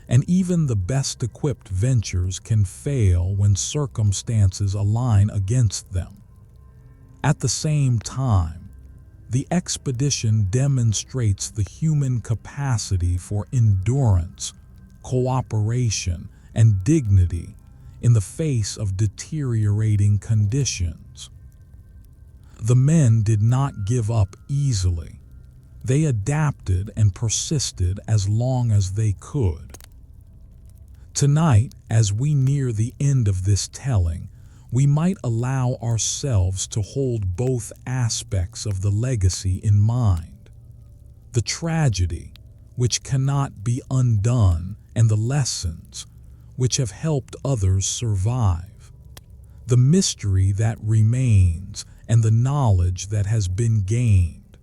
and even the best-equipped ventures can fail when circumstances align against them. At the same time, the expedition demonstrates the human capacity for endurance, cooperation, and dignity in the face of deteriorating conditions. The men did not give up easily. They adapted and persisted as long as they could. Tonight, as we near the end of this telling, we might allow ourselves to hold both aspects of the legacy in mind. The tragedy, which cannot be undone, and the lessons, which have helped others survive. The mystery that remains, and the knowledge that has been gained.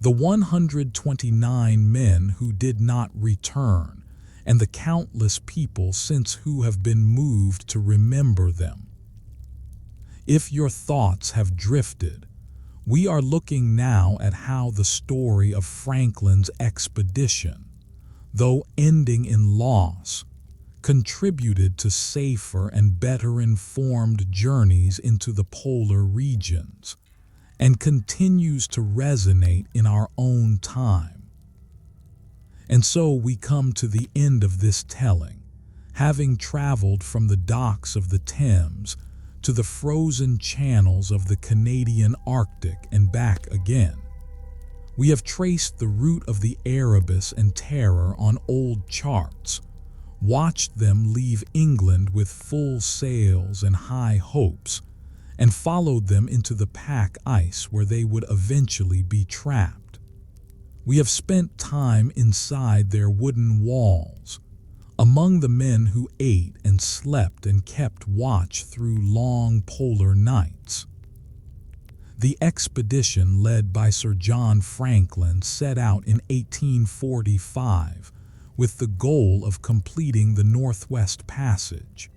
The 129 men who did not return, and the countless people since who have been moved to remember them. If your thoughts have drifted, we are looking now at how the story of Franklin's expedition, though ending in loss, contributed to safer and better informed journeys into the polar regions, and continues to resonate in our own time. And so we come to the end of this telling, having traveled from the docks of the Thames to the frozen channels of the Canadian Arctic and back again. We have traced the route of the Erebus and Terror on old charts, watched them leave England with full sails and high hopes, and followed them into the pack ice where they would eventually be trapped. We have spent time inside their wooden walls, among the men who ate and slept and kept watch through long polar nights. The expedition led by Sir John Franklin set out in 1845 with the goal of completing the Northwest Passage.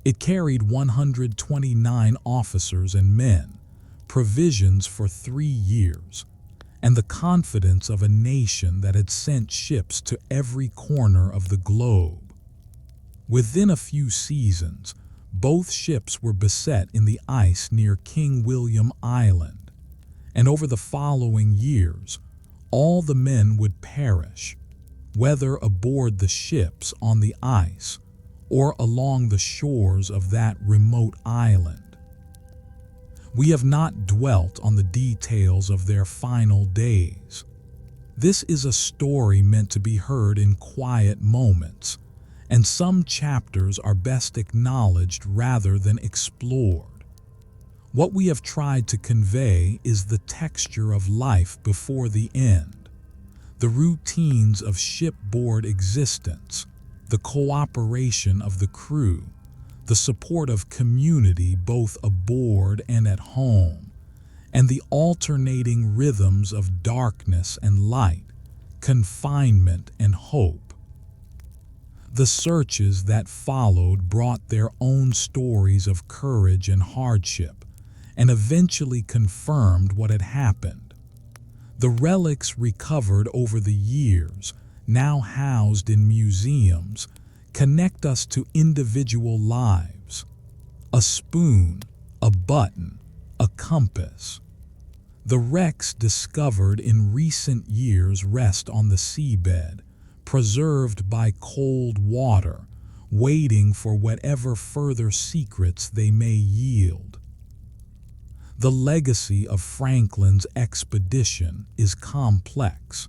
It carried 129 officers and men, provisions for 3 years, and the confidence of a nation that had sent ships to every corner of the globe. Within a few seasons, both ships were beset in the ice near King William Island, and over the following years, all the men would perish, whether aboard the ships on the ice or along the shores of that remote island. We have not dwelt on the details of their final days. This is a story meant to be heard in quiet moments, and some chapters are best acknowledged rather than explored. What we have tried to convey is the texture of life before the end, the routines of shipboard existence, the cooperation of the crew, the support of community both aboard and at home, and the alternating rhythms of darkness and light, confinement and hope. The searches that followed brought their own stories of courage and hardship, and eventually confirmed what had happened. The relics recovered over the years, now housed in museums, connect us to individual lives. A spoon, a button, a compass. The wrecks discovered in recent years rest on the seabed, preserved by cold water, waiting for whatever further secrets they may yield. The legacy of Franklin's expedition is complex.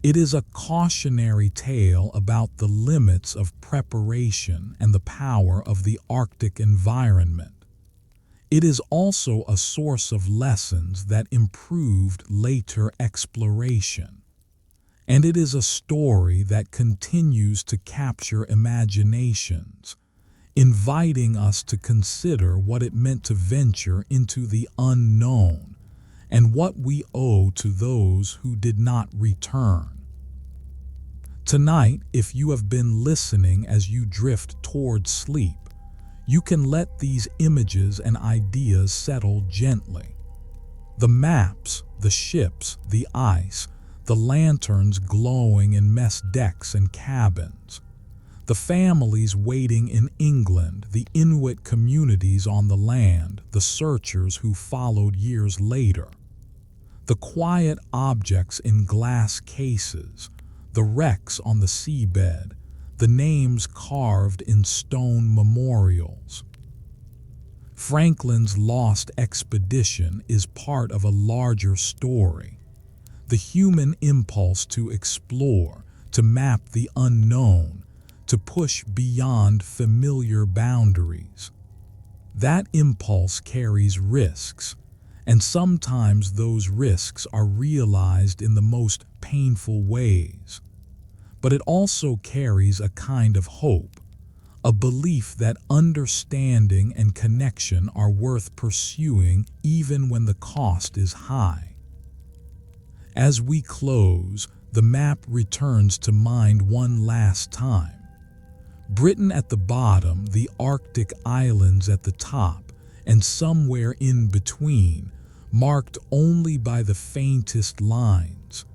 It is a cautionary tale about the limits of preparation and the power of the Arctic environment. It is also a source of lessons that improved later exploration. And it is a story that continues to capture imaginations, inviting us to consider what it meant to venture into the unknown and what we owe to those who did not return. Tonight, if you have been listening as you drift toward sleep, you can let these images and ideas settle gently. The maps, the ships, the ice, the lanterns glowing in mess decks and cabins, the families waiting in England, the Inuit communities on the land, the searchers who followed years later, the quiet objects in glass cases, the wrecks on the seabed, the names carved in stone memorials. Franklin's lost expedition is part of a larger story. The human impulse to explore, to map the unknown, to push beyond familiar boundaries. That impulse carries risks, and sometimes those risks are realized in the most painful ways. But it also carries a kind of hope, a belief that understanding and connection are worth pursuing even when the cost is high. As we close, the map returns to mind one last time. Britain at the bottom, the Arctic islands at the top, and somewhere in between, marked only by the faintest lines,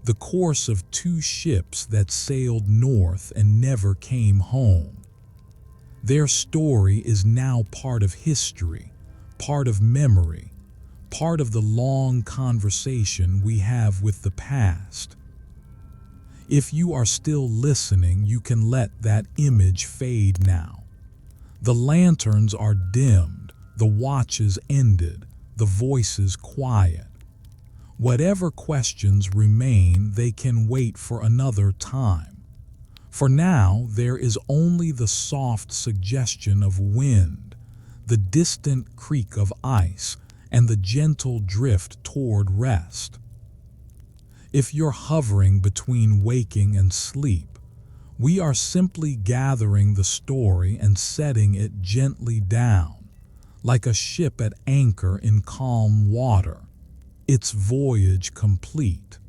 the course of two ships that sailed north and never came home. Their story is now part of history, part of memory, part of the long conversation we have with the past. If you are still listening, you can let that image fade now. The lanterns are dimmed, the watches ended, the voices quiet. Whatever questions remain, they can wait for another time. For now, there is only the soft suggestion of wind, the distant creak of ice, and the gentle drift toward rest. If you're hovering between waking and sleep, we are simply gathering the story and setting it gently down, like a ship at anchor in calm water, its voyage complete.